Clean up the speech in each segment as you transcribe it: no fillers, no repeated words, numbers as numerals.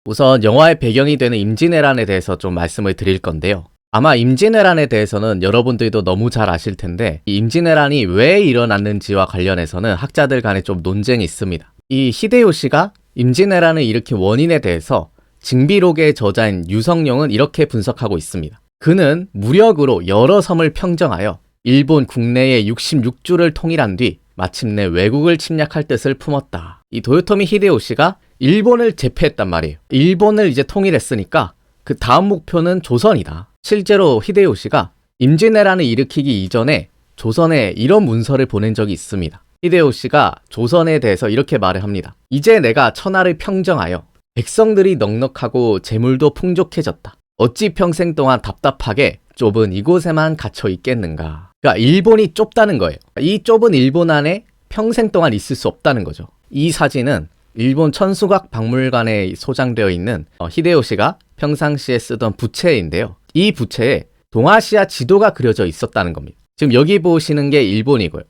우선 영화의 배경이 되는 임진왜란에 대해서 좀 말씀을 드릴 건데요. 아마 임진왜란에 대해서는 여러분들도 너무 잘 아실 텐데 이 임진왜란이 왜 일어났는지와 관련해서는 학자들 간에 좀 논쟁이 있습니다. 이 히데요시가 임진왜란을 일으킨 원인에 대해서 징비록의 저자인 유성룡은 이렇게 분석하고 있습니다. 그는 무력으로 여러 섬을 평정하여 일본 국내의 66주를 통일한 뒤 마침내 외국을 침략할 뜻을 품었다. 이 도요토미 히데요시가 일본을 제패했단 말이에요. 일본을 이제 통일했으니까 그 다음 목표는 조선이다. 실제로 히데요시가 임진왜란을 일으키기 이전에 조선에 이런 문서를 보낸 적이 있습니다. 히데요시가 조선에 대해서 이렇게 말을 합니다. 이제 내가 천하를 평정하여 백성들이 넉넉하고 재물도 풍족해졌다. 어찌 평생 동안 답답하게 좁은 이곳에만 갇혀 있겠는가. 그러니까 일본이 좁다는 거예요. 이 좁은 일본 안에 평생 동안 있을 수 없다는 거죠. 이 사진은 일본 천수각 박물관에 소장되어 있는 히데요시가 평상시에 쓰던 부채인데요. 이 부채에 동아시아 지도가 그려져 있었다는 겁니다. 지금 여기 보시는 게 일본이고요.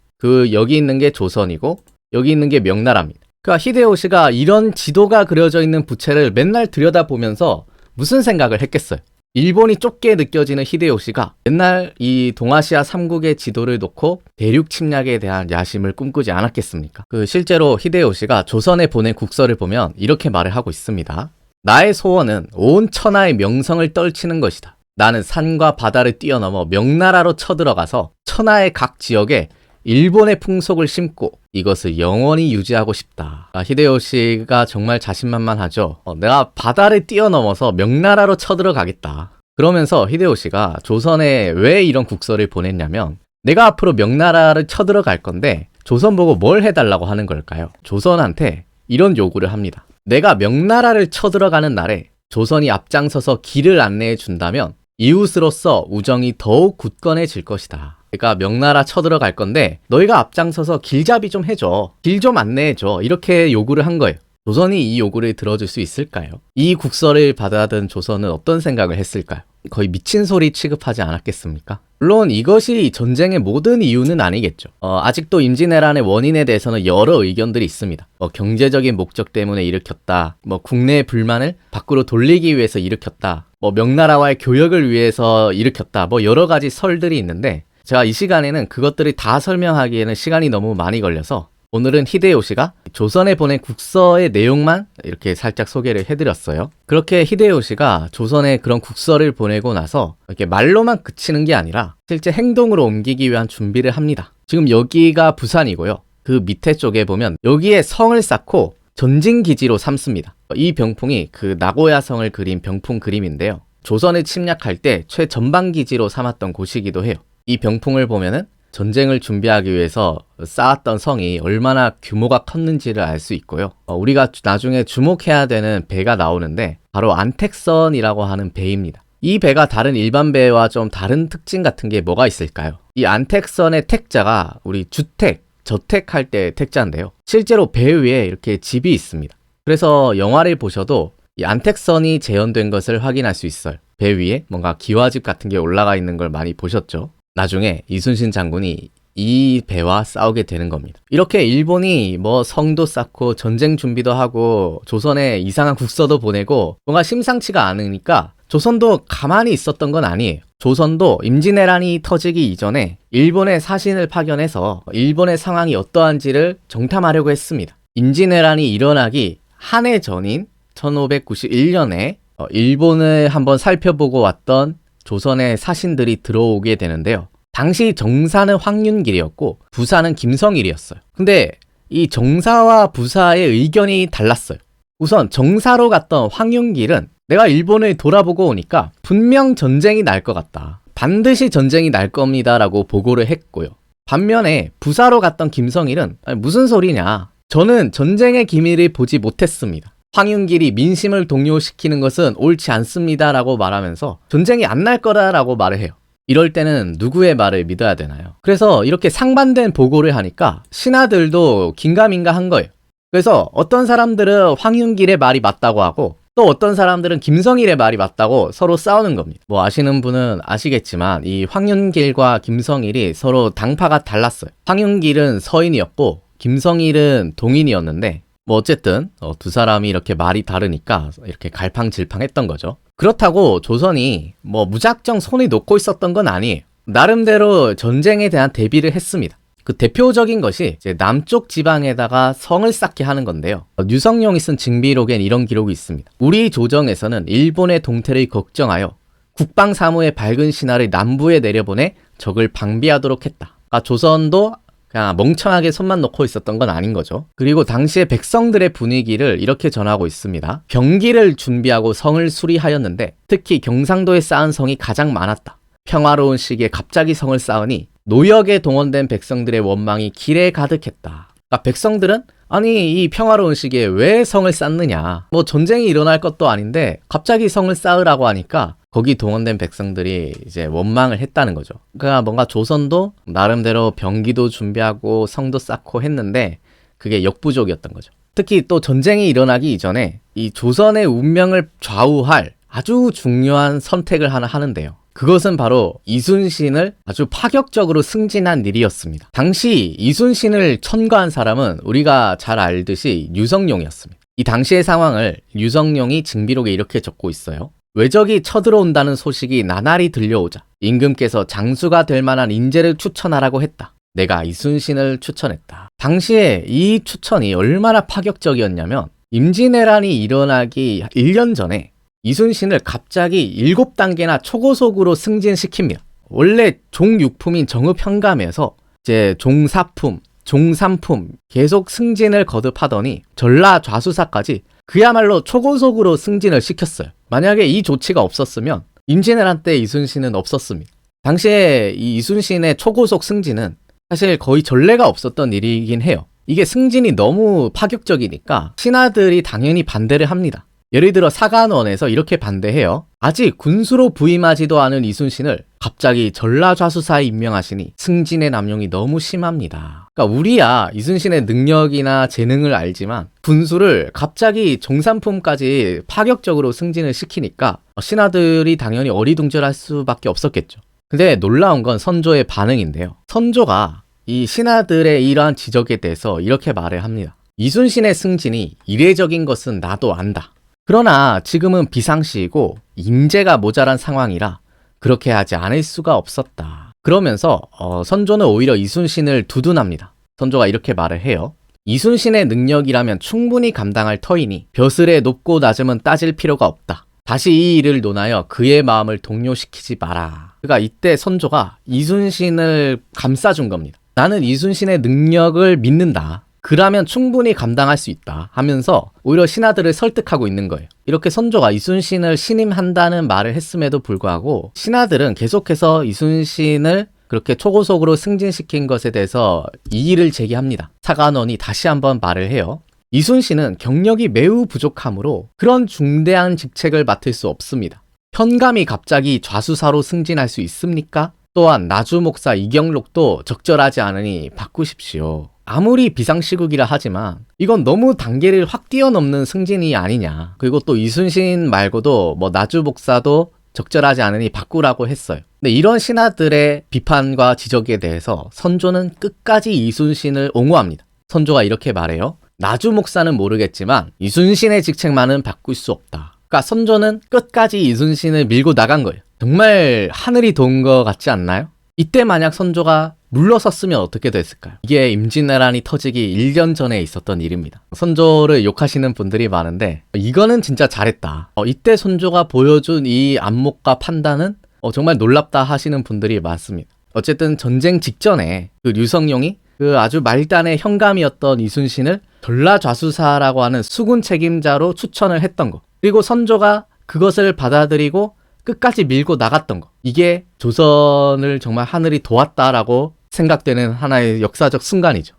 여기 있는 게 조선이고 여기 있는 게 명나라입니다. 그러니까 히데요시가 이런 지도가 그려져 있는 부채를 맨날 들여다보면서 무슨 생각을 했겠어요? 일본이 좁게 느껴지는 히데요시가 맨날 이 동아시아 3국의 지도를 놓고 대륙 침략에 대한 야심을 꿈꾸지 않았겠습니까? 실제로 히데요시가 조선에 보낸 국서를 보면 이렇게 말을 하고 있습니다. 나의 소원은 온 천하의 명성을 떨치는 것이다. 나는 산과 바다를 뛰어넘어 명나라로 쳐들어가서 천하의 각 지역에 일본의 풍속을 심고 이것을 영원히 유지하고 싶다. 히데요시가 정말 자신만만하죠. 내가 바다를 뛰어넘어서 명나라로 쳐들어가겠다. 그러면서 히데요시가 조선에 왜 이런 국서를 보냈냐면 내가 앞으로 명나라를 쳐들어갈 건데 조선 보고 뭘 해달라고 하는 걸까요? 조선한테 이런 요구를 합니다. 내가 명나라를 쳐들어가는 날에 조선이 앞장서서 길을 안내해 준다면 이웃으로서 우정이 더욱 굳건해질 것이다. 그러니까 명나라 쳐들어갈 건데 너희가 앞장서서 길잡이 좀 해줘. 길 좀 안내해줘. 이렇게 요구를 한 거예요. 조선이 이 요구를 들어줄 수 있을까요? 이 국서를 받아든 조선은 어떤 생각을 했을까요? 거의 미친 소리 취급하지 않았겠습니까? 물론 이것이 전쟁의 모든 이유는 아니겠죠. 아직도 임진왜란의 원인에 대해서는 여러 의견들이 있습니다. 경제적인 목적 때문에 일으켰다. 국내의 불만을 밖으로 돌리기 위해서 일으켰다. 명나라와의 교역을 위해서 일으켰다. 여러 가지 설들이 있는데 제가 이 시간에는 그것들을 다 설명하기에는 시간이 너무 많이 걸려서 오늘은 히데요시가 조선에 보낸 국서의 내용만 이렇게 살짝 소개를 해드렸어요. 그렇게 히데요시가 조선에 그런 국서를 보내고 나서 이렇게 말로만 그치는 게 아니라 실제 행동으로 옮기기 위한 준비를 합니다. 지금 여기가 부산이고요. 그 밑에 쪽에 보면 여기에 성을 쌓고 전진기지로 삼습니다. 이 병풍이 그 나고야 성을 그린 병풍 그림인데요. 조선을 침략할 때 최전방기지로 삼았던 곳이기도 해요. 이 병풍을 보면은 전쟁을 준비하기 위해서 쌓았던 성이 얼마나 규모가 컸는지를 알 수 있고요. 우리가 나중에 주목해야 되는 배가 나오는데 바로 안택선이라고 하는 배입니다. 이 배가 다른 일반 배와 좀 다른 특징 같은 게 뭐가 있을까요? 이 안택선의 택자가 우리 주택, 저택할 때 택자인데요. 실제로 배 위에 이렇게 집이 있습니다. 그래서 영화를 보셔도 이 안택선이 재현된 것을 확인할 수 있어요. 배 위에 뭔가 기와집 같은 게 올라가 있는 걸 많이 보셨죠? 나중에 이순신 장군이 이 배와 싸우게 되는 겁니다. 이렇게 일본이 성도 쌓고 전쟁 준비도 하고 조선에 이상한 국서도 보내고 뭔가 심상치가 않으니까 조선도 가만히 있었던 건 아니에요. 조선도 임진왜란이 터지기 이전에 일본의 사신을 파견해서 일본의 상황이 어떠한지를 정탐하려고 했습니다. 임진왜란이 일어나기 한 해 전인 1591년에 일본을 한번 살펴보고 왔던 조선의 사신들이 들어오게 되는데요. 당시 정사는 황윤길이었고 부사는 김성일이었어요. 근데 이 정사와 부사의 의견이 달랐어요. 우선 정사로 갔던 황윤길은 내가 일본을 돌아보고 오니까 분명 전쟁이 날 것 같다. 반드시 전쟁이 날 겁니다 라고 보고를 했고요. 반면에 부사로 갔던 김성일은 무슨 소리냐. 저는 전쟁의 기미를 보지 못했습니다. 황윤길이 민심을 동요시키는 것은 옳지 않습니다 라고 말하면서 전쟁이 안 날 거다라고 말을 해요. 이럴 때는 누구의 말을 믿어야 되나요? 그래서 이렇게 상반된 보고를 하니까 신하들도 긴가민가 한 거예요. 그래서 어떤 사람들은 황윤길의 말이 맞다고 하고 또 어떤 사람들은 김성일의 말이 맞다고 서로 싸우는 겁니다. 뭐 아시는 분은 아시겠지만 이 황윤길과 김성일이 서로 당파가 달랐어요. 황윤길은 서인이었고 김성일은 동인이었는데 뭐 어쨌든 두 사람이 이렇게 말이 다르니까 이렇게 갈팡질팡했던 거죠. 그렇다고 조선이 뭐 무작정 손에 놓고 있었던 건 아니에요. 나름대로 전쟁에 대한 대비를 했습니다. 그 대표적인 것이 이제 남쪽 지방에다가 성을 쌓게 하는 건데요. 유성룡이 쓴 징비록엔 이런 기록이 있습니다. 우리 조정에서는 일본의 동태를 걱정하여 국방사무의 밝은 신하를 남부에 내려보내 적을 방비하도록 했다. 그러니까 조선도 그냥 멍청하게 손만 놓고 있었던 건 아닌 거죠. 그리고 당시의 백성들의 분위기를 이렇게 전하고 있습니다. 병기를 준비하고 성을 수리하였는데 특히 경상도에 쌓은 성이 가장 많았다. 평화로운 시기에 갑자기 성을 쌓으니 노역에 동원된 백성들의 원망이 길에 가득했다. 그러니까 백성들은 아니 이 평화로운 시기에 왜 성을 쌓느냐, 뭐 전쟁이 일어날 것도 아닌데 갑자기 성을 쌓으라고 하니까 거기 동원된 백성들이 이제 원망을 했다는 거죠. 그러니까 뭔가 조선도 나름대로 병기도 준비하고 성도 쌓고 했는데 그게 역부족이었던 거죠. 특히 또 전쟁이 일어나기 이전에 이 조선의 운명을 좌우할 아주 중요한 선택을 하나 하는데요. 그것은 바로 이순신을 아주 파격적으로 승진한 일이었습니다. 당시 이순신을 천거한 사람은 우리가 잘 알듯이 유성룡이었습니다. 이 당시의 상황을 유성룡이 징비록에 이렇게 적고 있어요. 외적이 쳐들어온다는 소식이 나날이 들려오자 임금께서 장수가 될 만한 인재를 추천하라고 했다. 내가 이순신을 추천했다. 당시에 이 추천이 얼마나 파격적이었냐면 임진왜란이 일어나기 1년 전에 이순신을 갑자기 7단계나 초고속으로 승진시킵니다. 원래 종육품인 정읍현감에서 이제 종사품, 종삼품 계속 승진을 거듭하더니 전라좌수사까지 그야말로 초고속으로 승진을 시켰어요. 만약에 이 조치가 없었으면 임진왜란 때 이순신은 없었습니다. 당시에 이 이순신의 초고속 승진은 사실 거의 전례가 없었던 일이긴 해요. 이게 승진이 너무 파격적이니까 신하들이 당연히 반대를 합니다. 예를 들어 사간원에서 이렇게 반대해요. 아직 군수로 부임하지도 않은 이순신을 갑자기 전라좌수사에 임명하시니 승진의 남용이 너무 심합니다. 그러니까 우리야 이순신의 능력이나 재능을 알지만 군수를 갑자기 정삼품까지 파격적으로 승진을 시키니까 신하들이 당연히 어리둥절할 수밖에 없었겠죠. 근데 놀라운 건 선조의 반응인데요. 선조가 이 신하들의 이러한 지적에 대해서 이렇게 말을 합니다. 이순신의 승진이 이례적인 것은 나도 안다. 그러나 지금은 비상시이고 인재가 모자란 상황이라 그렇게 하지 않을 수가 없었다. 그러면서 선조는 오히려 이순신을 두둔합니다. 선조가 이렇게 말을 해요. 이순신의 능력이라면 충분히 감당할 터이니 벼슬의 높고 낮음은 따질 필요가 없다. 다시 이 일을 논하여 그의 마음을 동요시키지 마라. 그러니까 이때 선조가 이순신을 감싸준 겁니다. 나는 이순신의 능력을 믿는다. 그라면 충분히 감당할 수 있다 하면서 오히려 신하들을 설득하고 있는 거예요. 이렇게 선조가 이순신을 신임한다는 말을 했음에도 불구하고 신하들은 계속해서 이순신을 그렇게 초고속으로 승진시킨 것에 대해서 이의를 제기합니다. 사간원이 다시 한번 말을 해요. 이순신은 경력이 매우 부족하므로 그런 중대한 직책을 맡을 수 없습니다. 현감이 갑자기 좌수사로 승진할 수 있습니까? 또한 나주목사 이경록도 적절하지 않으니 바꾸십시오. 아무리 비상시국이라 하지만 이건 너무 단계를 확 뛰어넘는 승진이 아니냐. 그리고 또 이순신 말고도 뭐 나주목사도 적절하지 않으니 바꾸라고 했어요. 근데 이런 신하들의 비판과 지적에 대해서 선조는 끝까지 이순신을 옹호합니다. 선조가 이렇게 말해요. 나주목사는 모르겠지만 이순신의 직책만은 바꿀 수 없다. 그러니까 선조는 끝까지 이순신을 밀고 나간 거예요. 정말 하늘이 도운 것 같지 않나요? 이때 만약 선조가 물러섰으면 어떻게 됐을까요? 이게 임진왜란이 터지기 1년 전에 있었던 일입니다. 선조를 욕하시는 분들이 많은데 이거는 진짜 잘했다. 이때 선조가 보여준 이 안목과 판단은 정말 놀랍다 하시는 분들이 많습니다. 어쨌든 전쟁 직전에 그 류성룡이 그 아주 말단의 현감이었던 이순신을 전라좌수사라고 하는 수군 책임자로 추천을 했던 거. 그리고 선조가 그것을 받아들이고 끝까지 밀고 나갔던 거. 이게 조선을 정말 하늘이 도왔다라고 생각되는 하나의 역사적 순간이죠.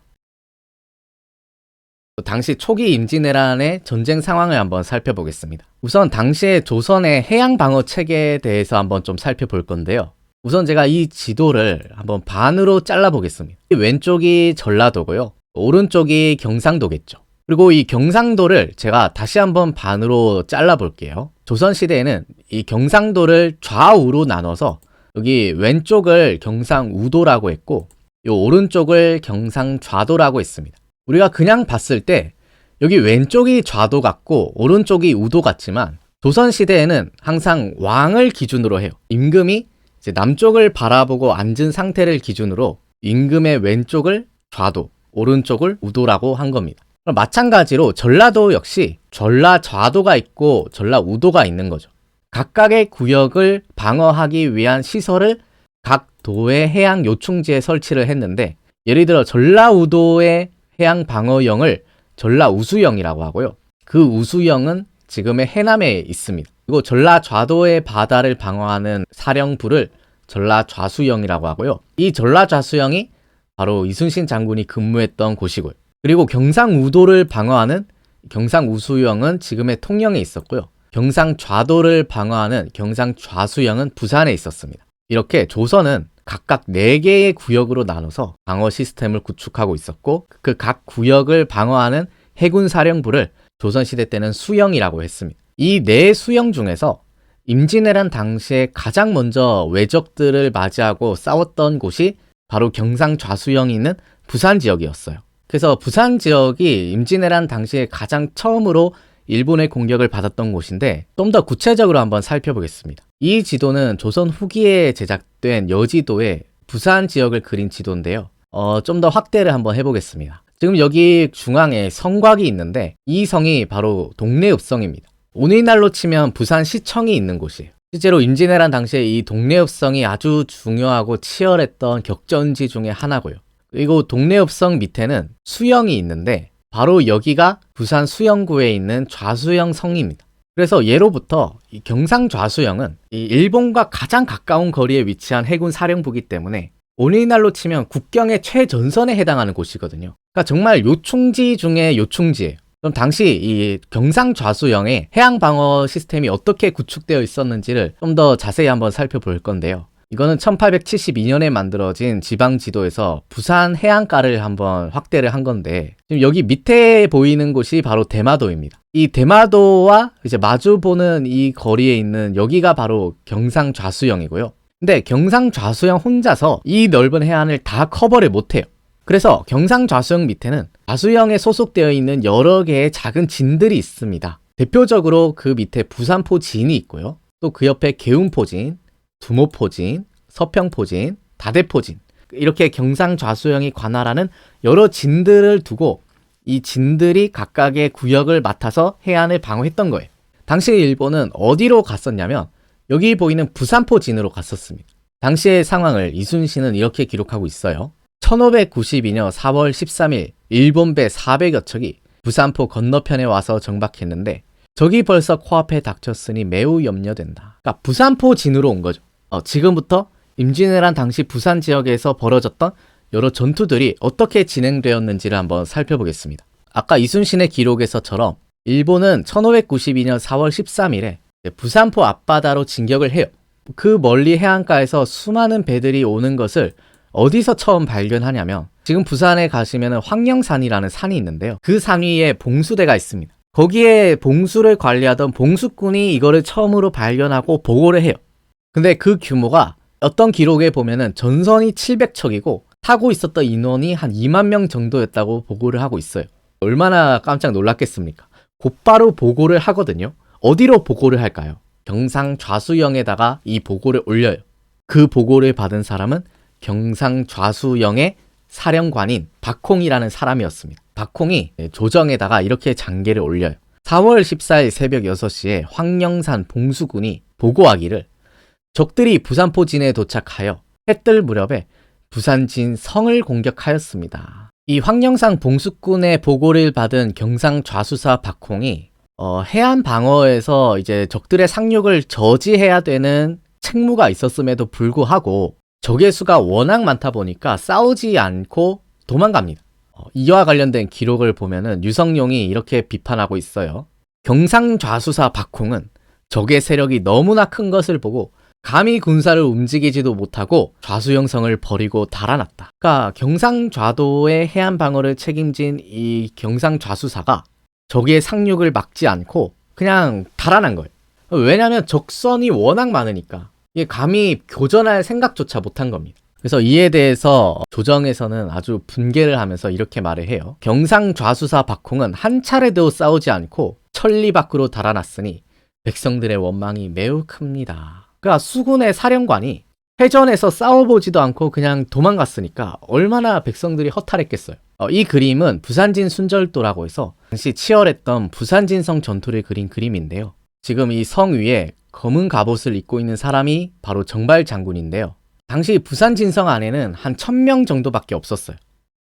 당시 초기 임진왜란의 전쟁 상황을 한번 살펴보겠습니다. 우선 당시의 조선의 해양 방어 체계에 대해서 한번 좀 살펴볼 건데요. 우선 제가 이 지도를 한번 반으로 잘라보겠습니다. 왼쪽이 전라도고요. 오른쪽이 경상도겠죠. 그리고 이 경상도를 제가 다시 한번 반으로 잘라볼게요. 조선시대에는 이 경상도를 좌우로 나눠서 여기 왼쪽을 경상우도라고 했고 요 오른쪽을 경상좌도라고 했습니다. 우리가 그냥 봤을 때 여기 왼쪽이 좌도 같고 오른쪽이 우도 같지만 조선시대에는 항상 왕을 기준으로 해요. 임금이 이제 남쪽을 바라보고 앉은 상태를 기준으로 임금의 왼쪽을 좌도, 오른쪽을 우도라고 한 겁니다. 그럼 마찬가지로 전라도 역시 전라좌도가 있고 전라우도가 있는 거죠. 각각의 구역을 방어하기 위한 시설을 각 도의 해양 요충지에 설치를 했는데 예를 들어 전라우도의 해양 방어영을 전라우수영이라고 하고요. 그 우수영은 지금의 해남에 있습니다. 그리고 전라좌도의 바다를 방어하는 사령부를 전라좌수영이라고 하고요. 이 전라좌수영이 바로 이순신 장군이 근무했던 곳이고요. 그리고 경상우도를 방어하는 경상우수영은 지금의 통영에 있었고요. 경상좌도를 방어하는 경상좌수영은 부산에 있었습니다. 이렇게 조선은 각각 4개의 구역으로 나눠서 방어 시스템을 구축하고 있었고 그 각 구역을 방어하는 해군 사령부를 조선시대 때는 수영이라고 했습니다. 이 4수영 중에서 임진왜란 당시에 가장 먼저 외적들을 맞이하고 싸웠던 곳이 바로 경상좌수영이 있는 부산 지역이었어요. 그래서 부산 지역이 임진왜란 당시에 가장 처음으로 일본의 공격을 받았던 곳인데 좀 더 구체적으로 한번 살펴보겠습니다. 이 지도는 조선 후기에 제작된 여지도의 부산 지역을 그린 지도인데요. 좀 더 확대를 한번 해보겠습니다. 지금 여기 중앙에 성곽이 있는데 이 성이 바로 동래읍성입니다. 오늘날로 치면 부산시청이 있는 곳이에요. 실제로 임진왜란 당시에 이 동래읍성이 아주 중요하고 치열했던 격전지 중에 하나고요. 그리고 동래읍성 밑에는 수영이 있는데 바로 여기가 부산 수영구에 있는 좌수영 성입니다. 그래서 예로부터 이 경상좌수영은 이 일본과 가장 가까운 거리에 위치한 해군 사령부이기 때문에 오늘날로 치면 국경의 최전선에 해당하는 곳이거든요. 그러니까 정말 요충지 중에 요충지예요. 그럼 당시 이 경상좌수영의 해양 방어 시스템이 어떻게 구축되어 있었는지를 좀 더 자세히 한번 살펴볼 건데요. 이거는 1872년에 만들어진 지방지도에서 부산 해안가를 한번 확대를 한 건데 지금 여기 밑에 보이는 곳이 바로 대마도입니다. 이 대마도와 이제 마주보는 이 거리에 있는 여기가 바로 경상좌수영이고요. 근데 경상좌수영 혼자서 이 넓은 해안을 다 커버를 못해요. 그래서 경상좌수영 밑에는 좌수영에 소속되어 있는 여러 개의 작은 진들이 있습니다. 대표적으로 그 밑에 부산포진이 있고요. 또 그 옆에 계운포진, 두모포진, 서평포진, 다대포진 이렇게 경상좌수영이 관할하는 여러 진들을 두고 이 진들이 각각의 구역을 맡아서 해안을 방어했던 거예요. 당시 일본은 어디로 갔었냐면 여기 보이는 부산포진으로 갔었습니다. 당시의 상황을 이순신은 이렇게 기록하고 있어요. 1592년 4월 13일 일본 배 400여 척이 부산포 건너편에 와서 정박했는데 적이 벌써 코앞에 닥쳤으니 매우 염려된다. 그러니까 부산포진으로 온 거죠. 지금부터 임진왜란 당시 부산 지역에서 벌어졌던 여러 전투들이 어떻게 진행되었는지를 한번 살펴보겠습니다. 아까 이순신의 기록에서처럼 일본은 1592년 4월 13일에 부산포 앞바다로 진격을 해요. 그 멀리 해안가에서 수많은 배들이 오는 것을 어디서 처음 발견하냐면 지금 부산에 가시면 황령산이라는 산이 있는데요. 그 산 위에 봉수대가 있습니다. 거기에 봉수를 관리하던 봉수꾼이 이거를 처음으로 발견하고 보고를 해요. 근데 그 규모가 어떤 기록에 보면은 전선이 700척이고 타고 있었던 인원이 한 2만 명 정도였다고 보고를 하고 있어요. 얼마나 깜짝 놀랐겠습니까? 곧바로 보고를 하거든요. 어디로 보고를 할까요? 경상좌수영에다가 이 보고를 올려요. 그 보고를 받은 사람은 경상좌수영의 사령관인 박홍이라는 사람이었습니다. 박홍이 조정에다가 이렇게 장계를 올려요. 4월 14일 새벽 6시에 황령산 봉수군이 보고하기를 적들이 부산포진에 도착하여 해뜰 무렵에 부산진 성을 공격하였습니다. 이 황령산 봉수군의 보고를 받은 경상좌수사 박홍이 해안 방어에서 이제 적들의 상륙을 저지해야 되는 책무가 있었음에도 불구하고 적의 수가 워낙 많다 보니까 싸우지 않고 도망갑니다. 이와 관련된 기록을 보면은 유성룡이 이렇게 비판하고 있어요. 경상좌수사 박홍은 적의 세력이 너무나 큰 것을 보고 감히 군사를 움직이지도 못하고 좌수영성을 버리고 달아났다. 그러니까 경상좌도의 해안 방어를 책임진 이 경상좌수사가 적의 상륙을 막지 않고 그냥 달아난 거예요. 왜냐하면 적선이 워낙 많으니까 이게 감히 교전할 생각조차 못한 겁니다. 그래서 이에 대해서 조정에서는 아주 분개를 하면서 이렇게 말을 해요. 경상좌수사 박홍은 한 차례도 싸우지 않고 천리 밖으로 달아났으니 백성들의 원망이 매우 큽니다. 그러니까 수군의 사령관이 해전에서 싸워보지도 않고 그냥 도망갔으니까 얼마나 백성들이 허탈했겠어요. 이 그림은 부산진 순절도라고 해서 당시 치열했던 부산진성 전투를 그린 그림인데요. 지금 이 성 위에 검은 갑옷을 입고 있는 사람이 바로 정발 장군인데요. 당시 부산진성 안에는 한 1000명 정도밖에 없었어요.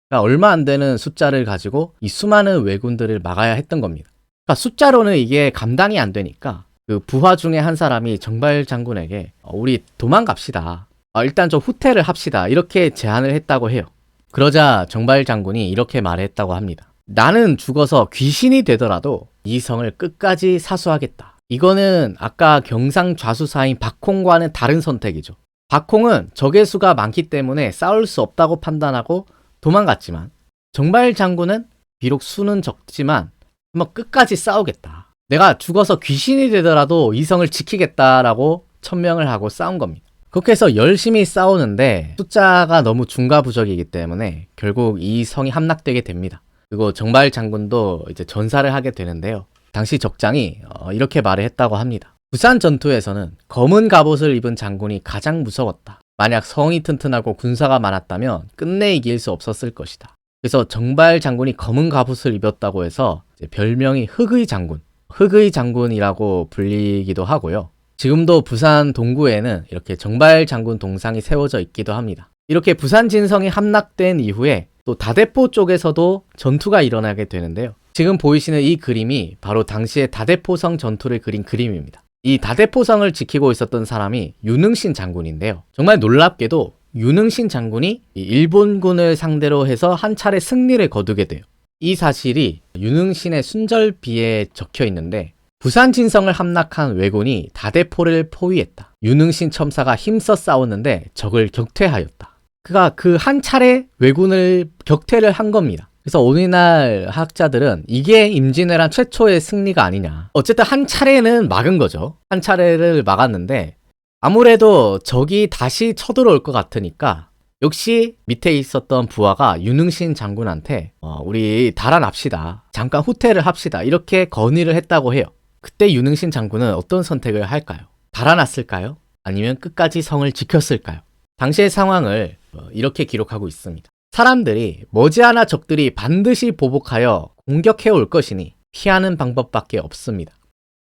그러니까 얼마 안 되는 숫자를 가지고 이 수많은 왜군들을 막아야 했던 겁니다. 그러니까 숫자로는 이게 감당이 안 되니까 그 부하 중에 한 사람이 정발 장군에게 우리 도망갑시다. 일단 좀 후퇴를 합시다. 이렇게 제안을 했다고 해요. 그러자 정발 장군이 이렇게 말했다고 합니다. 나는 죽어서 귀신이 되더라도 이 성을 끝까지 사수하겠다. 이거는 아까 경상좌수사인 박홍과는 다른 선택이죠. 박홍은 적의 수가 많기 때문에 싸울 수 없다고 판단하고 도망갔지만 정발 장군은 비록 수는 적지만 한번 끝까지 싸우겠다. 내가 죽어서 귀신이 되더라도 이 성을 지키겠다라고 천명을 하고 싸운 겁니다. 그렇게 해서 열심히 싸우는데 숫자가 너무 중과부적이기 때문에 결국 이 성이 함락되게 됩니다. 그리고 정발 장군도 이제 전사를 하게 되는데요. 당시 적장이 이렇게 말을 했다고 합니다. 부산 전투에서는 검은 갑옷을 입은 장군이 가장 무서웠다. 만약 성이 튼튼하고 군사가 많았다면 끝내 이길 수 없었을 것이다. 그래서 정발 장군이 검은 갑옷을 입었다고 해서 이제 별명이 흑의 장군, 흑의 장군이라고 불리기도 하고요. 지금도 부산 동구에는 이렇게 정발 장군 동상이 세워져 있기도 합니다. 이렇게 부산 진성이 함락된 이후에 또 다대포 쪽에서도 전투가 일어나게 되는데요. 지금 보이시는 이 그림이 바로 당시의 다대포성 전투를 그린 그림입니다. 이 다대포성을 지키고 있었던 사람이 윤응신 장군인데요. 정말 놀랍게도 윤응신 장군이 일본군을 상대로 해서 한 차례 승리를 거두게 돼요. 이 사실이 윤응신의 순절비에 적혀 있는데 부산 진성을 함락한 왜군이 다대포를 포위했다. 윤응신 첨사가 힘써 싸웠는데 적을 격퇴하였다. 그가 그 한 차례 왜군을 격퇴를 한 겁니다. 그래서 오늘날 학자들은 이게 임진왜란 최초의 승리가 아니냐. 어쨌든 한 차례는 막은 거죠. 한 차례를 막았는데 아무래도 적이 다시 쳐들어올 것 같으니까 역시 밑에 있었던 부하가 윤응신 장군한테 우리 달아납시다. 잠깐 후퇴를 합시다. 이렇게 건의를 했다고 해요. 그때 윤응신 장군은 어떤 선택을 할까요? 달아났을까요? 아니면 끝까지 성을 지켰을까요? 당시의 상황을 이렇게 기록하고 있습니다. 사람들이 머지않아 적들이 반드시 보복하여 공격해 올 것이니 피하는 방법밖에 없습니다.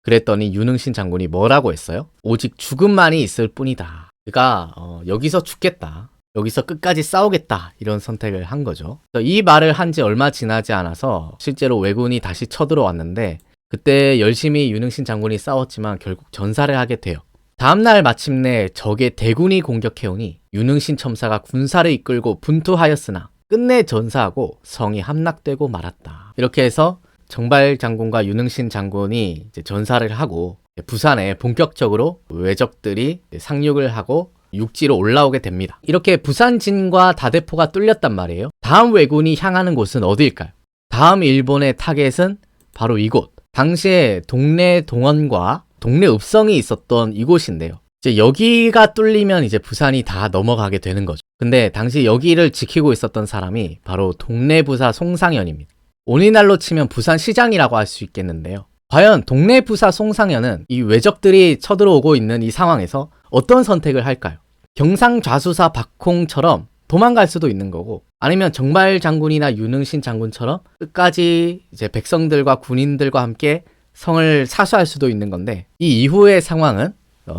그랬더니 윤응신 장군이 뭐라고 했어요? 오직 죽음만이 있을 뿐이다. 그러니까 여기서 죽겠다. 여기서 끝까지 싸우겠다. 이런 선택을 한 거죠. 이 말을 한 지 얼마 지나지 않아서 실제로 왜군이 다시 쳐들어왔는데 그때 열심히 윤응신 장군이 싸웠지만 결국 전사를 하게 돼요. 다음날 마침내 적의 대군이 공격해오니 윤응신 첨사가 군사를 이끌고 분투하였으나 끝내 전사하고 성이 함락되고 말았다. 이렇게 해서 정발 장군과 윤응신 장군이 이제 전사를 하고 부산에 본격적으로 왜적들이 상륙을 하고 육지로 올라오게 됩니다. 이렇게 부산진과 다대포가 뚫렸단 말이에요. 다음 왜군이 향하는 곳은 어디일까요? 다음 일본의 타겟은 바로 이곳. 당시에 동래 동원과 동래 읍성이 있었던 이곳인데요. 이제 여기가 뚫리면 이제 부산이 다 넘어가게 되는 거죠. 근데 당시 여기를 지키고 있었던 사람이 바로 동래부사 송상현입니다. 오늘날로 치면 부산시장이라고 할 수 있겠는데요. 과연 동래부사 송상현은 이 왜적들이 쳐들어오고 있는 이 상황에서 어떤 선택을 할까요? 경상좌수사 박홍처럼 도망갈 수도 있는 거고 아니면 정발 장군이나 윤응신 장군처럼 끝까지 이제 백성들과 군인들과 함께 성을 사수할 수도 있는 건데 이 이후의 상황은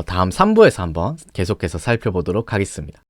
다음 3부에서 한번 계속해서 살펴보도록 하겠습니다.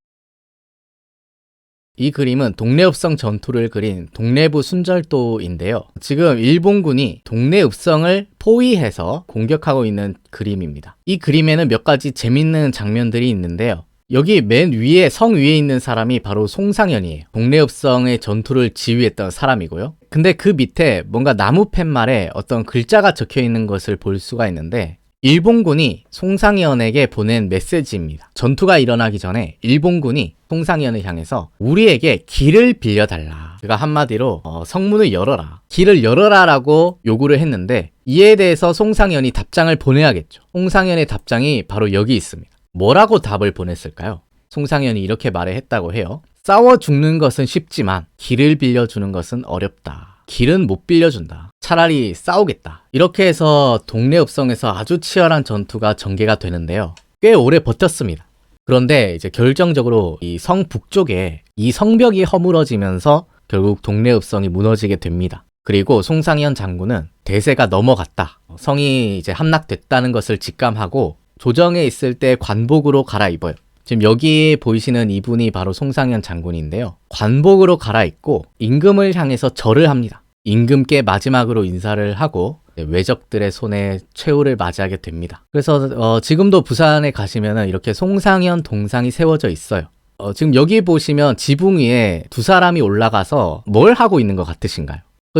이 그림은 동래읍성 전투를 그린 동래부 순절도인데요. 지금 일본군이 동래읍성을 포위해서 공격하고 있는 그림입니다. 이 그림에는 몇 가지 재밌는 장면들이 있는데요. 여기 맨 위에 성 위에 있는 사람이 바로 송상현이에요. 동래읍성의 전투를 지휘했던 사람이고요. 근데 그 밑에 뭔가 나무 팻말에 어떤 글자가 적혀 있는 것을 볼 수가 있는데 일본군이 송상현에게 보낸 메시지입니다. 전투가 일어나기 전에 일본군이 송상현을 향해서 우리에게 길을 빌려달라. 그가 한마디로 성문을 열어라. 길을 열어라 라고 요구를 했는데 이에 대해서 송상현이 답장을 보내야겠죠. 송상현의 답장이 바로 여기 있습니다. 뭐라고 답을 보냈을까요? 송상현이 이렇게 말을 했다고 해요. 싸워 죽는 것은 쉽지만 길을 빌려주는 것은 어렵다. 길은 못 빌려준다. 차라리 싸우겠다. 이렇게 해서 동래읍성에서 아주 치열한 전투가 전개가 되는데요. 꽤 오래 버텼습니다. 그런데 이제 결정적으로 이 성 북쪽에 이 성벽이 허물어지면서 결국 동래읍성이 무너지게 됩니다. 그리고 송상현 장군은 대세가 넘어갔다. 성이 이제 함락됐다는 것을 직감하고 조정에 있을 때 관복으로 갈아입어요. 지금 여기 보이시는 이분이 바로 송상현 장군인데요. 관복으로 갈아입고 임금을 향해서 절을 합니다. 임금께 마지막으로 인사를 하고 외적들의 손에 최후를 맞이하게 됩니다. 그래서 지금도 부산에 가시면 이렇게 송상현 동상이 세워져 있어요. 지금 여기 보시면 지붕 위에 두 사람이 올라가서 뭘 하고 있는 것 같으신가요?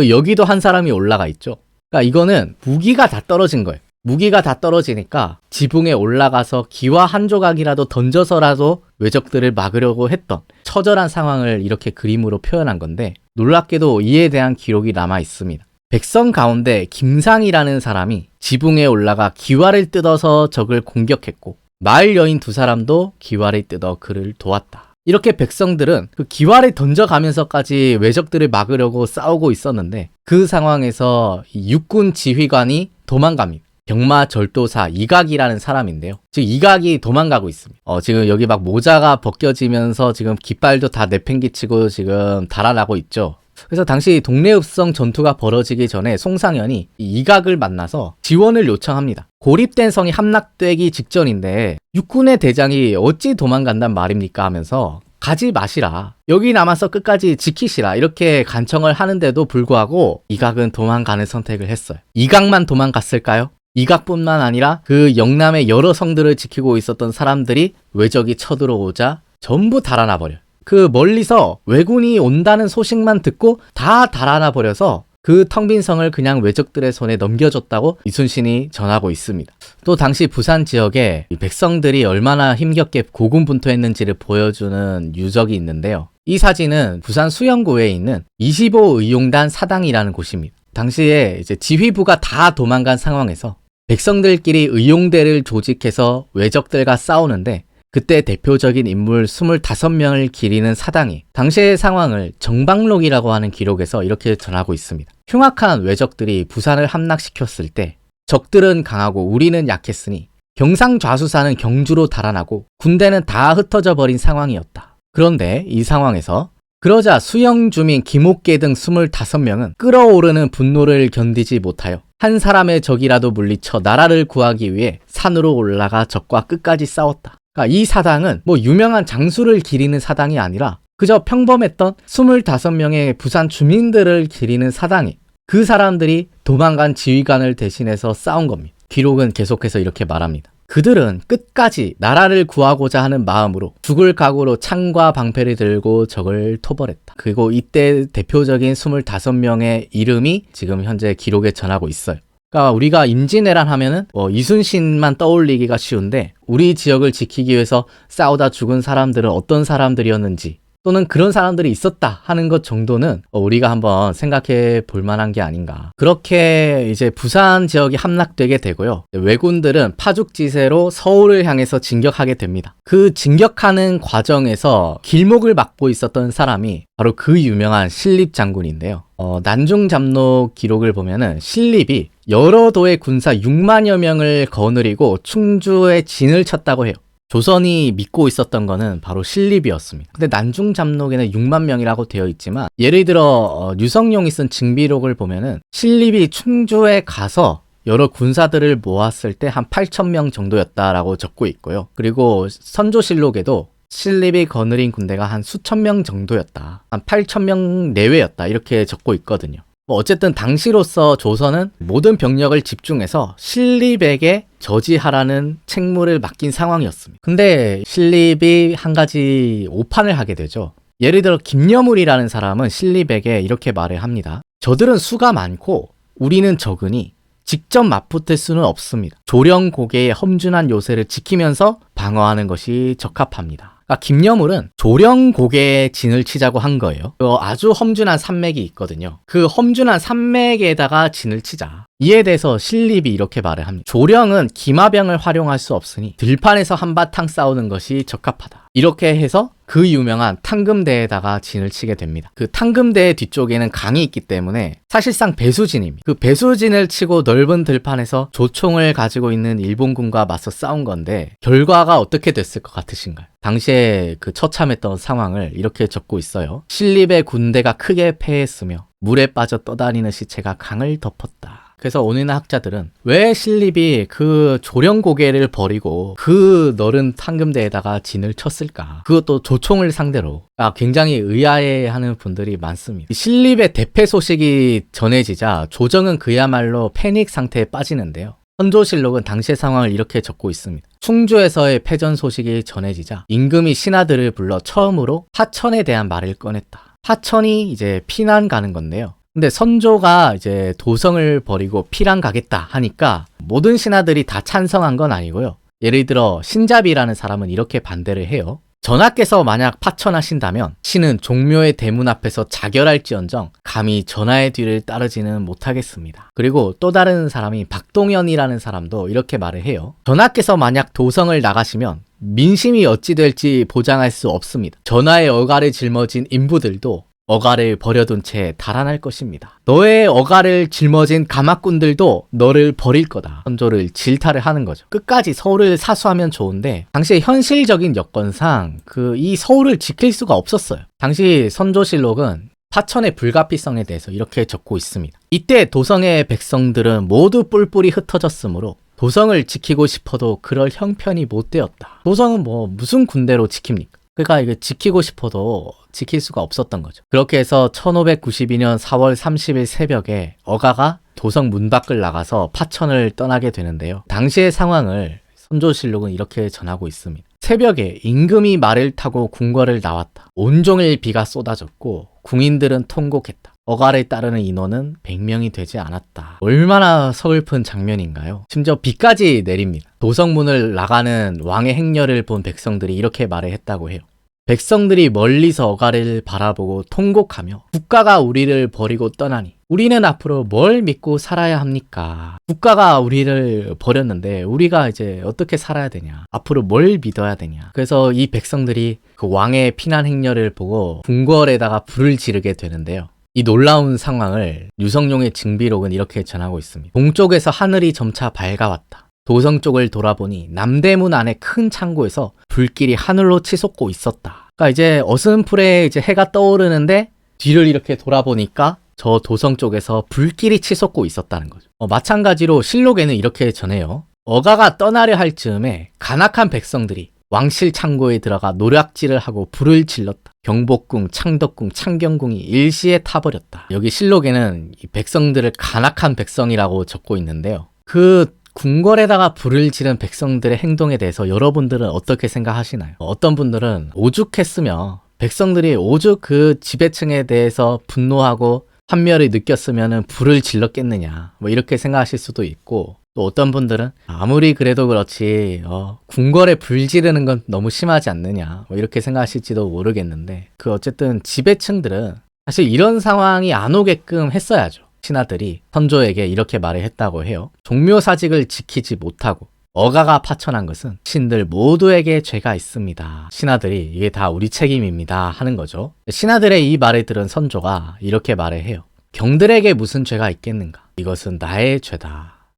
여기도 한 사람이 올라가 있죠. 그러니까 이거는 무기가 다 떨어진 거예요. 무기가 다 떨어지니까 지붕에 올라가서 기와 한 조각이라도 던져서라도 외적들을 막으려고 했던 처절한 상황을 이렇게 그림으로 표현한 건데 놀랍게도 이에 대한 기록이 남아 있습니다. 백성 가운데 김상이라는 사람이 지붕에 올라가 기와를 뜯어서 적을 공격했고 마을 여인 두 사람도 기와를 뜯어 그를 도왔다. 이렇게 백성들은 그 기와를 던져가면서까지 외적들을 막으려고 싸우고 있었는데 그 상황에서 이 육군 지휘관이 도망갑니다. 병마절도사 이각이라는 사람인데요. 지금 이각이 도망가고 있습니다. 지금 여기 막 모자가 벗겨지면서 지금 깃발도 다 내팽개치고 지금 달아나고 있죠. 그래서 당시 동래읍성 전투가 벌어지기 전에 송상현이 이각을 만나서 지원을 요청합니다. 고립된 성이 함락되기 직전인데 육군의 대장이 어찌 도망간단 말입니까 하면서 가지 마시라. 여기 남아서 끝까지 지키시라. 이렇게 간청을 하는데도 불구하고 이각은 도망가는 선택을 했어요. 이각만 도망갔을까요? 이각뿐만 아니라 그 영남의 여러 성들을 지키고 있었던 사람들이 외적이 쳐들어오자 전부 달아나 버려요. 그 멀리서 왜군이 온다는 소식만 듣고 다 달아나 버려서 그 텅 빈 성을 그냥 외적들의 손에 넘겨줬다고 이순신이 전하고 있습니다. 또 당시 부산 지역에 백성들이 얼마나 힘겹게 고군분투했는지를 보여주는 유적이 있는데요. 이 사진은 부산 수영구에 있는 25의용단 사당이라는 곳입니다. 당시에 이제 지휘부가 다 도망간 상황에서 백성들끼리 의용대를 조직해서 외적들과 싸우는데 그때 대표적인 인물 25명을 기리는 사당이 당시의 상황을 정방록이라고 하는 기록에서 이렇게 전하고 있습니다. 흉악한 외적들이 부산을 함락시켰을 때 적들은 강하고 우리는 약했으니 경상좌수사는 경주로 달아나고 군대는 다 흩어져 버린 상황이었다. 그런데 이 상황에서 그러자 수영 주민 김옥계 등 25명은 끓어오르는 분노를 견디지 못하여 한 사람의 적이라도 물리쳐 나라를 구하기 위해 산으로 올라가 적과 끝까지 싸웠다. 그러니까 이 사당은 뭐 유명한 장수를 기리는 사당이 아니라 그저 평범했던 25명의 부산 주민들을 기리는 사당이 그 사람들이 도망간 지휘관을 대신해서 싸운 겁니다. 기록은 계속해서 이렇게 말합니다. 그들은 끝까지 나라를 구하고자 하는 마음으로 죽을 각오로 창과 방패를 들고 적을 토벌했다. 그리고 이때 대표적인 25명의 이름이 지금 현재 기록에 전하고 있어요. 그러니까 우리가 임진왜란 하면은 이순신만 떠올리기가 쉬운데 우리 지역을 지키기 위해서 싸우다 죽은 사람들은 어떤 사람들이었는지 또는 그런 사람들이 있었다 하는 것 정도는 우리가 한번 생각해 볼 만한 게 아닌가. 그렇게 이제 부산 지역이 함락되게 되고요. 왜군들은 파죽지세로 서울을 향해서 진격하게 됩니다. 그 진격하는 과정에서 길목을 막고 있었던 사람이 바로 그 유명한 신립 장군인데요. 난중잡록 기록을 보면은 신립이 여러 도의 군사 6만여 명을 거느리고 충주에 진을 쳤다고 해요. 조선이 믿고 있었던 거는 바로 신립이었습니다. 근데 난중잡록에는 6만 명이라고 되어 있지만 예를 들어 류성룡이 쓴 징비록을 보면은 신립이 충주에 가서 여러 군사들을 모았을 때 한 8,000명 정도였다라고 적고 있고요. 그리고 선조실록에도 신립이 거느린 군대가 한 수천 명 정도였다. 한 8,000명 내외였다. 이렇게 적고 있거든요. 어쨌든 당시로서 조선은 모든 병력을 집중해서 신립에게 저지하라는 책무를 맡긴 상황이었습니다. 근데 신립이 한 가지 오판을 하게 되죠. 예를 들어 김여물이라는 사람은 신립에게 이렇게 말을 합니다. 저들은 수가 많고 우리는 적으니 직접 맞붙을 수는 없습니다. 조령고개의 험준한 요새를 지키면서 방어하는 것이 적합합니다. 그러니까 김여물은 조령고개에 진을 치자고 한 거예요. 아주 험준한 산맥이 있거든요. 그 험준한 산맥에다가 진을 치자. 이에 대해서 신립이 이렇게 말을 합니다. 조령은 기마병을 활용할 수 없으니 들판에서 한바탕 싸우는 것이 적합하다. 이렇게 해서 그 유명한 탕금대에다가 진을 치게 됩니다. 그 탕금대 뒤쪽에는 강이 있기 때문에 사실상 배수진입니다. 그 배수진을 치고 넓은 들판에서 조총을 가지고 있는 일본군과 맞서 싸운 건데 결과가 어떻게 됐을 것 같으신가요? 당시에 그 처참했던 상황을 이렇게 적고 있어요. 신립의 군대가 크게 패했으며 물에 빠져 떠다니는 시체가 강을 덮었다. 그래서 오늘날 학자들은 왜 신립이 그 조령고개를 버리고 그 넓은 탕금대에다가 진을 쳤을까? 그것도 조총을 상대로. 굉장히 의아해하는 분들이 많습니다. 신립의 대패 소식이 전해지자 조정은 그야말로 패닉 상태에 빠지는데요. 선조실록은 당시의 상황을 이렇게 적고 있습니다. 충주에서의 패전 소식이 전해지자 임금이 신하들을 불러 처음으로 하천에 대한 말을 꺼냈다. 하천이 이제 피난 가는 건데요. 근데 선조가 이제 도성을 버리고 피랑 가겠다 하니까 모든 신하들이 다 찬성한 건 아니고요. 예를 들어 신잡이라는 사람은 이렇게 반대를 해요. 전하께서 만약 파천하신다면 신은 종묘의 대문 앞에서 자결할지언정 감히 전하의 뒤를 따르지는 못하겠습니다. 그리고 또 다른 사람이 박동현이라는 사람도 이렇게 말을 해요. 전하께서 만약 도성을 나가시면 민심이 어찌 될지 보장할 수 없습니다. 전하의 어가를 짊어진 인부들도 어가를 버려둔 채 달아날 것입니다. 너의 어가를 짊어진 가마꾼들도 너를 버릴 거다. 선조를 질타를 하는 거죠. 끝까지 서울을 사수하면 좋은데 당시의 현실적인 여건상 이 서울을 지킬 수가 없었어요. 당시 선조실록은 파천의 불가피성에 대해서 이렇게 적고 있습니다. 이때 도성의 백성들은 모두 뿔뿔이 흩어졌으므로 도성을 지키고 싶어도 그럴 형편이 못 되었다. 도성은 무슨 군대로 지킵니까? 그러니까 이게 지키고 싶어도 지킬 수가 없었던 거죠. 그렇게 해서 1592년 4월 30일 새벽에 어가가 도성 문 밖을 나가서 파천을 떠나게 되는데요. 당시의 상황을 선조실록은 이렇게 전하고 있습니다. 새벽에 임금이 말을 타고 궁궐을 나왔다. 온종일 비가 쏟아졌고 궁인들은 통곡했다. 어가를 따르는 인원은 100명이 되지 않았다. 얼마나 서글픈 장면인가요? 심지어 비까지 내립니다. 도성문을 나가는 왕의 행렬을 본 백성들이 이렇게 말을 했다고 해요. 백성들이 멀리서 어가를 바라보고 통곡하며 국가가 우리를 버리고 떠나니 우리는 앞으로 뭘 믿고 살아야 합니까? 국가가 우리를 버렸는데 우리가 이제 어떻게 살아야 되냐? 앞으로 뭘 믿어야 되냐? 그래서 이 백성들이 그 왕의 피난 행렬을 보고 궁궐에다가 불을 지르게 되는데요. 이 놀라운 상황을 유성룡의 징비록은 이렇게 전하고 있습니다. 동쪽에서 하늘이 점차 밝아왔다. 도성 쪽을 돌아보니 남대문 안에 큰 창고에서 불길이 하늘로 치솟고 있었다. 그러니까 이제 어슴풀에 이제 해가 떠오르는데 뒤를 이렇게 돌아보니까 저 도성 쪽에서 불길이 치솟고 있었다는 거죠. 마찬가지로 실록에는 이렇게 전해요. 어가가 떠나려 할 즈음에 간악한 백성들이 왕실 창고에 들어가 노략질을 하고 불을 질렀다. 경복궁, 창덕궁, 창경궁이 일시에 타버렸다. 여기 실록에는 이 백성들을 간악한 백성이라고 적고 있는데요. 그 궁궐에다가 불을 지른 백성들의 행동에 대해서 여러분들은 어떻게 생각하시나요? 어떤 분들은 오죽했으며 백성들이 오죽 그 지배층에 대해서 분노하고 환멸을 느꼈으면 불을 질렀겠느냐 이렇게 생각하실 수도 있고, 또 어떤 분들은 아무리 그래도 그렇지 궁궐에 불 지르는 건 너무 심하지 않느냐 이렇게 생각하실지도 모르겠는데, 그 어쨌든 지배층들은 사실 이런 상황이 안 오게끔 했어야죠. 신하들이 선조에게 이렇게 말을 했다고 해요. 종묘사직을 지키지 못하고 어가가 파천한 것은 신들 모두에게 죄가 있습니다. 신하들이 이게 다 우리 책임입니다 하는 거죠. 신하들의 이 말을 들은 선조가 이렇게 말을 해요. 경들에게 무슨 죄가 있겠는가? 이것은 나의 죄다.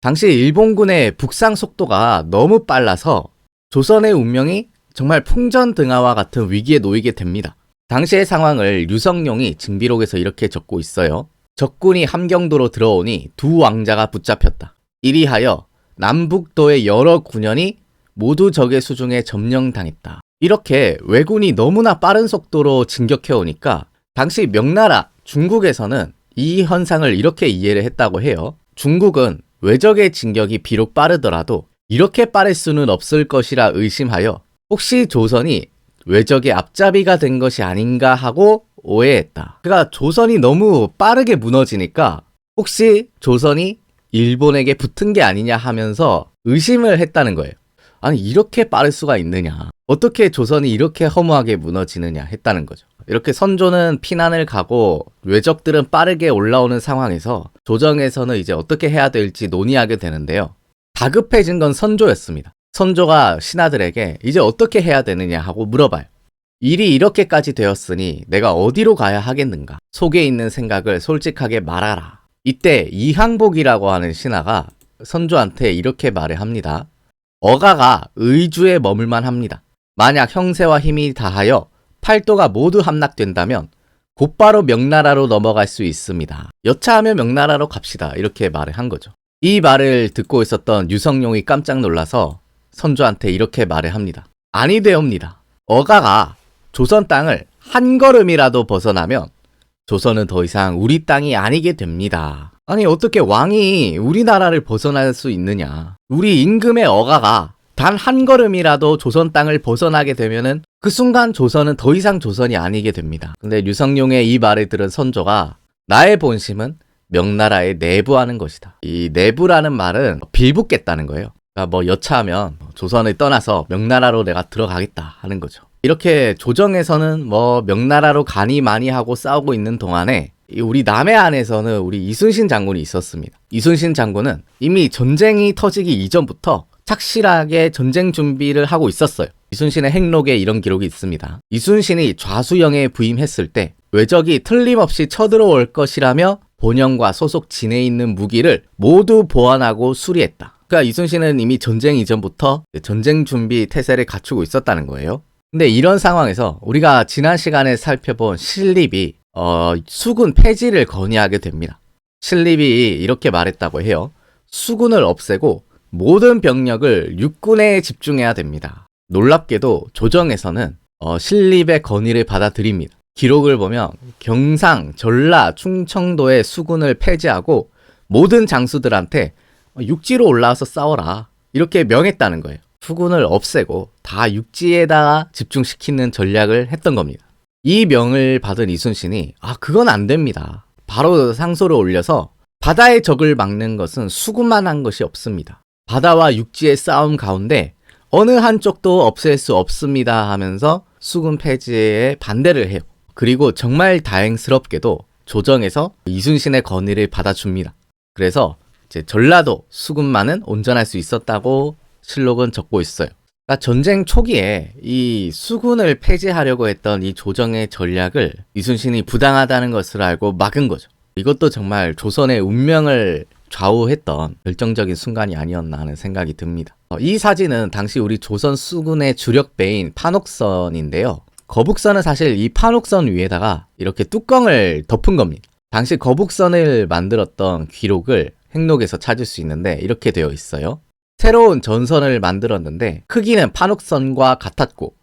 당시 일본군의 북상 속도가 너무 빨라서 조선의 운명이 정말 풍전등화와 같은 위기에 놓이게 됩니다. 당시의 상황을 유성룡이 징비록에서 이렇게 적고 있어요. 적군이 함경도로 들어오니 두 왕자가 붙잡혔다. 이리하여 남북도의 여러 군현이 모두 적의 수중에 점령당했다. 이렇게 왜군이 너무나 빠른 속도로 진격해오니까 당시 명나라 중국에서는 이 현상을 이렇게 이해를 했다고 해요. 중국은 외적의 진격이 비록 빠르더라도 이렇게 빠를 수는 없을 것이라 의심하여 혹시 조선이 외적의 앞잡이가 된 것이 아닌가 하고 오해했다. 그러니까 조선이 너무 빠르게 무너지니까 혹시 조선이 일본에게 붙은 게 아니냐 하면서 의심을 했다는 거예요. 아니, 이렇게 빠를 수가 있느냐. 어떻게 조선이 이렇게 허무하게 무너지느냐 했다는 거죠. 이렇게 선조는 피난을 가고 외적들은 빠르게 올라오는 상황에서 조정에서는 이제 어떻게 해야 될지 논의하게 되는데요. 다급해진 건 선조였습니다. 선조가 신하들에게 이제 어떻게 해야 되느냐 하고 물어봐요. 일이 이렇게까지 되었으니 내가 어디로 가야 하겠는가? 속에 있는 생각을 솔직하게 말하라. 이때 이항복이라고 하는 신하가 선조한테 이렇게 말을 합니다. 어가가 의주에 머물만 합니다. 만약 형세와 힘이 다하여 팔도가 모두 함락된다면 곧바로 명나라로 넘어갈 수 있습니다. 여차하면 명나라로 갑시다. 이렇게 말을 한 거죠. 이 말을 듣고 있었던 유성룡이 깜짝 놀라서 선조한테 이렇게 말을 합니다. 아니 되옵니다. 어가가 조선 땅을 한 걸음이라도 벗어나면 조선은 더 이상 우리 땅이 아니게 됩니다. 아니, 어떻게 왕이 우리나라를 벗어날 수 있느냐. 우리 임금의 어가가 단 한 걸음이라도 조선 땅을 벗어나게 되면은 그 순간 조선은 더 이상 조선이 아니게 됩니다. 근데 유성룡의 이 말을 들은 선조가 나의 본심은 명나라에 내부하는 것이다. 이 내부라는 말은 빌붙겠다는 거예요. 그러니까 뭐 여차하면 조선을 떠나서 명나라로 내가 들어가겠다 하는 거죠. 이렇게 조정에서는 뭐 명나라로 가니 마니 하고 싸우고 있는 동안에 우리 남해안에서는 우리 이순신 장군이 있었습니다. 이순신 장군은 이미 전쟁이 터지기 이전부터 착실하게 전쟁 준비를 하고 있었어요. 이순신의 행록에 이런 기록이 있습니다. 이순신이 좌수영에 부임했을 때 외적이 틀림없이 쳐들어올 것이라며 본영과 소속 진에 있는 무기를 모두 보완하고 수리했다. 그러니까 이순신은 이미 전쟁 이전부터 전쟁 준비 태세를 갖추고 있었다는 거예요. 근데 이런 상황에서 우리가 지난 시간에 살펴본 신립이 수군 폐지를 건의하게 됩니다. 신립이 이렇게 말했다고 해요. 수군을 없애고 모든 병력을 육군에 집중해야 됩니다. 놀랍게도 조정에서는 신립의 건의를 받아들입니다. 기록을 보면 경상, 전라, 충청도의 수군을 폐지하고 모든 장수들한테 육지로 올라와서 싸워라. 이렇게 명했다는 거예요. 수군을 없애고 다 육지에다가 집중시키는 전략을 했던 겁니다. 이 명을 받은 이순신이 그건 안 됩니다. 바로 상소를 올려서 바다의 적을 막는 것은 수군만 한 것이 없습니다. 바다와 육지의 싸움 가운데 어느 한쪽도 없앨 수 없습니다 하면서 수군 폐지에 반대를 해요. 그리고 정말 다행스럽게도 조정에서 이순신의 건의를 받아줍니다. 그래서 이제 전라도 수군만은 온전할 수 있었다고 실록은 적고 있어요. 그러니까 전쟁 초기에 이 수군을 폐지하려고 했던 이 조정의 전략을 이순신이 부당하다는 것을 알고 막은 거죠. 이것도 정말 조선의 운명을 좌우했던 결정적인 순간이 아니었나 하는 생각이 듭니다. 이 사진은 당시 우리 조선 수군의 주력 배인 판옥선인데요. 거북선은 사실 이 판옥선 위에다가 이렇게 뚜껑을 덮은 겁니다. 당시 거북선을 만들었던 기록을 행록에서 찾을 수 있는데 이렇게 되어 있어요. 새로운 전선을 만들었는데 크기는 판옥선과 같았고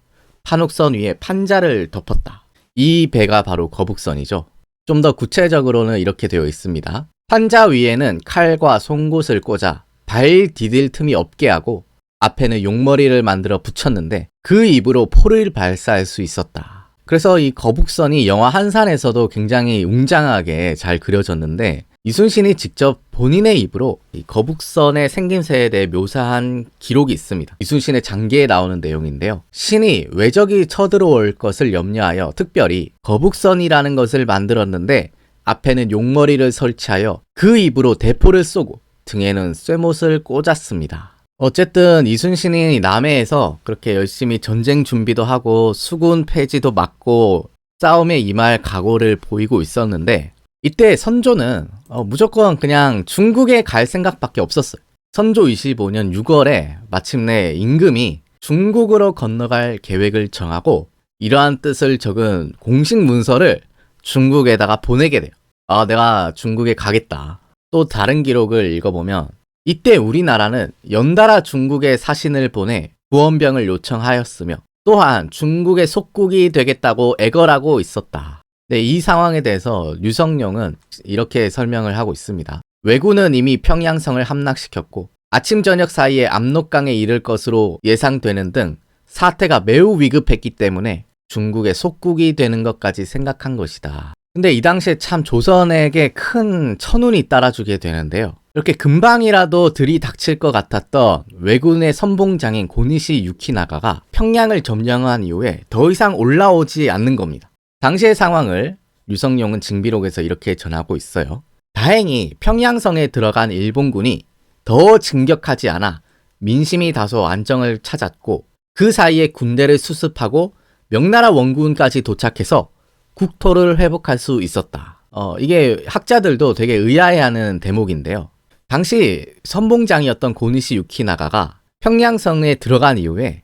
판옥선 위에 판자를 덮었다. 이 배가 바로 거북선이죠. 좀 더 구체적으로는 이렇게 되어 있습니다. 판자 위에는 칼과 송곳을 꽂아 발 디딜 틈이 없게 하고 앞에는 용머리를 만들어 붙였는데 그 입으로 포를 발사할 수 있었다. 그래서 이 거북선이 영화 한산에서도 굉장히 웅장하게 잘 그려졌는데 이순신이 직접 본인의 입으로 이 거북선의 생김새에 대해 묘사한 기록이 있습니다. 이순신의 장기에 나오는 내용인데요. 신이 외적이 쳐들어올 것을 염려하여 특별히 거북선이라는 것을 만들었는데 앞에는 용머리를 설치하여 그 입으로 대포를 쏘고 등에는 쇠못을 꽂았습니다. 어쨌든 이순신이 남해에서 그렇게 열심히 전쟁 준비도 하고 수군 폐지도 막고 싸움에 임할 각오를 보이고 있었는데 이때 선조는 무조건 그냥 중국에 갈 생각밖에 없었어요. 선조 25년 6월에 마침내 임금이 중국으로 건너갈 계획을 정하고 이러한 뜻을 적은 공식 문서를 중국에다가 보내게 돼요. 내가 중국에 가겠다. 또 다른 기록을 읽어보면 이때 우리나라는 연달아 중국에 사신을 보내 구원병을 요청하였으며 또한 중국의 속국이 되겠다고 애걸하고 있었다. 네, 이 상황에 대해서 유성룡은 이렇게 설명을 하고 있습니다. 왜군은 이미 평양성을 함락시켰고 아침 저녁 사이에 압록강에 이를 것으로 예상되는 등 사태가 매우 위급했기 때문에 중국의 속국이 되는 것까지 생각한 것이다. 근데 이 당시에 참 조선에게 큰 천운이 따라주게 되는데요. 이렇게 금방이라도 들이닥칠 것 같았던 왜군의 선봉장인 고니시 유키나가가 평양을 점령한 이후에 더 이상 올라오지 않는 겁니다. 당시의 상황을 류성룡은 징비록에서 이렇게 전하고 있어요. 다행히 평양성에 들어간 일본군이 더 진격하지 않아 민심이 다소 안정을 찾았고 그 사이에 군대를 수습하고 명나라 원군까지 도착해서 국토를 회복할 수 있었다. 이게 학자들도 되게 의아해하는 대목인데요. 당시 선봉장이었던 고니시 유키나가가 평양성에 들어간 이후에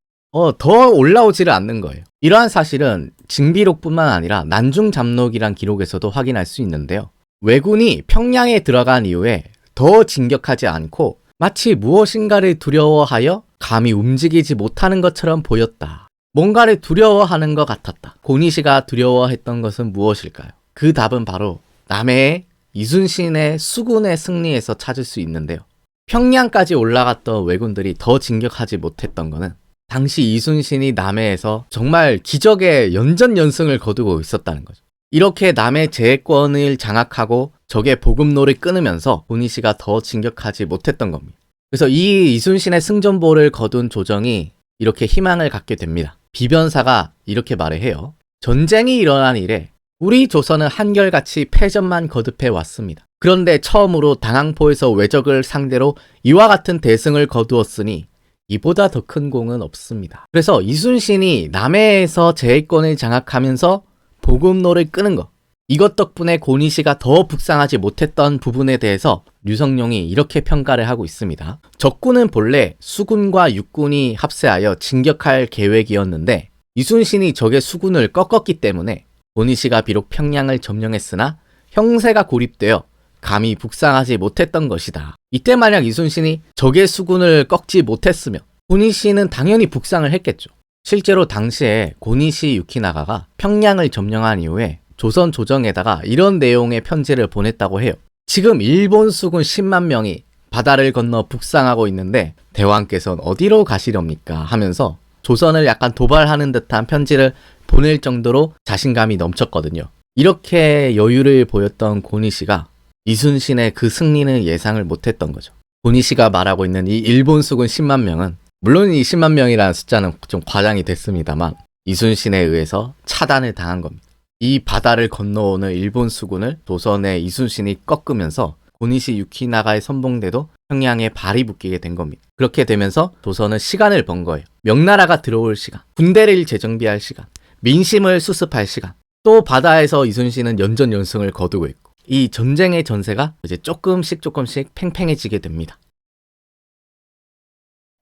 더 올라오지를 않는 거예요. 이러한 사실은 징비록뿐만 아니라 난중잡록이란 기록에서도 확인할 수 있는데요. 왜군이 평양에 들어간 이후에 더 진격하지 않고 마치 무엇인가를 두려워하여 감히 움직이지 못하는 것처럼 보였다. 뭔가를 두려워하는 것 같았다. 고니시가 두려워했던 것은 무엇일까요? 그 답은 바로 남해의 이순신의 수군의 승리에서 찾을 수 있는데요. 평양까지 올라갔던 왜군들이 더 진격하지 못했던 것은 당시 이순신이 남해에서 정말 기적의 연전연승을 거두고 있었다는 거죠. 이렇게 남해 제해권을 장악하고 적의 보급로를 끊으면서 고니시가 더 진격하지 못했던 겁니다. 그래서 이 이순신의 승전보를 거둔 조정이 이렇게 희망을 갖게 됩니다. 비변사가 이렇게 말을 해요. 전쟁이 일어난 이래 우리 조선은 한결같이 패전만 거듭해 왔습니다. 그런데 처음으로 당항포에서 왜적을 상대로 이와 같은 대승을 거두었으니 이보다 더 큰 공은 없습니다. 그래서 이순신이 남해에서 제해권을 장악하면서 보급로를 끄는 것, 이것 덕분에 고니시가 더 북상하지 못했던 부분에 대해서 류성룡이 이렇게 평가를 하고 있습니다. 적군은 본래 수군과 육군이 합세하여 진격할 계획이었는데 이순신이 적의 수군을 꺾었기 때문에 고니시가 비록 평양을 점령했으나 형세가 고립되어 감히 북상하지 못했던 것이다. 이때 만약 이순신이 적의 수군을 꺾지 못했으면 고니시는 당연히 북상을 했겠죠. 실제로 당시에 고니시 유키나가가 평양을 점령한 이후에 조선 조정에다가 이런 내용의 편지를 보냈다고 해요. 지금 일본 수군 10만 명이 바다를 건너 북상하고 있는데 대왕께서는 어디로 가시렵니까? 하면서 조선을 약간 도발하는 듯한 편지를 보낼 정도로 자신감이 넘쳤거든요. 이렇게 여유를 보였던 고니시가 이순신의 그 승리는 예상을 못했던 거죠. 고니시가 말하고 있는 이 일본 수군 10만 명은 물론 이 10만 명이라는 숫자는 좀 과장이 됐습니다만 이순신에 의해서 차단을 당한 겁니다. 이 바다를 건너오는 일본 수군을 조선의 이순신이 꺾으면서 고니시 유키나가의 선봉대도 평양에 발이 묶이게 된 겁니다. 그렇게 되면서 조선은 시간을 번 거예요. 명나라가 들어올 시간, 군대를 재정비할 시간, 민심을 수습할 시간, 또 바다에서 이순신은 연전연승을 거두고 있고 이 전쟁의 전세가 이제 조금씩 팽팽해지게 됩니다.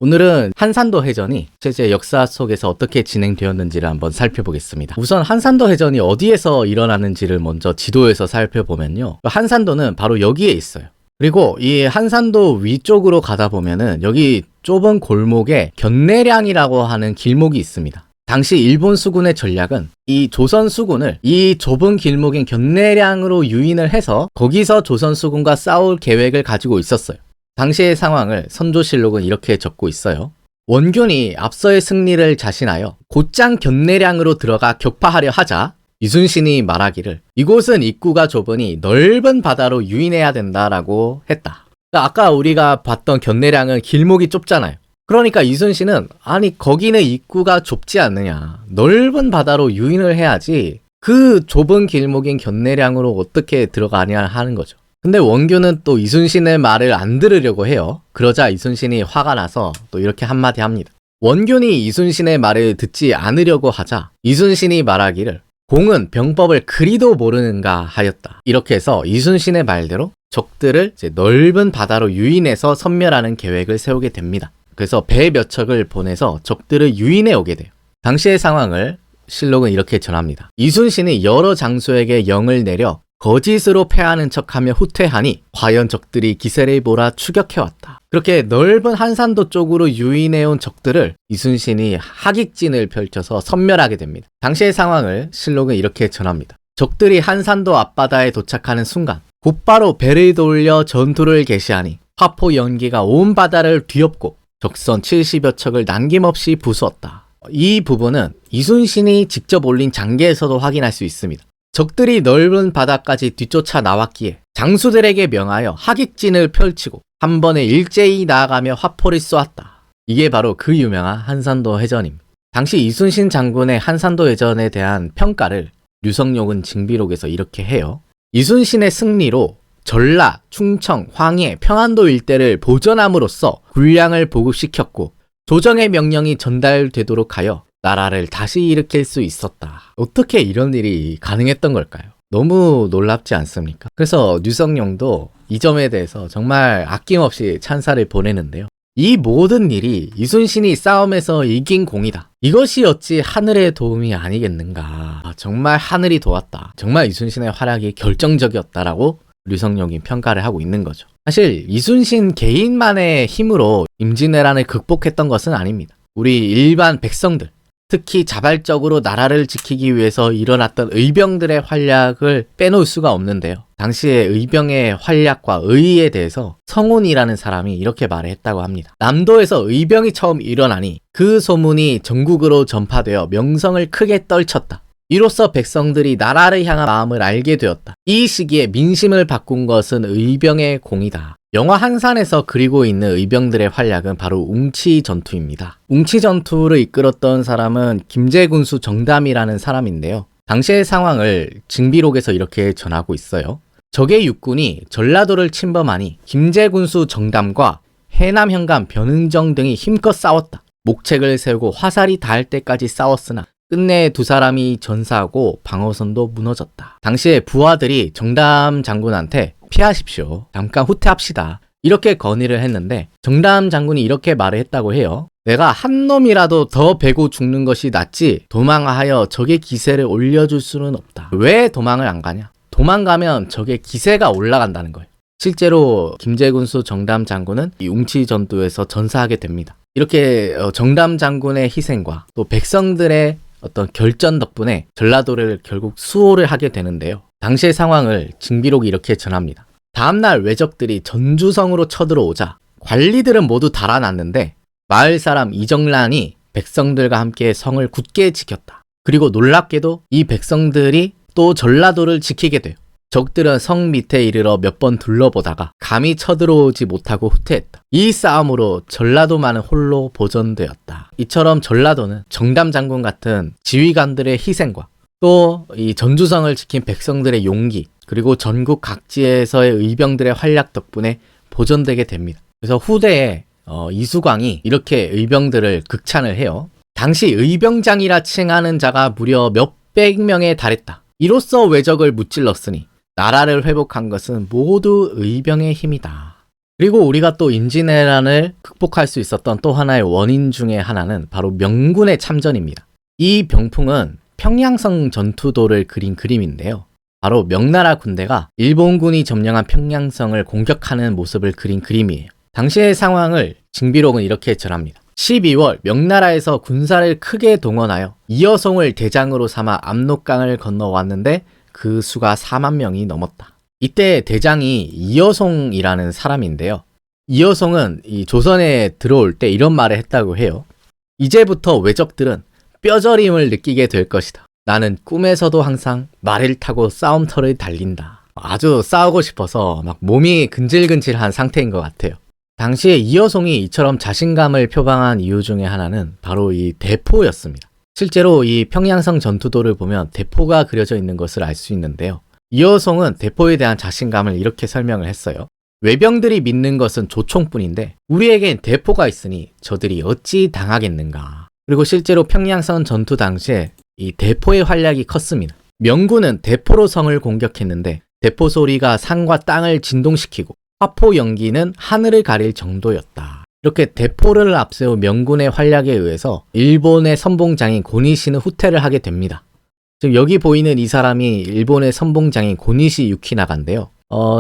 오늘은 한산도 해전이 실제 역사 속에서 어떻게 진행되었는지를 한번 살펴보겠습니다. 우선 한산도 해전이 어디에서 일어났는지를 먼저 지도에서 살펴보면요. 한산도는 바로 여기에 있어요. 그리고 이 한산도 위쪽으로 가다 보면은 여기 좁은 골목에 견내량이라고 하는 길목이 있습니다. 당시 일본 수군의 전략은 이 조선 수군을 이 좁은 길목인 견내량으로 유인을 해서 거기서 조선 수군과 싸울 계획을 가지고 있었어요. 당시의 상황을 선조실록은 이렇게 적고 있어요. 원균이 앞서의 승리를 자신하여 곧장 견내량으로 들어가 격파하려 하자 이순신이 말하기를 이곳은 입구가 좁으니 넓은 바다로 유인해야 된다라고 했다. 그러니까 아까 우리가 봤던 견내량은 길목이 좁잖아요. 그러니까 이순신은 아니 거기는 입구가 좁지 않느냐, 넓은 바다로 유인을 해야지 그 좁은 길목인 견내량으로 어떻게 들어가냐 하는 거죠. 근데 원균은 또 이순신의 말을 안 들으려고 해요. 그러자 이순신이 화가 나서 또 이렇게 한마디 합니다. 원균이 이순신의 말을 듣지 않으려고 하자 이순신이 말하기를 공은 병법을 그리도 모르는가 하였다. 이렇게 해서 이순신의 말대로 적들을 이제 넓은 바다로 유인해서 섬멸하는 계획을 세우게 됩니다. 그래서 배 몇 척을 보내서 적들을 유인해 오게 돼요. 당시의 상황을 실록은 이렇게 전합니다. 이순신이 여러 장수에게 영을 내려 거짓으로 패하는 척하며 후퇴하니 과연 적들이 기세를 몰아 추격해왔다. 그렇게 넓은 한산도 쪽으로 유인해온 적들을 이순신이 하객진을 펼쳐서 섬멸하게 됩니다. 당시의 상황을 실록은 이렇게 전합니다. 적들이 한산도 앞바다에 도착하는 순간 곧바로 배를 돌려 전투를 개시하니 화포 연기가 온 바다를 뒤엎고 적선 70여 척을 남김없이 부수었다. 이 부분은 이순신이 직접 올린 장계에서도 확인할 수 있습니다. 적들이 넓은 바다까지 뒤쫓아 나왔기에 장수들에게 명하여 하객진을 펼치고 한 번에 일제히 나아가며 화포를 쏘았다. 이게 바로 그 유명한 한산도 해전입니다. 당시 이순신 장군의 한산도 해전에 대한 평가를 류성룡은 징비록에서 이렇게 해요. 이순신의 승리로 전라, 충청, 황해, 평안도 일대를 보전함으로써 군량을 보급시켰고 조정의 명령이 전달되도록 하여 나라를 다시 일으킬 수 있었다. 어떻게 이런 일이 가능했던 걸까요? 너무 놀랍지 않습니까? 그래서 류성룡도 이 점에 대해서 정말 아낌없이 찬사를 보내는데요. 이 모든 일이 이순신이 싸움에서 이긴 공이다. 이것이 어찌 하늘의 도움이 아니겠는가. 정말 하늘이 도왔다. 정말 이순신의 활약이 결정적이었다라고 류성룡이 평가를 하고 있는 거죠. 사실 이순신 개인만의 힘으로 임진왜란을 극복했던 것은 아닙니다. 우리 일반 백성들, 특히 자발적으로 나라를 지키기 위해서 일어났던 의병들의 활약을 빼놓을 수가 없는데요. 당시의 의병의 활약과 의의에 대해서 성운이라는 사람이 이렇게 말을 했다고 합니다. 남도에서 의병이 처음 일어나니 그 소문이 전국으로 전파되어 명성을 크게 떨쳤다. 이로써 백성들이 나라를 향한 마음을 알게 되었다. 이 시기에 민심을 바꾼 것은 의병의 공이다. 영화 한산에서 그리고 있는 의병들의 활약은 바로 웅치 전투입니다. 웅치 전투를 이끌었던 사람은 김제군수 정담이라는 사람인데요. 당시의 상황을 징비록에서 이렇게 전하고 있어요. 적의 육군이 전라도를 침범하니 김제군수 정담과 해남 현감 변은정 등이 힘껏 싸웠다. 목책을 세우고 화살이 닿을 때까지 싸웠으나 끝내 두 사람이 전사하고 방어선도 무너졌다. 당시에 부하들이 정담 장군한테 피하십시오. 잠깐 후퇴합시다. 이렇게 건의를 했는데 정담 장군이 이렇게 말을 했다고 해요. 내가 한 놈이라도 더 베고 죽는 것이 낫지 도망하여 적의 기세를 올려줄 수는 없다. 왜 도망을 안 가냐? 도망가면 적의 기세가 올라간다는 거예요. 실제로 김제군수 정담 장군은 이 웅치 전투에서 전사하게 됩니다. 이렇게 정담 장군의 희생과 또 백성들의 어떤 결전 덕분에 전라도를 결국 수호를 하게 되는데요. 당시의 상황을 징비록이 이렇게 전합니다. 다음날 왜적들이 전주성으로 쳐들어오자 관리들은 모두 달아났는데 마을 사람 이정란이 백성들과 함께 성을 굳게 지켰다. 그리고 놀랍게도 이 백성들이 또 전라도를 지키게 돼요. 적들은 성 밑에 이르러 몇 번 둘러보다가 감히 쳐들어오지 못하고 후퇴했다. 이 싸움으로 전라도만은 홀로 보전되었다. 이처럼 전라도는 정담 장군 같은 지휘관들의 희생과 또 이 전주성을 지킨 백성들의 용기 그리고 전국 각지에서의 의병들의 활약 덕분에 보존되게 됩니다. 그래서 후대에 이수광이 이렇게 의병들을 극찬을 해요. 당시 의병장이라 칭하는 자가 무려 몇백 명에 달했다. 이로써 왜적을 무찔렀으니 나라를 회복한 것은 모두 의병의 힘이다. 그리고 우리가 또 임진왜란을 극복할 수 있었던 또 하나의 원인 중에 하나는 바로 명군의 참전입니다. 이 병풍은 평양성 전투도를 그린 그림인데요. 바로 명나라 군대가 일본군이 점령한 평양성을 공격하는 모습을 그린 그림이에요. 당시의 상황을 징비록은 이렇게 전합니다. 12월 명나라에서 군사를 크게 동원하여 이여송을 대장으로 삼아 압록강을 건너왔는데 그 수가 4만 명이 넘었다. 이때 대장이 이여송이라는 사람인데요. 이여송은 이 조선에 들어올 때 이런 말을 했다고 해요. 이제부터 왜적들은 뼈저림을 느끼게 될 것이다. 나는 꿈에서도 항상 말을 타고 싸움터를 달린다. 아주 싸우고 싶어서 막 몸이 근질근질한 상태인 것 같아요. 당시에 이여송이 이처럼 자신감을 표방한 이유 중에 하나는 바로 이 대포였습니다. 실제로 이 평양성 전투도를 보면 대포가 그려져 있는 것을 알 수 있는데요. 이여송은 대포에 대한 자신감을 이렇게 설명을 했어요. 외병들이 믿는 것은 조총뿐인데 우리에겐 대포가 있으니 저들이 어찌 당하겠는가. 그리고 실제로 평양성 전투 당시에 이 대포의 활약이 컸습니다. 명군은 대포로 성을 공격했는데 대포 소리가 산과 땅을 진동시키고 화포 연기는 하늘을 가릴 정도였다. 이렇게 대포를 앞세운 명군의 활약에 의해서 일본의 선봉장인 고니시는 후퇴를 하게 됩니다. 지금 여기 보이는 이 사람이 일본의 선봉장인 고니시 유키나가인데요.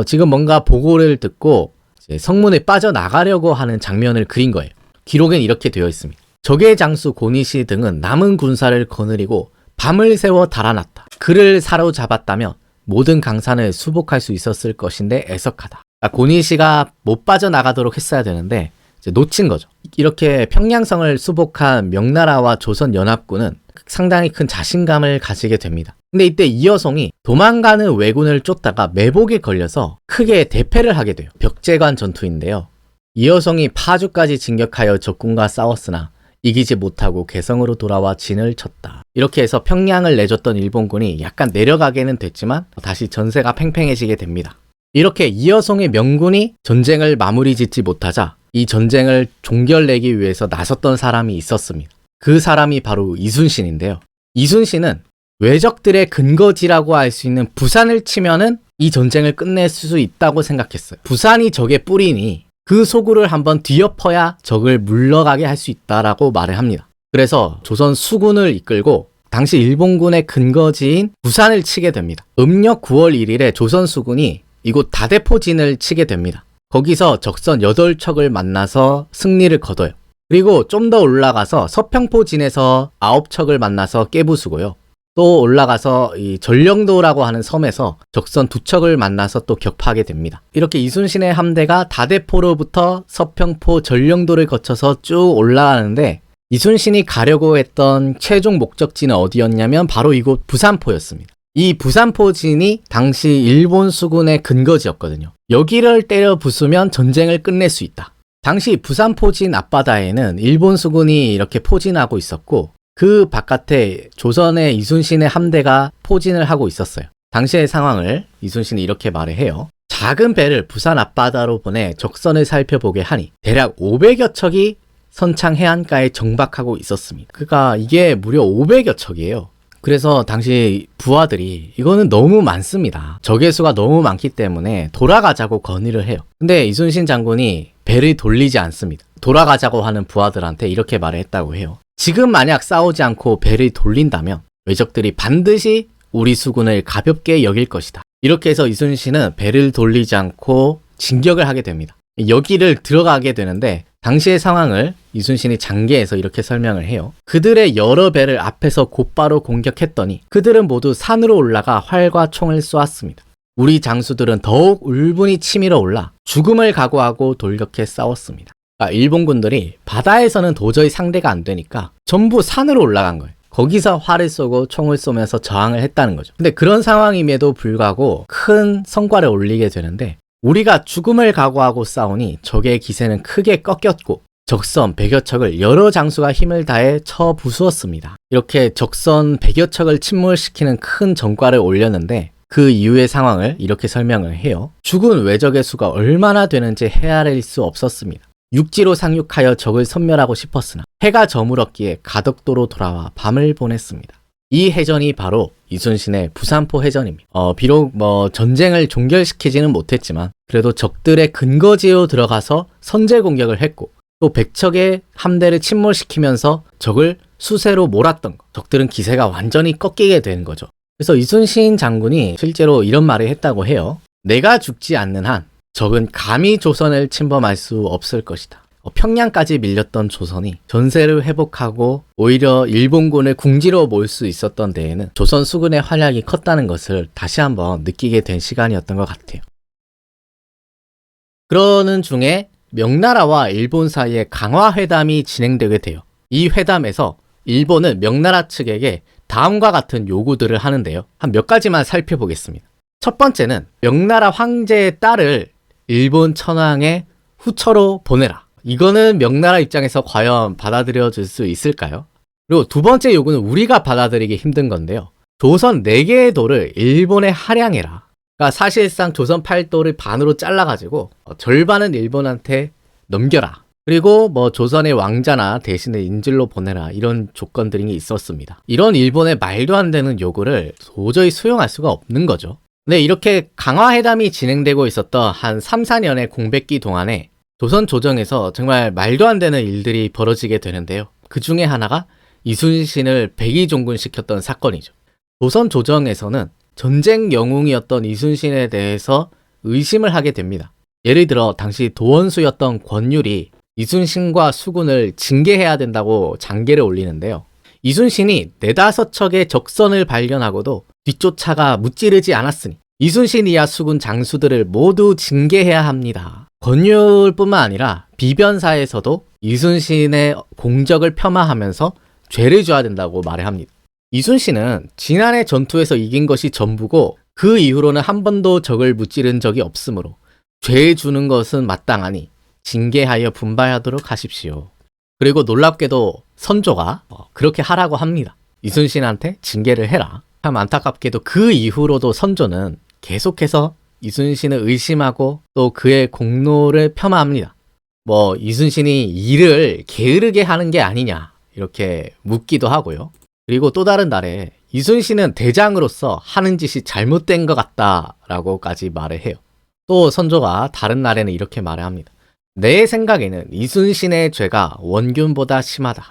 지금 뭔가 보고를 듣고 이제 성문에 빠져나가려고 하는 장면을 그린 거예요. 기록엔 이렇게 되어 있습니다. 적의 장수 고니시 등은 남은 군사를 거느리고 밤을 새워 달아났다. 그를 사로잡았다면 모든 강산을 수복할 수 있었을 것인데 애석하다. 고니시가 못 빠져나가도록 했어야 되는데 이제 놓친 거죠. 이렇게 평양성을 수복한 명나라와 조선연합군은 상당히 큰 자신감을 가지게 됩니다. 근데 이때 이여송이 도망가는 왜군을 쫓다가 매복에 걸려서 크게 대패를 하게 돼요. 벽제관 전투인데요. 이여송이 파주까지 진격하여 적군과 싸웠으나 이기지 못하고 개성으로 돌아와 진을 쳤다. 이렇게 해서 평양을 내줬던 일본군이 약간 내려가게는 됐지만 다시 전세가 팽팽해지게 됩니다. 이렇게 이여송의 명군이 전쟁을 마무리 짓지 못하자 이 전쟁을 종결내기 위해서 나섰던 사람이 있었습니다. 그 사람이 바로 이순신인데요. 이순신은 외적들의 근거지라고 할 수 있는 부산을 치면은 이 전쟁을 끝낼 수 있다고 생각했어요. 부산이 적의 뿌리니 그 소굴을 한번 뒤엎어야 적을 물러가게 할 수 있다라고 말을 합니다. 그래서 조선 수군을 이끌고 당시 일본군의 근거지인 부산을 치게 됩니다. 음력 9월 1일에 조선 수군이 이곳 다대포진을 치게 됩니다. 거기서 적선 8척을 만나서 승리를 거둬요. 그리고 좀 더 올라가서 서평포진에서 9척을 만나서 깨부수고요. 또 올라가서 이 전령도라고 하는 섬에서 적선 2척을 만나서 또 격파하게 됩니다. 이렇게 이순신의 함대가 다대포로부터 서평포 전령도를 거쳐서 쭉 올라가는데 이순신이 가려고 했던 최종 목적지는 어디였냐면 바로 이곳 부산포였습니다. 이 부산포진이 당시 일본 수군의 근거지였거든요. 여기를 때려 부수면 전쟁을 끝낼 수 있다. 당시 부산포진 앞바다에는 일본 수군이 이렇게 포진하고 있었고 그 바깥에 조선의 이순신의 함대가 포진을 하고 있었어요. 당시의 상황을 이순신이 이렇게 말을 해요. 작은 배를 부산 앞바다로 보내 적선을 살펴보게 하니 대략 500여 척이 선창 해안가에 정박하고 있었습니다. 그러니까 이게 무려 500여 척이에요. 그래서 당시 부하들이 이거는 너무 많습니다. 적의 수가 너무 많기 때문에 돌아가자고 건의를 해요. 근데 이순신 장군이 배를 돌리지 않습니다. 돌아가자고 하는 부하들한테 이렇게 말을 했다고 해요. 지금 만약 싸우지 않고 배를 돌린다면 외적들이 반드시 우리 수군을 가볍게 여길 것이다. 이렇게 해서 이순신은 배를 돌리지 않고 진격을 하게 됩니다. 여기를 들어가게 되는데 당시의 상황을 이순신이 장계에서 이렇게 설명을 해요. 그들의 여러 배를 앞에서 곧바로 공격했더니 그들은 모두 산으로 올라가 활과 총을 쏘았습니다. 우리 장수들은 더욱 울분이 치밀어 올라 죽음을 각오하고 돌격해 싸웠습니다. 일본군들이 바다에서는 도저히 상대가 안 되니까 전부 산으로 올라간 거예요. 거기서 활을 쏘고 총을 쏘면서 저항을 했다는 거죠. 근데 그런 상황임에도 불구하고 큰 성과를 올리게 되는데 우리가 죽음을 각오하고 싸우니 적의 기세는 크게 꺾였고 적선 100여 척을 여러 장수가 힘을 다해 쳐 부수었습니다. 이렇게 적선 100여 척을 침몰시키는 큰 전과를 올렸는데 그 이후의 상황을 이렇게 설명을 해요. 죽은 외적의 수가 얼마나 되는지 헤아릴 수 없었습니다. 육지로 상륙하여 적을 섬멸하고 싶었으나 해가 저물었기에 가덕도로 돌아와 밤을 보냈습니다. 이 해전이 바로 이순신의 부산포 해전입니다. 비록 전쟁을 종결시키지는 못했지만 그래도 적들의 근거지로 들어가서 선제 공격을 했고 또 100척의 함대를 침몰시키면서 적을 수세로 몰았던 것. 적들은 기세가 완전히 꺾이게 된 거죠. 그래서 이순신 장군이 실제로 이런 말을 했다고 해요. 내가 죽지 않는 한 적은 감히 조선을 침범할 수 없을 것이다. 평양까지 밀렸던 조선이 전세를 회복하고 오히려 일본군을 궁지로 모을 수 있었던 데에는 조선 수군의 활약이 컸다는 것을 다시 한번 느끼게 된 시간이었던 것 같아요. 그러는 중에 명나라와 일본 사이에 강화회담이 진행되게 돼요. 이 회담에서 일본은 명나라 측에게 다음과 같은 요구들을 하는데요. 한 몇 가지만 살펴보겠습니다. 첫 번째는 명나라 황제의 딸을 일본 천황의 후처로 보내라. 이거는 명나라 입장에서 과연 받아들여질 수 있을까요? 그리고 두 번째 요구는 우리가 받아들이기 힘든 건데요. 조선 4개의 도를 일본에 할양해라. 그러니까 사실상 조선 8도를 반으로 잘라가지고 절반은 일본한테 넘겨라. 그리고 조선의 왕자나 대신에 인질로 보내라. 이런 조건들이 있었습니다. 이런 일본의 말도 안 되는 요구를 도저히 수용할 수가 없는 거죠. 네, 이렇게 강화회담이 진행되고 있었던 한 3, 4년의 공백기 동안에 조선 조정에서 정말 말도 안 되는 일들이 벌어지게 되는데요. 그 중에 하나가 이순신을 백의종군시켰던 사건이죠. 조선 조정에서는 전쟁 영웅이었던 이순신에 대해서 의심을 하게 됩니다. 예를 들어 당시 도원수였던 권율이 이순신과 수군을 징계해야 된다고 장계를 올리는데요. 이순신이 4-5척의 적선을 발견하고도 뒷쫓아가 무찌르지 않았으니 이순신 이하 수군 장수들을 모두 징계해야 합니다. 권율뿐만 아니라 비변사에서도 이순신의 공적을 폄하하면서 죄를 줘야 된다고 말을 합니다. 이순신은 지난해 전투에서 이긴 것이 전부고 그 이후로는 한 번도 적을 무찌른 적이 없으므로 죄 주는 것은 마땅하니 징계하여 분발하도록 하십시오. 그리고 놀랍게도 선조가 그렇게 하라고 합니다. 이순신한테 징계를 해라. 참 안타깝게도 그 이후로도 선조는 계속해서 이순신을 의심하고 또 그의 공로를 폄하합니다. 이순신이 일을 게으르게 하는 게 아니냐 이렇게 묻기도 하고요. 그리고 또 다른 날에 이순신은 대장으로서 하는 짓이 잘못된 것 같다라고까지 말을 해요. 또 선조가 다른 날에는 이렇게 말을 합니다. 내 생각에는 이순신의 죄가 원균보다 심하다.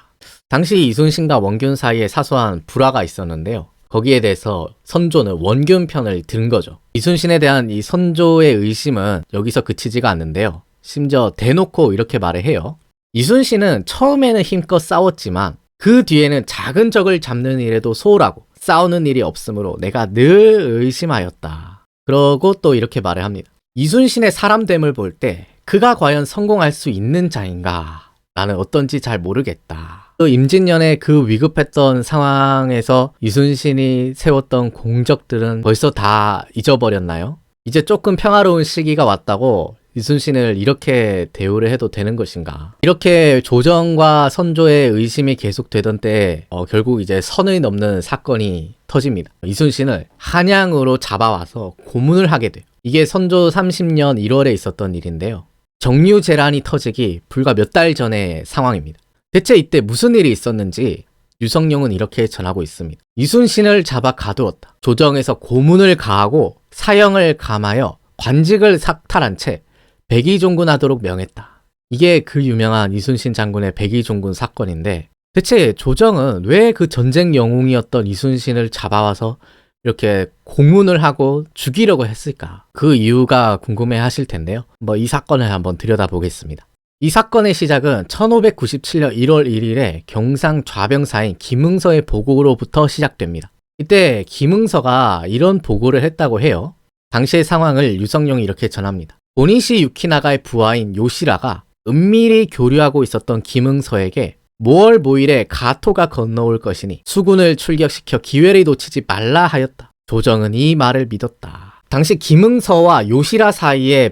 당시 이순신과 원균 사이에 사소한 불화가 있었는데요. 거기에 대해서 선조는 원균 편을 든 거죠. 이순신에 대한 이 선조의 의심은 여기서 그치지가 않는데요. 심지어 대놓고 이렇게 말을 해요. 이순신은 처음에는 힘껏 싸웠지만 그 뒤에는 작은 적을 잡는 일에도 소홀하고 싸우는 일이 없으므로 내가 늘 의심하였다. 그러고 또 이렇게 말을 합니다. 이순신의 사람됨을 볼 때 그가 과연 성공할 수 있는 자인가? 나는 어떤지 잘 모르겠다. 임진년의 그 위급했던 상황에서 이순신이 세웠던 공적들은 벌써 다 잊어버렸나요? 이제 조금 평화로운 시기가 왔다고 이순신을 이렇게 대우를 해도 되는 것인가? 이렇게 조정과 선조의 의심이 계속되던 때에 결국 이제 선을 넘는 사건이 터집니다. 이순신을 한양으로 잡아와서 고문을 하게 돼요. 이게 선조 30년 1월에 있었던 일인데요. 정류재란이 터지기 불과 몇 달 전의 상황입니다. 대체 이때 무슨 일이 있었는지 유성룡은 이렇게 전하고 있습니다. 이순신을 잡아 가두었다. 조정에서 고문을 가하고 사형을 감하여 관직을 삭탈한 채 백의종군하도록 명했다. 이게 그 유명한 이순신 장군의 백의종군 사건인데 대체 조정은 왜 그 전쟁 영웅이었던 이순신을 잡아와서 이렇게 고문을 하고 죽이려고 했을까? 그 이유가 궁금해 하실 텐데요. 이 사건을 한번 들여다보겠습니다. 이 사건의 시작은 1597년 1월 1일에 경상 좌병사인 김응서의 보고로부터 시작됩니다. 이때 김응서가 이런 보고를 했다고 해요. 당시의 상황을 유성룡이 이렇게 전합니다. 오니시 유키나가의 부하인 요시라가 은밀히 교류하고 있었던 김응서에게 5월 5일에 가토가 건너올 것이니 수군을 출격시켜 기회를 놓치지 말라 하였다. 조정은 이 말을 믿었다. 당시 김응서와 요시라 사이에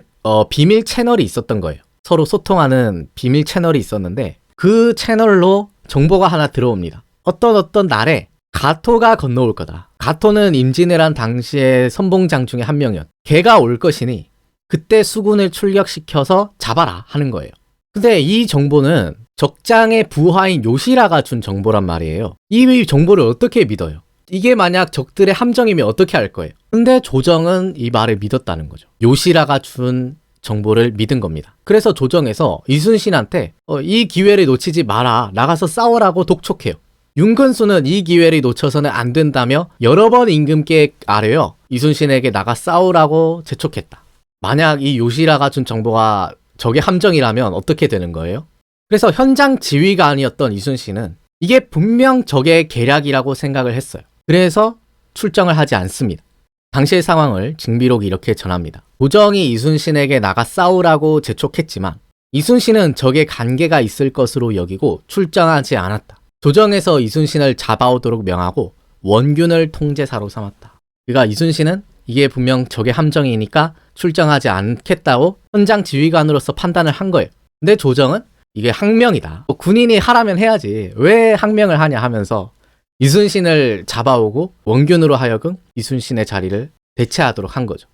비밀 채널이 있었던 거예요. 서로 소통하는 비밀 채널이 있었는데 그 채널로 정보가 하나 들어옵니다. 어떤 날에 가토가 건너올 거다. 가토는 임진왜란 당시의 선봉장 중에 한 명이었다. 걔가 올 것이니 그때 수군을 출격시켜서 잡아라 하는 거예요. 근데 이 정보는 적장의 부하인 요시라가 준 정보란 말이에요. 이 정보를 어떻게 믿어요? 이게 만약 적들의 함정이면 어떻게 할 거예요? 근데 조정은 이 말을 믿었다는 거죠. 요시라가 준 정보를 믿은 겁니다. 그래서 조정에서 이순신한테 이 기회를 놓치지 마라. 나가서 싸우라고 독촉해요. 윤근수는 이 기회를 놓쳐서는 안 된다며 여러 번 임금께 아뢰어 이순신에게 나가 싸우라고 재촉했다. 만약 이 요시라가 준 정보가 적의 함정이라면 어떻게 되는 거예요? 그래서 현장 지휘관이었던 이순신은 이게 분명 적의 계략이라고 생각을 했어요. 그래서 출정을 하지 않습니다. 당시의 상황을 징비록이 이렇게 전합니다. 조정이 이순신에게 나가 싸우라고 재촉했지만 이순신은 적의 관계가 있을 것으로 여기고 출정하지 않았다. 조정에서 이순신을 잡아오도록 명하고 원균을 통제사로 삼았다. 그러니까 이순신은 이게 분명 적의 함정이니까 출정하지 않겠다고 현장 지휘관으로서 판단을 한 거예요. 근데 조정은 이게 항명이다. 군인이 하라면 해야지. 왜 항명을 하냐 하면서 이순신을 잡아오고 원균으로 하여금 이순신의 자리를 대체하도록 한 거죠.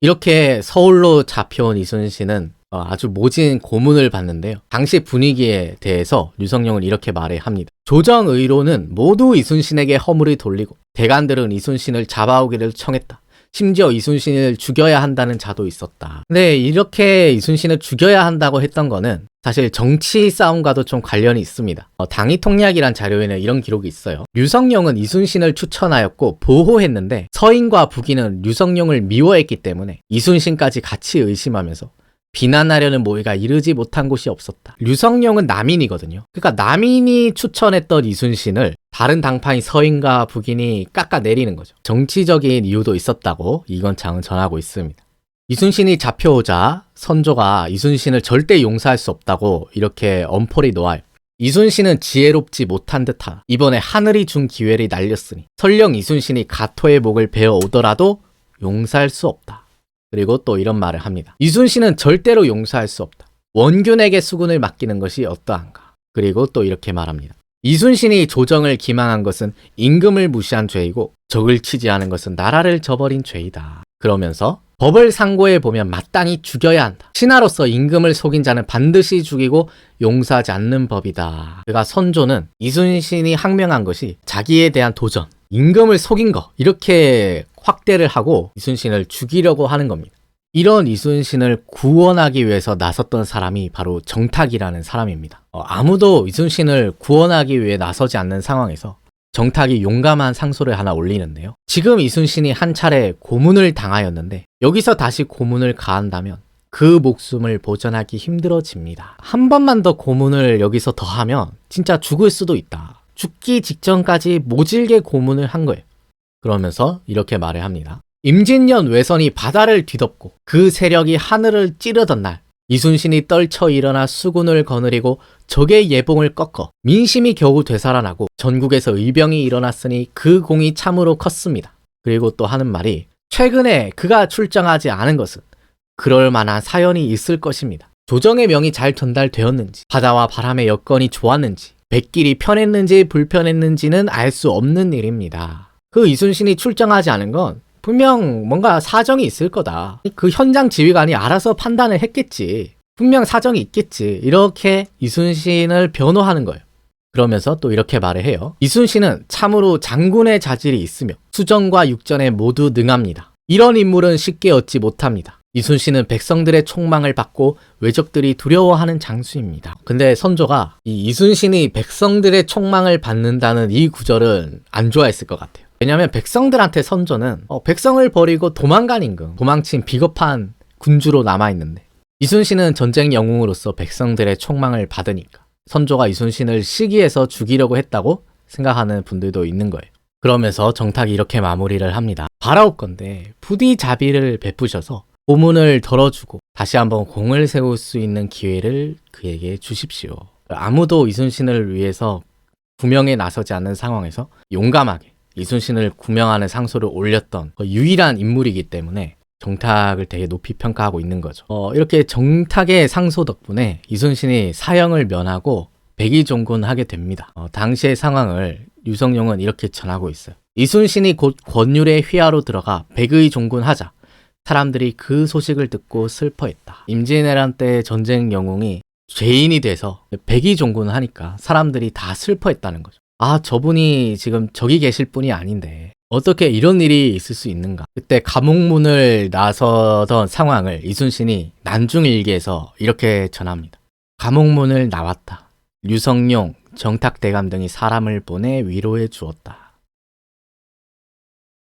이렇게 서울로 잡혀온 이순신은 아주 모진 고문을 받는데요. 당시 분위기에 대해서 유성룡은 이렇게 말합니다. 조정의로는 모두 이순신에게 허물을 돌리고 대관들은 이순신을 잡아오기를 청했다. 심지어 이순신을 죽여야 한다는 자도 있었다. 근데 이렇게 이순신을 죽여야 한다고 했던 거는 사실 정치 싸움과도 좀 관련이 있습니다. 당의통략이란 자료에는 이런 기록이 있어요. 류성룡은 이순신을 추천하였고 보호했는데 서인과 북인은 류성룡을 미워했기 때문에 이순신까지 같이 의심하면서 비난하려는 모의가 이르지 못한 곳이 없었다. 류성룡은 남인이거든요. 그러니까 남인이 추천했던 이순신을 다른 당파인 서인과 북인이 깎아내리는 거죠. 정치적인 이유도 있었다고 이건창은 전하고 있습니다. 이순신이 잡혀오자 선조가 이순신을 절대 용서할 수 없다고 이렇게 엄포를 놓아요. 이순신은 지혜롭지 못한 듯하다. 이번에 하늘이 준 기회를 날렸으니 설령 이순신이 가토의 목을 베어 오더라도 용서할 수 없다. 그리고 또 이런 말을 합니다. 이순신은 절대로 용서할 수 없다. 원균에게 수군을 맡기는 것이 어떠한가. 그리고 또 이렇게 말합니다. 이순신이 조정을 기망한 것은 임금을 무시한 죄이고 적을 치지 않은 것은 나라를 저버린 죄이다. 그러면서 법을 상고해 보면 마땅히 죽여야 한다. 신하로서 임금을 속인 자는 반드시 죽이고 용서하지 않는 법이다. 그가 선조는 이순신이 항명한 것이 자기에 대한 도전, 임금을 속인 거 이렇게 확대를 하고 이순신을 죽이려고 하는 겁니다. 이런 이순신을 구원하기 위해서 나섰던 사람이 바로 정탁이라는 사람입니다. 아무도 이순신을 구원하기 위해 나서지 않는 상황에서 정탁이 용감한 상소를 하나 올리는데요. 지금 이순신이 한 차례 고문을 당하였는데 여기서 다시 고문을 가한다면 그 목숨을 보전하기 힘들어집니다. 한 번만 더 고문을 여기서 더 하면 진짜 죽을 수도 있다. 죽기 직전까지 모질게 고문을 한 거예요. 그러면서 이렇게 말을 합니다. 임진년 외선이 바다를 뒤덮고 그 세력이 하늘을 찌르던 날 이순신이 떨쳐 일어나 수군을 거느리고 적의 예봉을 꺾어 민심이 겨우 되살아나고 전국에서 의병이 일어났으니 그 공이 참으로 컸습니다. 그리고 또 하는 말이 최근에 그가 출정하지 않은 것은 그럴 만한 사연이 있을 것입니다. 조정의 명이 잘 전달되었는지 바다와 바람의 여건이 좋았는지 백길이 편했는지 불편했는지는 알 수 없는 일입니다. 그 이순신이 출정하지 않은 건 분명 뭔가 사정이 있을 거다. 그 현장 지휘관이 알아서 판단을 했겠지. 분명 사정이 있겠지. 이렇게 이순신을 변호하는 거예요. 그러면서 또 이렇게 말을 해요. 이순신은 참으로 장군의 자질이 있으며 수정과 육전에 모두 능합니다. 이런 인물은 쉽게 얻지 못합니다. 이순신은 백성들의 촉망을 받고 외적들이 두려워하는 장수입니다. 근데 선조가 이 이순신이 백성들의 촉망을 받는다는 이 구절은 안 좋아했을 것 같아요. 왜냐하면 백성들한테 선조는 백성을 버리고 도망간 임금, 도망친 비겁한 군주로 남아있는데 이순신은 전쟁 영웅으로서 백성들의 촉망을 받으니까 선조가 이순신을 시기해서 죽이려고 했다고 생각하는 분들도 있는 거예요. 그러면서 정탁이 이렇게 마무리를 합니다. 바라옵건대 부디 자비를 베푸셔서 고문을 덜어주고 다시 한번 공을 세울 수 있는 기회를 그에게 주십시오. 아무도 이순신을 위해서 구명에 나서지 않는 상황에서 용감하게 이순신을 구명하는 상소를 올렸던 유일한 인물이기 때문에 정탁을 되게 높이 평가하고 있는 거죠. 이렇게 정탁의 상소 덕분에 이순신이 사형을 면하고 백의종군하게 됩니다. 당시의 상황을 유성룡은 이렇게 전하고 있어요. 이순신이 곧 권율의 휘하로 들어가 백의종군하자 사람들이 그 소식을 듣고 슬퍼했다. 임진왜란 때 전쟁 영웅이 죄인이 돼서 백의종군을 하니까 사람들이 다 슬퍼했다는 거죠. 아, 저분이 지금 저기 계실 분이 아닌데 어떻게 이런 일이 있을 수 있는가. 그때 감옥문을 나서던 상황을 이순신이 난중일기에서 이렇게 전합니다. 감옥문을 나왔다. 유성룡, 정탁대감 등이 사람을 보내 위로해 주었다.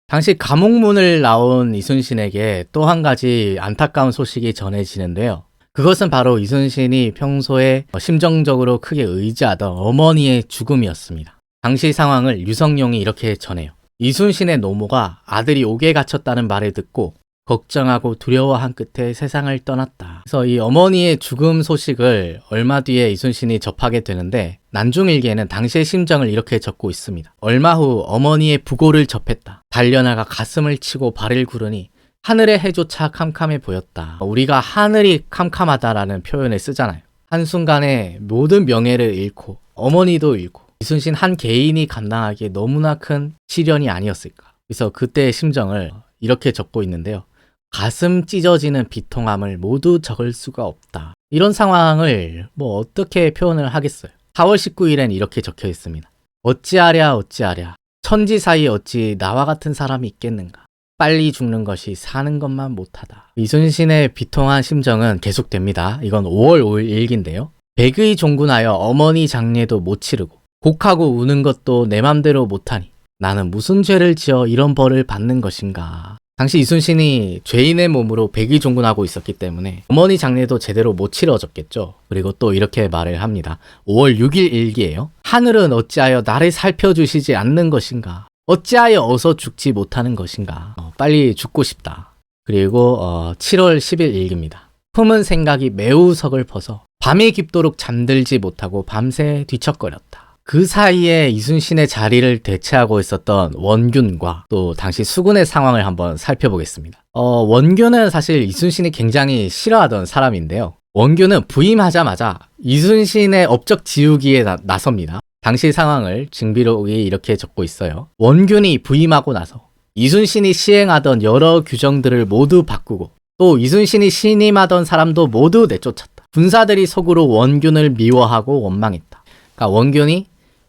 당시 감옥문을 나온 이순신에게 또 한 가지 안타까운 소식이 전해지는데요. 그것은 바로 이순신이 평소에 심정적으로 크게 의지하던 어머니의 죽음이었습니다. 당시 상황을 유성룡이 이렇게 전해요. 이순신의 노모가 아들이 옥에 갇혔다는 말을 듣고 걱정하고 두려워한 끝에 세상을 떠났다. 그래서 이 어머니의 죽음 소식을 얼마 뒤에 이순신이 접하게 되는데 난중일기에는 당시의 심정을 이렇게 적고 있습니다. 얼마 후 어머니의 부고를 접했다. 달려나가 가슴을 치고 발을 구르니 하늘의 해조차 캄캄해 보였다. 우리가 하늘이 캄캄하다라는 표현을 쓰잖아요. 한순간에 모든 명예를 잃고 어머니도 잃고 이순신 한 개인이 감당하기에 너무나 큰 시련이 아니었을까. 그래서 그때의 심정을 이렇게 적고 있는데요. 가슴 찢어지는 비통함을 모두 적을 수가 없다. 이런 상황을 어떻게 표현을 하겠어요. 4월 19일엔 이렇게 적혀 있습니다. 어찌하랴 어찌하랴 천지 사이에 어찌 나와 같은 사람이 있겠는가. 빨리 죽는 것이 사는 것만 못하다. 이순신의 비통한 심정은 계속됩니다. 이건 5월 5일 일기인데요. 백의 종군하여 어머니 장례도 못 치르고 곡하고 우는 것도 내 맘대로 못하니 나는 무슨 죄를 지어 이런 벌을 받는 것인가. 당시 이순신이 죄인의 몸으로 백의종군하고 있었기 때문에 어머니 장례도 제대로 못 치러졌겠죠. 그리고 또 이렇게 말을 합니다. 5월 6일 일기예요. 하늘은 어찌하여 나를 살펴주시지 않는 것인가. 어찌하여 어서 죽지 못하는 것인가. 빨리 죽고 싶다. 그리고 7월 10일 일기입니다. 품은 생각이 매우 서글퍼서 밤이 깊도록 잠들지 못하고 밤새 뒤척거렸다. 그 사이에 이순신의 자리를 대체하고 있었던 원균과 또 당시 수군의 상황을 한번 살펴보겠습니다. 원균은 사실 이순신이 굉장히 싫어하던 사람인데요. 원균은 부임하자마자 이순신의 업적 지우기에 나섭니다. 당시 상황을 징비록이 이렇게 적고 있어요. 원균이 부임하고 나서 이순신이 시행하던 여러 규정들을 모두 바꾸고 또 이순신이 신임하던 사람도 모두 내쫓았다. 군사들이 속으로 원균을 미워하고 원망했다. 그러니까 원균이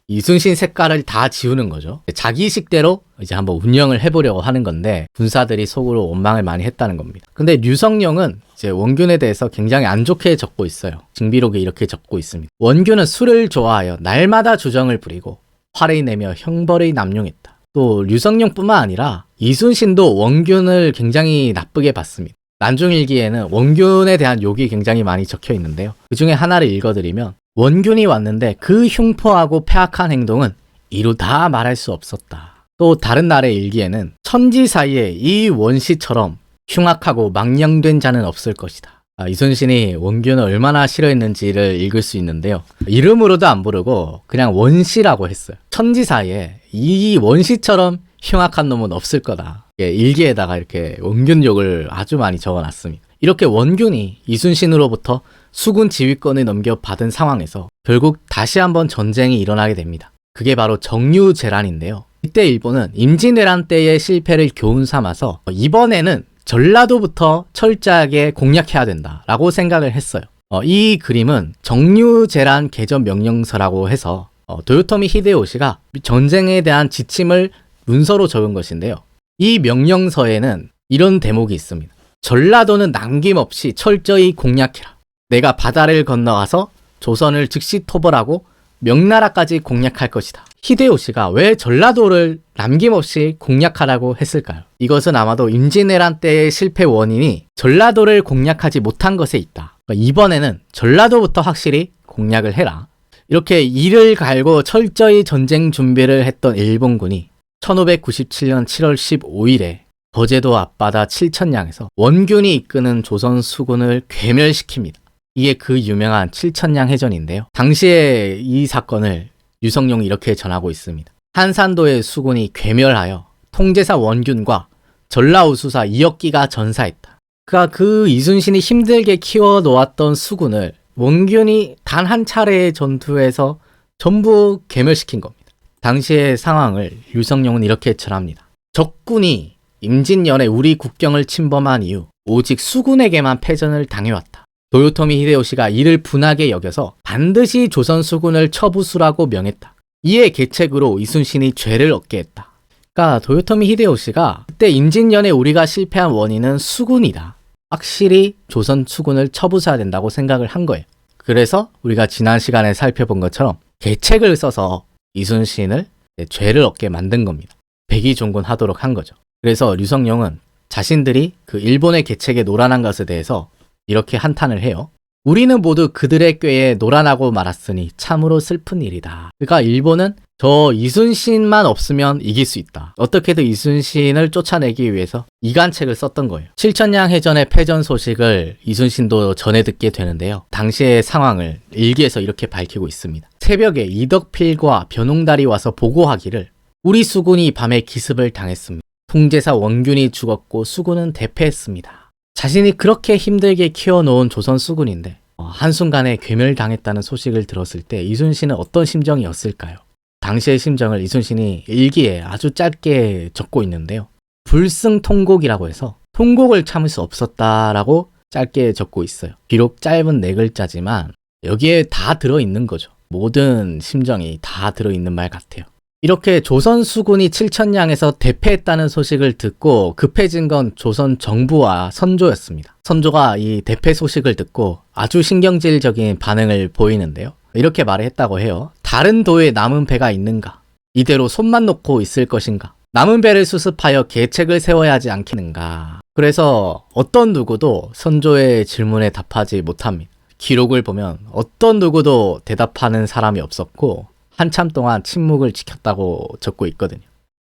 이순신 색깔을 다 지우는 거죠. 자기 식대로 이제 한번 운영을 해보려고 하는 건데 군사들이 속으로 원망을 많이 했다는 겁니다. 근데 류성룡은 이제 원균에 대해서 굉장히 안 좋게 적고 있어요. 징비록에 이렇게 적고 있습니다. 원균은 술을 좋아하여 날마다 주정을 부리고 화를 내며 형벌을 남용했다. 또 류성룡뿐만 아니라 이순신도 원균을 굉장히 나쁘게 봤습니다. 난중일기에는 원균에 대한 욕이 굉장히 많이 적혀 있는데요. 그 중에 하나를 읽어드리면 원균이 왔는데 그 흉포하고 폐악한 행동은 이루다 말할 수 없었다. 또 다른 날의 일기에는 천지 사이에 이 원시처럼 흉악하고 망령된 자는 없을 것이다. 이순신이 원균을 얼마나 싫어했는지를 읽을 수 있는데요. 이름으로도 안 부르고 그냥 원시라고 했어요. 천지 사이에 이 원시처럼 흉악한 놈은 없을 거다. 일기에다가 이렇게 원균 욕을 아주 많이 적어놨습니다. 이렇게 원균이 이순신으로부터 수군 지휘권을 넘겨받은 상황에서 결국 다시 한번 전쟁이 일어나게 됩니다. 그게 바로 정유재란인데요. 이때 일본은 임진왜란 때의 실패를 교훈 삼아서 이번에는 전라도부터 철저하게 공략해야 된다라고 생각을 했어요. 이 그림은 정유재란 개전 명령서라고 해서 도요토미 히데요시가 전쟁에 대한 지침을 문서로 적은 것인데요. 이 명령서에는 이런 대목이 있습니다. 전라도는 남김없이 철저히 공략해라. 내가 바다를 건너가서 조선을 즉시 토벌하고 명나라까지 공략할 것이다. 히데요시가 왜 전라도를 남김없이 공략하라고 했을까요? 이것은 아마도 임진왜란 때의 실패 원인이 전라도를 공략하지 못한 것에 있다. 그러니까 이번에는 전라도부터 확실히 공략을 해라. 이렇게 이를 갈고 철저히 전쟁 준비를 했던 일본군이 1597년 7월 15일에 거제도 앞바다 칠천량에서 원균이 이끄는 조선 수군을 괴멸시킵니다. 이게 그 유명한 칠천량 해전인데요. 당시에 이 사건을 류성룡이 이렇게 전하고 있습니다. 한산도의 수군이 괴멸하여 통제사 원균과 전라우수사 이역기가 전사했다. 그러니까 그 이순신이 힘들게 키워놓았던 수군을 원균이 단 한 차례의 전투에서 전부 괴멸시킨 겁니다. 당시의 상황을 류성룡은 이렇게 전합니다. 적군이 임진년에 우리 국경을 침범한 이후 오직 수군에게만 패전을 당해왔다. 도요토미 히데요시가 이를 분하게 여겨서 반드시 조선 수군을 처부수라고 명했다. 이에 계책으로 이순신이 죄를 얻게 했다. 그러니까 도요토미 히데요시가 그때 임진년에 우리가 실패한 원인은 수군이다. 확실히 조선 수군을 처부수해야 된다고 생각을 한 거예요. 그래서 우리가 지난 시간에 살펴본 것처럼 계책을 써서 이순신을 죄를 얻게 만든 겁니다. 백의종군하도록 한 거죠. 그래서 류성룡은 자신들이 그 일본의 계책에 노란한 것에 대해서 이렇게 한탄을 해요. 우리는 모두 그들의 꾀에 노란하고 말았으니 참으로 슬픈 일이다. 그러니까 일본은 저 이순신만 없으면 이길 수 있다. 어떻게든 이순신을 쫓아내기 위해서 이간책을 썼던 거예요. 칠천량 해전의 패전 소식을 이순신도 전해 듣게 되는데요. 당시의 상황을 일기에서 이렇게 밝히고 있습니다. 새벽에 이덕필과 변홍달이 와서 보고하기를 우리 수군이 밤에 기습을 당했습니다. 통제사 원균이 죽었고 수군은 대패했습니다. 자신이 그렇게 힘들게 키워놓은 조선 수군인데 한순간에 괴멸당했다는 소식을 들었을 때 이순신은 어떤 심정이었을까요? 당시의 심정을 이순신이 일기에 아주 짧게 적고 있는데요. 불승통곡이라고 해서 통곡을 참을 수 없었다라고 짧게 적고 있어요. 비록 짧은 네 글자지만 여기에 다 들어있는 거죠. 모든 심정이 다 들어있는 말 같아요. 이렇게 조선 수군이 칠천량에서 대패했다는 소식을 듣고 급해진 건 조선 정부와 선조였습니다. 선조가 이 대패 소식을 듣고 아주 신경질적인 반응을 보이는데요. 이렇게 말을 했다고 해요. 다른 도에 남은 배가 있는가? 이대로 손만 놓고 있을 것인가? 남은 배를 수습하여 계책을 세워야 하지 않겠는가? 그래서 어떤 누구도 선조의 질문에 답하지 못합니다. 기록을 보면 어떤 누구도 대답하는 사람이 없었고 한참 동안 침묵을 지켰다고 적고 있거든요.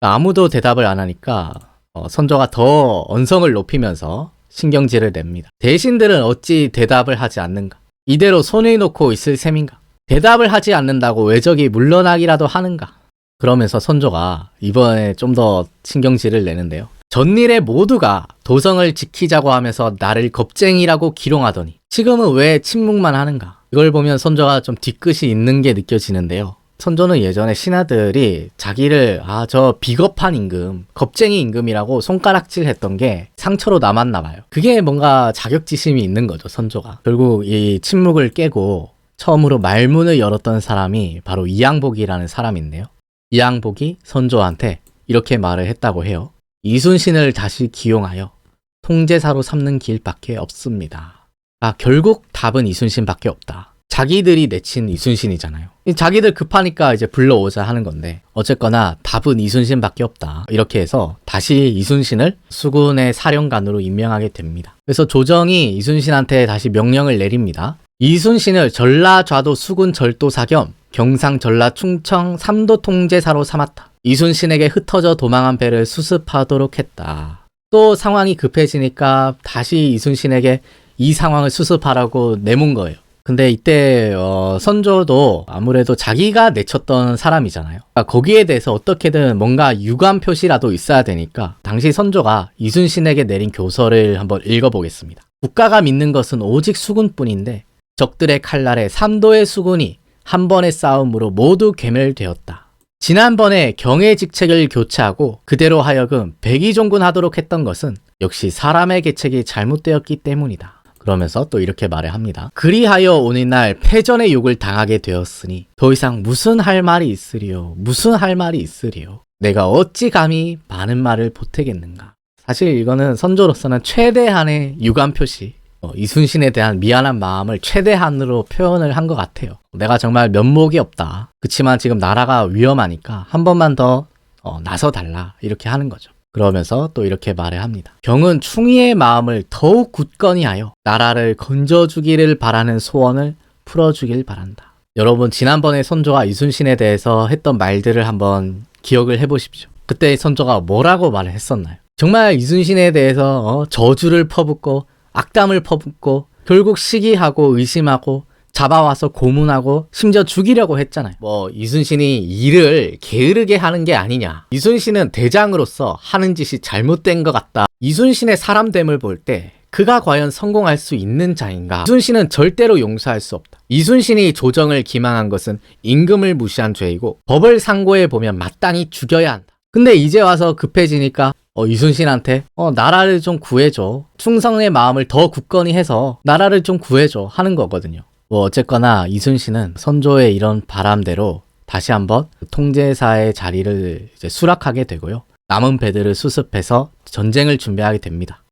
아무도 대답을 안 하니까 선조가 더 언성을 높이면서 신경질을 냅니다. 대신들은 어찌 대답을 하지 않는가? 이대로 손을 놓고 있을 셈인가? 대답을 하지 않는다고 외적이 물러나기라도 하는가? 그러면서 선조가 이번에 좀 더 신경질을 내는데요. 전일에 모두가 도성을 지키자고 하면서 나를 겁쟁이라고 기롱하더니 지금은 왜 침묵만 하는가? 이걸 보면 선조가 좀 뒤끝이 있는 게 느껴지는데요. 선조는 예전에 신하들이 자기를 저 비겁한 임금, 겁쟁이 임금이라고 손가락질 했던 게 상처로 남았나 봐요. 그게 뭔가 자격지심이 있는 거죠, 선조가. 결국 이 침묵을 깨고 처음으로 말문을 열었던 사람이 바로 이양복이라는 사람인데요. 이양복이 선조한테 이렇게 말을 했다고 해요. 이순신을 다시 기용하여 통제사로 삼는 길밖에 없습니다. 결국 답은 이순신밖에 없다. 자기들이 내친 이순신이잖아요. 자기들 급하니까 이제 불러오자 하는 건데 어쨌거나 답은 이순신밖에 없다. 이렇게 해서 다시 이순신을 수군의 사령관으로 임명하게 됩니다. 그래서 조정이 이순신한테 다시 명령을 내립니다. 이순신을 전라좌도 수군 절도사 겸 경상 전라 충청 3도 통제사로 삼았다. 이순신에게 흩어져 도망한 배를 수습하도록 했다. 또 상황이 급해지니까 다시 이순신에게 이 상황을 수습하라고 내문 거예요. 근데 이때 선조도 아무래도 자기가 내쳤던 사람이잖아요. 그러니까 거기에 대해서 어떻게든 뭔가 유감 표시라도 있어야 되니까 당시 선조가 이순신에게 내린 교서를 한번 읽어보겠습니다. 국가가 믿는 것은 오직 수군뿐인데 적들의 칼날에 3도의 수군이 한 번의 싸움으로 모두 괴멸되었다. 지난번에 경의 직책을 교체하고 그대로 하여금 백의종군 하도록 했던 것은 역시 사람의 계책이 잘못되었기 때문이다. 그러면서 또 이렇게 말을 합니다. 그리하여 오늘날 패전의 욕을 당하게 되었으니 더 이상 무슨 할 말이 있으리요. 무슨 할 말이 있으리요. 내가 어찌 감히 많은 말을 보태겠는가. 사실 이거는 선조로서는 최대한의 유감 표시, 이순신에 대한 미안한 마음을 최대한으로 표현을 한 것 같아요. 내가 정말 면목이 없다. 그치만 지금 나라가 위험하니까 한 번만 더 나서달라. 이렇게 하는 거죠. 그러면서 또 이렇게 말을 합니다. 경은 충의의 마음을 더욱 굳건히 하여 나라를 건져주기를 바라는 소원을 풀어주길 바란다. 여러분 지난번에 선조가 이순신에 대해서 했던 말들을 한번 기억을 해보십시오. 그때 선조가 뭐라고 말을 했었나요? 정말 이순신에 대해서 저주를 퍼붓고 악담을 퍼붓고 결국 시기하고 의심하고 잡아와서 고문하고 심지어 죽이려고 했잖아요. 이순신이 일을 게으르게 하는 게 아니냐. 이순신은 대장으로서 하는 짓이 잘못된 것 같다. 이순신의 사람됨을 볼 때 그가 과연 성공할 수 있는 자인가? 이순신은 절대로 용서할 수 없다. 이순신이 조정을 기망한 것은 임금을 무시한 죄이고 법을 상고해 보면 마땅히 죽여야 한다. 근데 이제 와서 급해지니까 이순신한테 나라를 좀 구해줘. 충성의 마음을 더 굳건히 해서 나라를 좀 구해줘 하는 거거든요. 어쨌거나 이순신은 선조의 이런 바람대로 다시 한번 통제사의 자리를 이제 수락하게 되고요. 남은 배들을 수습해서 전쟁을 준비하게 됩니다.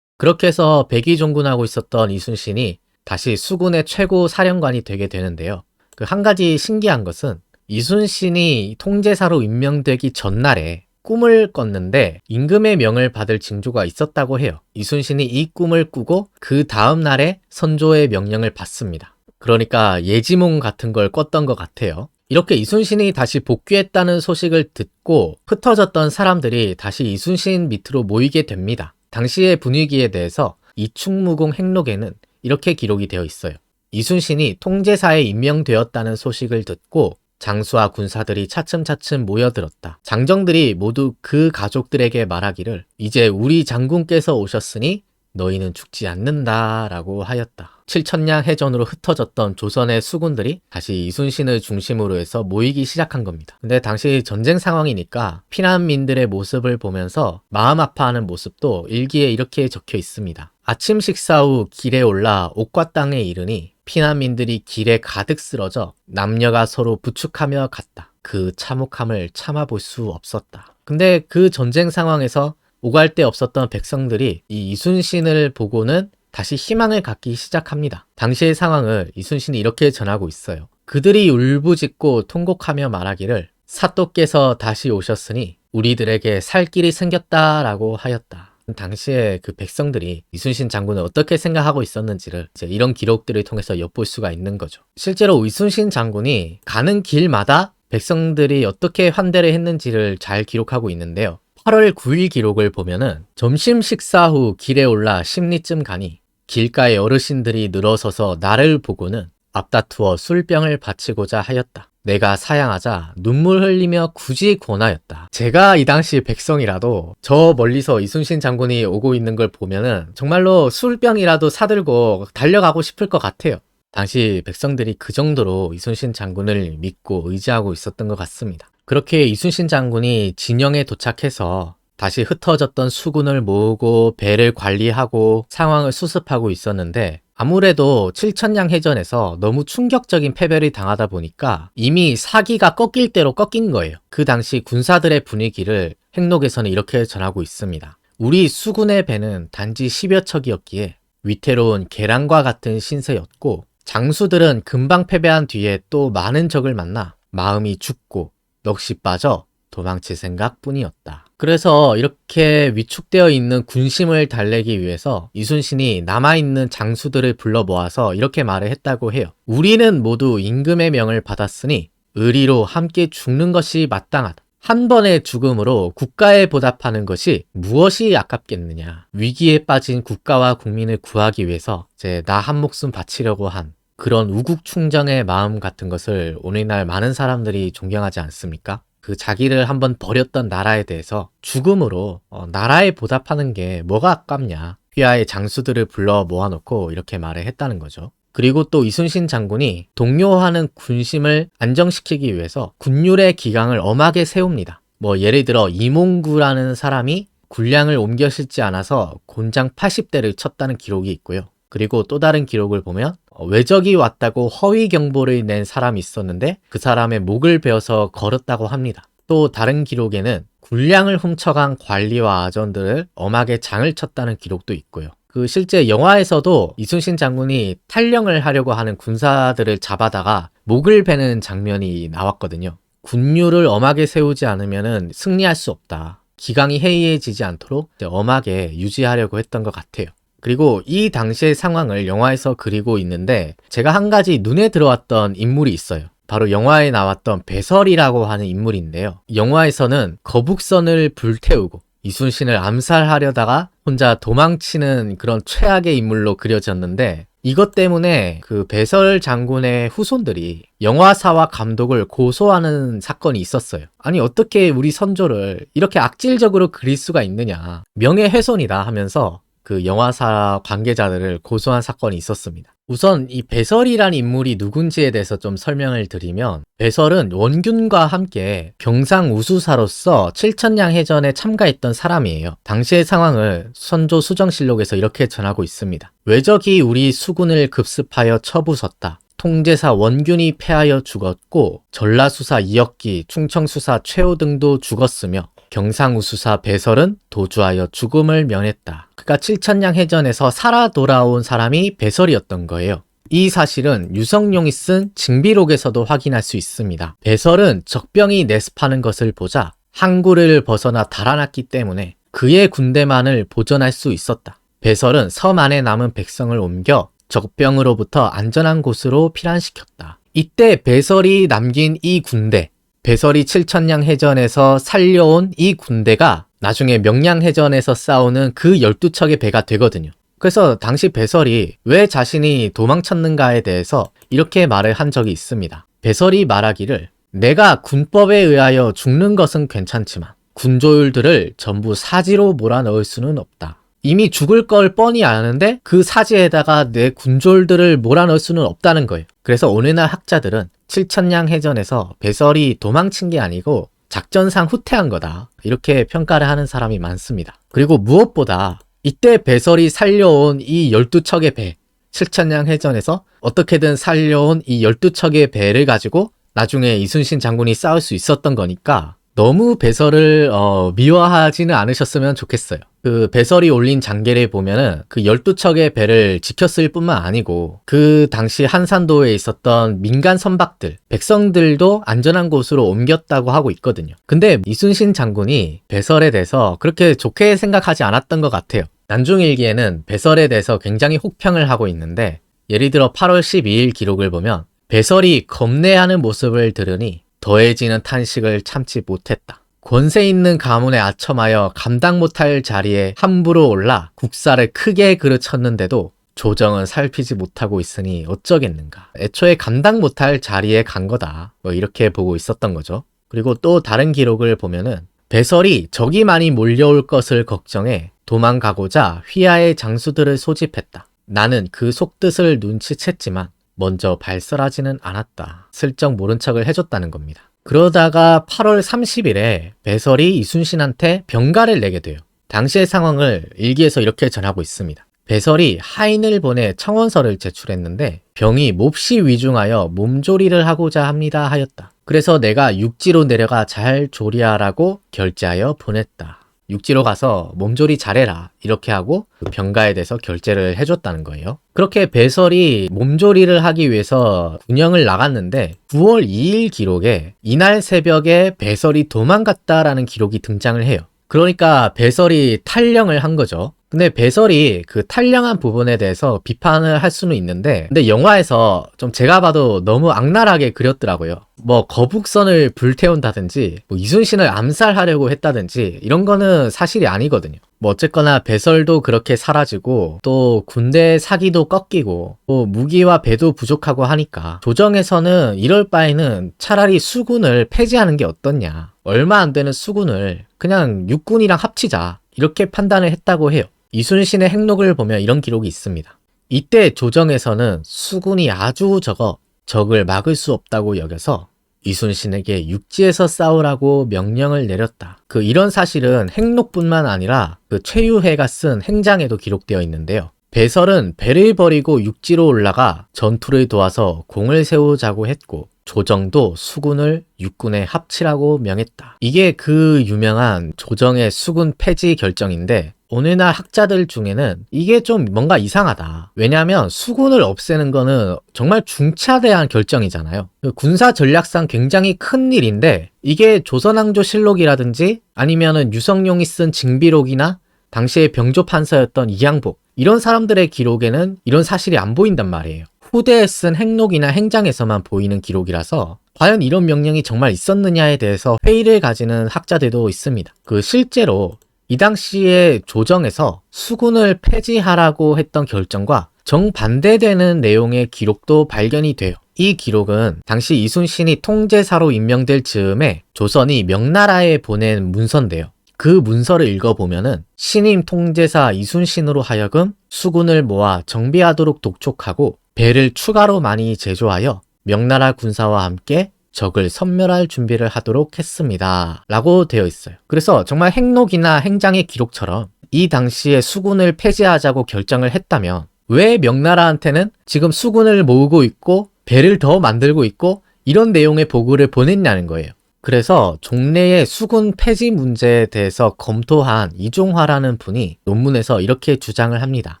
그렇게 해서 백의종군하고 있었던 이순신이 다시 수군의 최고 사령관이 되게 되는데요. 그 한 가지 신기한 것은 이순신이 통제사로 임명되기 전날에 꿈을 꿨는데 임금의 명을 받을 징조가 있었다고 해요. 이순신이 이 꿈을 꾸고 그 다음 날에 선조의 명령을 받습니다. 그러니까 예지몽 같은 걸 꿨던 것 같아요. 이렇게 이순신이 다시 복귀했다는 소식을 듣고 흩어졌던 사람들이 다시 이순신 밑으로 모이게 됩니다. 당시의 분위기에 대해서 이충무공 행록에는 이렇게 기록이 되어 있어요. 이순신이 통제사에 임명되었다는 소식을 듣고 장수와 군사들이 차츰차츰 모여들었다. 장정들이 모두 그 가족들에게 말하기를 이제 우리 장군께서 오셨으니 너희는 죽지 않는다 라고 하였다. 7천량 해전으로 흩어졌던 조선의 수군들이 다시 이순신을 중심으로 해서 모이기 시작한 겁니다. 근데 당시 전쟁 상황이니까 피난민들의 모습을 보면서 마음 아파하는 모습도 일기에 이렇게 적혀 있습니다. 아침 식사 후 길에 올라 옥과 땅에 이르니 피난민들이 길에 가득 쓰러져 남녀가 서로 부축하며 갔다. 그 참혹함을 참아볼 수 없었다. 근데 그 전쟁 상황에서 오갈 데 없었던 백성들이 이 이순신을 보고는 다시 희망을 갖기 시작합니다. 당시의 상황을 이순신이 이렇게 전하고 있어요. 그들이 울부짖고 통곡하며 말하기를 사또께서 다시 오셨으니 우리들에게 살 길이 생겼다라고 하였다. 당시에 그 백성들이 이순신 장군을 어떻게 생각하고 있었는지를 이제 이런 기록들을 통해서 엿볼 수가 있는 거죠. 실제로 이순신 장군이 가는 길마다 백성들이 어떻게 환대를 했는지를 잘 기록하고 있는데요. 8월 9일 기록을 보면은 점심 식사 후 길에 올라 10리쯤 가니 길가에 어르신들이 늘어서서 나를 보고는 앞다투어 술병을 바치고자 하였다. 내가 사양하자 눈물 흘리며 굳이 권하였다. 제가 이 당시 백성이라도 저 멀리서 이순신 장군이 오고 있는 걸 보면은 정말로 술병이라도 사들고 달려가고 싶을 것 같아요. 당시 백성들이 그 정도로 이순신 장군을 믿고 의지하고 있었던 것 같습니다. 그렇게 이순신 장군이 진영에 도착해서 다시 흩어졌던 수군을 모으고 배를 관리하고 상황을 수습하고 있었는데 아무래도 칠천량 해전에서 너무 충격적인 패배를 당하다 보니까 이미 사기가 꺾일 대로 꺾인 거예요. 그 당시 군사들의 분위기를 핵록에서는 이렇게 전하고 있습니다. 우리 수군의 배는 단지 10여 척이었기에 위태로운 계란과 같은 신세였고 장수들은 금방 패배한 뒤에 또 많은 적을 만나 마음이 죽고 넋이 빠져 도망칠 생각뿐이었다. 그래서 이렇게 위축되어 있는 군심을 달래기 위해서 이순신이 남아있는 장수들을 불러 모아서 이렇게 말을 했다고 해요. 우리는 모두 임금의 명을 받았으니 의리로 함께 죽는 것이 마땅하다. 한 번의 죽음으로 국가에 보답하는 것이 무엇이 아깝겠느냐. 위기에 빠진 국가와 국민을 구하기 위해서 이제 나 한 목숨 바치려고 한 그런 우국충정의 마음 같은 것을 오늘날 많은 사람들이 존경하지 않습니까? 그 자기를 한번 버렸던 나라에 대해서 죽음으로 나라에 보답하는 게 뭐가 아깝냐. 휘하의 장수들을 불러 모아놓고 이렇게 말을 했다는 거죠. 그리고 또 이순신 장군이 동요하는 군심을 안정시키기 위해서 군율의 기강을 엄하게 세웁니다. 뭐 예를 들어 이몽구라는 사람이 군량을 옮겨 실지 않아서 곤장 80대를 쳤다는 기록이 있고요. 그리고 또 다른 기록을 보면 외적이 왔다고 허위 경보를 낸 사람이 있었는데 그 사람의 목을 베어서 걸었다고 합니다. 또 다른 기록에는 군량을 훔쳐간 관리와 아전들을 엄하게 장을 쳤다는 기록도 있고요. 그 실제 영화에서도 이순신 장군이 탈영을 하려고 하는 군사들을 잡아다가 목을 베는 장면이 나왔거든요. 군율을 엄하게 세우지 않으면 승리할 수 없다. 기강이 해이해지지 않도록 엄하게 유지하려고 했던 것 같아요. 그리고 이 당시의 상황을 영화에서 그리고 있는데 제가 한 가지 눈에 들어왔던 인물이 있어요. 바로 영화에 나왔던 배설이라고 하는 인물인데요. 영화에서는 거북선을 불태우고 이순신을 암살하려다가 혼자 도망치는 그런 최악의 인물로 그려졌는데 이것 때문에 그 배설 장군의 후손들이 영화사와 감독을 고소하는 사건이 있었어요. 아니 어떻게 우리 선조를 이렇게 악질적으로 그릴 수가 있느냐. 명예훼손이다 하면서 그 영화사 관계자들을 고소한 사건이 있었습니다. 우선 이 배설이란 인물이 누군지에 대해서 좀 설명을 드리면 배설은 원균과 함께 병상우수사로서 칠천량 해전에 참가했던 사람이에요. 당시의 상황을 선조 수정실록에서 이렇게 전하고 있습니다. 외적이 우리 수군을 급습하여 쳐부섰다. 통제사 원균이 패하여 죽었고 전라수사 이혁기, 충청수사 최호 등도 죽었으며 경상우수사 배설은 도주하여 죽음을 면했다. 그러니까 칠천량 해전에서 살아 돌아온 사람이 배설이었던 거예요. 이 사실은 유성룡이 쓴 징비록에서도 확인할 수 있습니다. 배설은 적병이 내습하는 것을 보자 항구를 벗어나 달아났기 때문에 그의 군대만을 보전할 수 있었다. 배설은 섬 안에 남은 백성을 옮겨 적병으로부터 안전한 곳으로 피란시켰다. 이때 배설이 남긴 이 군대, 배설이 칠천량 해전에서 살려온 이 군대가 나중에 명량해전에서 싸우는 그 12척의 배가 되거든요. 그래서 당시 배설이 왜 자신이 도망쳤는가에 대해서 이렇게 말을 한 적이 있습니다. 배설이 말하기를 내가 군법에 의하여 죽는 것은 괜찮지만 군조율들을 전부 사지로 몰아넣을 수는 없다. 이미 죽을 걸 뻔히 아는데 그 사지에다가 내 군졸들을 몰아넣을 수는 없다는 거예요. 그래서 오늘날 학자들은 칠천량 해전에서 배설이 도망친 게 아니고 작전상 후퇴한 거다. 이렇게 평가를 하는 사람이 많습니다. 그리고 무엇보다 이때 배설이 살려온 이 12척의 배, 칠천량 해전에서 어떻게든 살려온 이 12척의 배를 가지고 나중에 이순신 장군이 싸울 수 있었던 거니까 너무 배설을 미워하지는 않으셨으면 좋겠어요. 그 배설이 올린 장계를 보면은 그 12척의 배를 지켰을 뿐만 아니고 그 당시 한산도에 있었던 민간 선박들, 백성들도 안전한 곳으로 옮겼다고 하고 있거든요. 근데 이순신 장군이 배설에 대해서 그렇게 좋게 생각하지 않았던 것 같아요. 난중일기에는 배설에 대해서 굉장히 혹평을 하고 있는데 예를 들어 8월 12일 기록을 보면 배설이 겁내하는 모습을 들으니 더해지는 탄식을 참지 못했다. 권세 있는 가문에 아첨하여 감당 못할 자리에 함부로 올라 국사를 크게 그르쳤는데도 조정은 살피지 못하고 있으니 어쩌겠는가. 애초에 감당 못할 자리에 간 거다. 뭐 이렇게 보고 있었던 거죠. 그리고 또 다른 기록을 보면은 배설이 적이 많이 몰려올 것을 걱정해 도망가고자 휘하의 장수들을 소집했다. 나는 그 속뜻을 눈치챘지만 먼저 발설하지는 않았다. 슬쩍 모른 척을 해줬다는 겁니다. 그러다가 8월 30일에 배설이 이순신한테 병가를 내게 돼요. 당시의 상황을 일기에서 이렇게 전하고 있습니다. 배설이 하인을 보내 청원서를 제출했는데 병이 몹시 위중하여 몸조리를 하고자 합니다 하였다. 그래서 내가 육지로 내려가 잘 조리하라고 결제하여 보냈다. 육지로 가서 몸조리 잘해라 이렇게 하고 병가에 대해서 결제를 해줬다는 거예요. 그렇게 배설이 몸조리를 하기 위해서 군영을 나갔는데 9월 2일 기록에 이날 새벽에 배설이 도망갔다라는 기록이 등장을 해요. 그러니까 배설이 탈령을 한 거죠. 근데 배설이 그 탈령한 부분에 대해서 비판을 할 수는 있는데 근데 영화에서 좀 제가 봐도 너무 악랄하게 그렸더라고요. 뭐 거북선을 불태운다든지 뭐 이순신을 암살하려고 했다든지 이런 거는 사실이 아니거든요. 뭐 어쨌거나 배설도 그렇게 사라지고 또 군대 사기도 꺾이고 또 무기와 배도 부족하고 하니까 조정에서는 이럴 바에는 차라리 수군을 폐지하는 게 어떻냐. 얼마 안 되는 수군을 그냥 육군이랑 합치자 이렇게 판단을 했다고 해요. 이순신의 행록을 보면 이런 기록이 있습니다. 이때 조정에서는 수군이 아주 적어 적을 막을 수 없다고 여겨서 이순신에게 육지에서 싸우라고 명령을 내렸다. 이런 사실은 행록뿐만 아니라 최유해가 쓴 행장에도 기록되어 있는데요. 배설은 배를 버리고 육지로 올라가 전투를 도와서 공을 세우자고 했고 조정도 수군을 육군에 합치라고 명했다. 이게 그 유명한 조정의 수군 폐지 결정인데 오늘날 학자들 중에는 이게 좀 뭔가 이상하다. 왜냐하면 수군을 없애는 거는 정말 중차대한 결정이잖아요. 군사 전략상 굉장히 큰 일인데 이게 조선왕조실록이라든지 아니면은 유성룡이 쓴 징비록이나 당시의 병조판서였던 이양복 이런 사람들의 기록에는 이런 사실이 안 보인단 말이에요. 후대에 쓴 행록이나 행장에서만 보이는 기록이라서 과연 이런 명령이 정말 있었느냐에 대해서 회의를 가지는 학자들도 있습니다. 실제로 이 당시에 조정에서 수군을 폐지하라고 했던 결정과 정반대되는 내용의 기록도 발견이 돼요. 이 기록은 당시 이순신이 통제사로 임명될 즈음에 조선이 명나라에 보낸 문서인데요. 그 문서를 읽어보면은 신임 통제사 이순신으로 하여금 수군을 모아 정비하도록 독촉하고 배를 추가로 많이 제조하여 명나라 군사와 함께 적을 섬멸할 준비를 하도록 했습니다. 라고 되어 있어요. 그래서 정말 행록이나 행장의 기록처럼 이 당시에 수군을 폐지하자고 결정을 했다면 왜 명나라한테는 지금 수군을 모으고 있고 배를 더 만들고 있고 이런 내용의 보고를 보냈냐는 거예요. 그래서 종래의 수군 폐지 문제에 대해서 검토한 이종화라는 분이 논문에서 이렇게 주장을 합니다.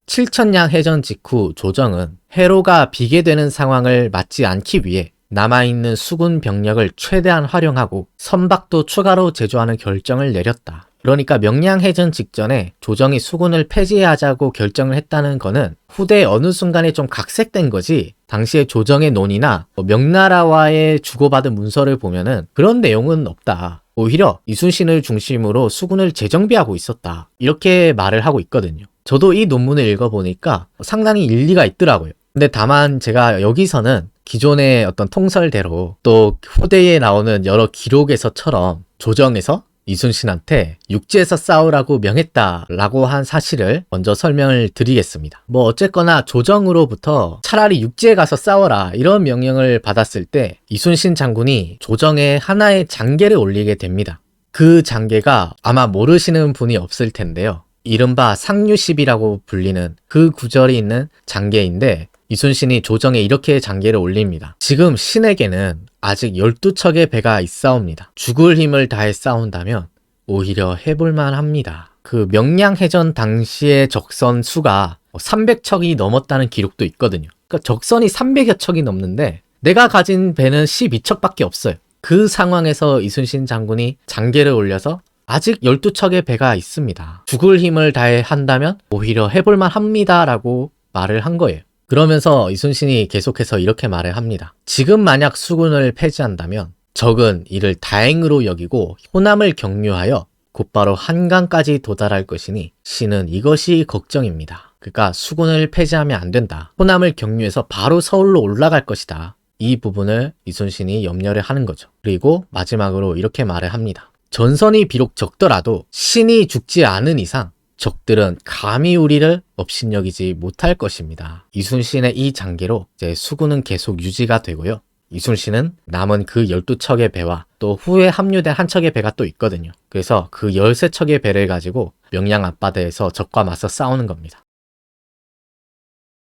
칠천량 해전 직후 조정은 해로가 비게 되는 상황을 맞지 않기 위해 남아있는 수군 병력을 최대한 활용하고 선박도 추가로 제조하는 결정을 내렸다. 그러니까 명량해전 직전에 조정이 수군을 폐지하자고 결정을 했다는 거는 후대 어느 순간에 좀 각색된 거지 당시의 조정의 논의나 명나라와의 주고받은 문서를 보면은 그런 내용은 없다. 오히려 이순신을 중심으로 수군을 재정비하고 있었다. 이렇게 말을 하고 있거든요. 저도 이 논문을 읽어보니까 상당히 일리가 있더라고요. 근데 다만 제가 여기서는 기존의 어떤 통설대로 또 후대에 나오는 여러 기록에서처럼 조정에서 이순신한테 육지에서 싸우라고 명했다라고 한 사실을 먼저 설명을 드리겠습니다. 어쨌거나 조정으로부터 차라리 육지에 가서 싸워라 이런 명령을 받았을 때 이순신 장군이 조정에 하나의 장계를 올리게 됩니다. 그 장계가 아마 모르시는 분이 없을 텐데요. 이른바 상류십이라고 불리는 그 구절이 있는 장계인데 이순신이 조정에 이렇게 장계를 올립니다. 지금 신에게는 아직 12척의 배가 있사옵니다. 죽을 힘을 다해 싸운다면 오히려 해볼만 합니다. 명량해전 당시의 적선 수가 300척이 넘었다는 기록도 있거든요. 그러니까 적선이 300여 척이 넘는데 내가 가진 배는 12척밖에 없어요. 그 상황에서 이순신 장군이 장계를 올려서 아직 12척의 배가 있습니다. 죽을 힘을 다해 한다면 오히려 해볼만 합니다 라고 말을 한 거예요. 그러면서 이순신이 계속해서 이렇게 말을 합니다. 지금 만약 수군을 폐지한다면 적은 이를 다행으로 여기고 호남을 경유하여 곧바로 한강까지 도달할 것이니 신은 이것이 걱정입니다. 그러니까 수군을 폐지하면 안 된다. 호남을 경유해서 바로 서울로 올라갈 것이다. 이 부분을 이순신이 염려를 하는 거죠. 그리고 마지막으로 이렇게 말을 합니다. 전선이 비록 적더라도 신이 죽지 않은 이상 적들은 감히 우리를 업신여기지 못할 것입니다. 이순신의 이 장계로 이제 수군은 계속 유지가 되고요. 이순신은 남은 그 12척의 배와 또 후에 합류된 한 척의 배가 또 있거든요. 그래서 그 13척의 배를 가지고 명량 앞바다에서 적과 맞서 싸우는 겁니다.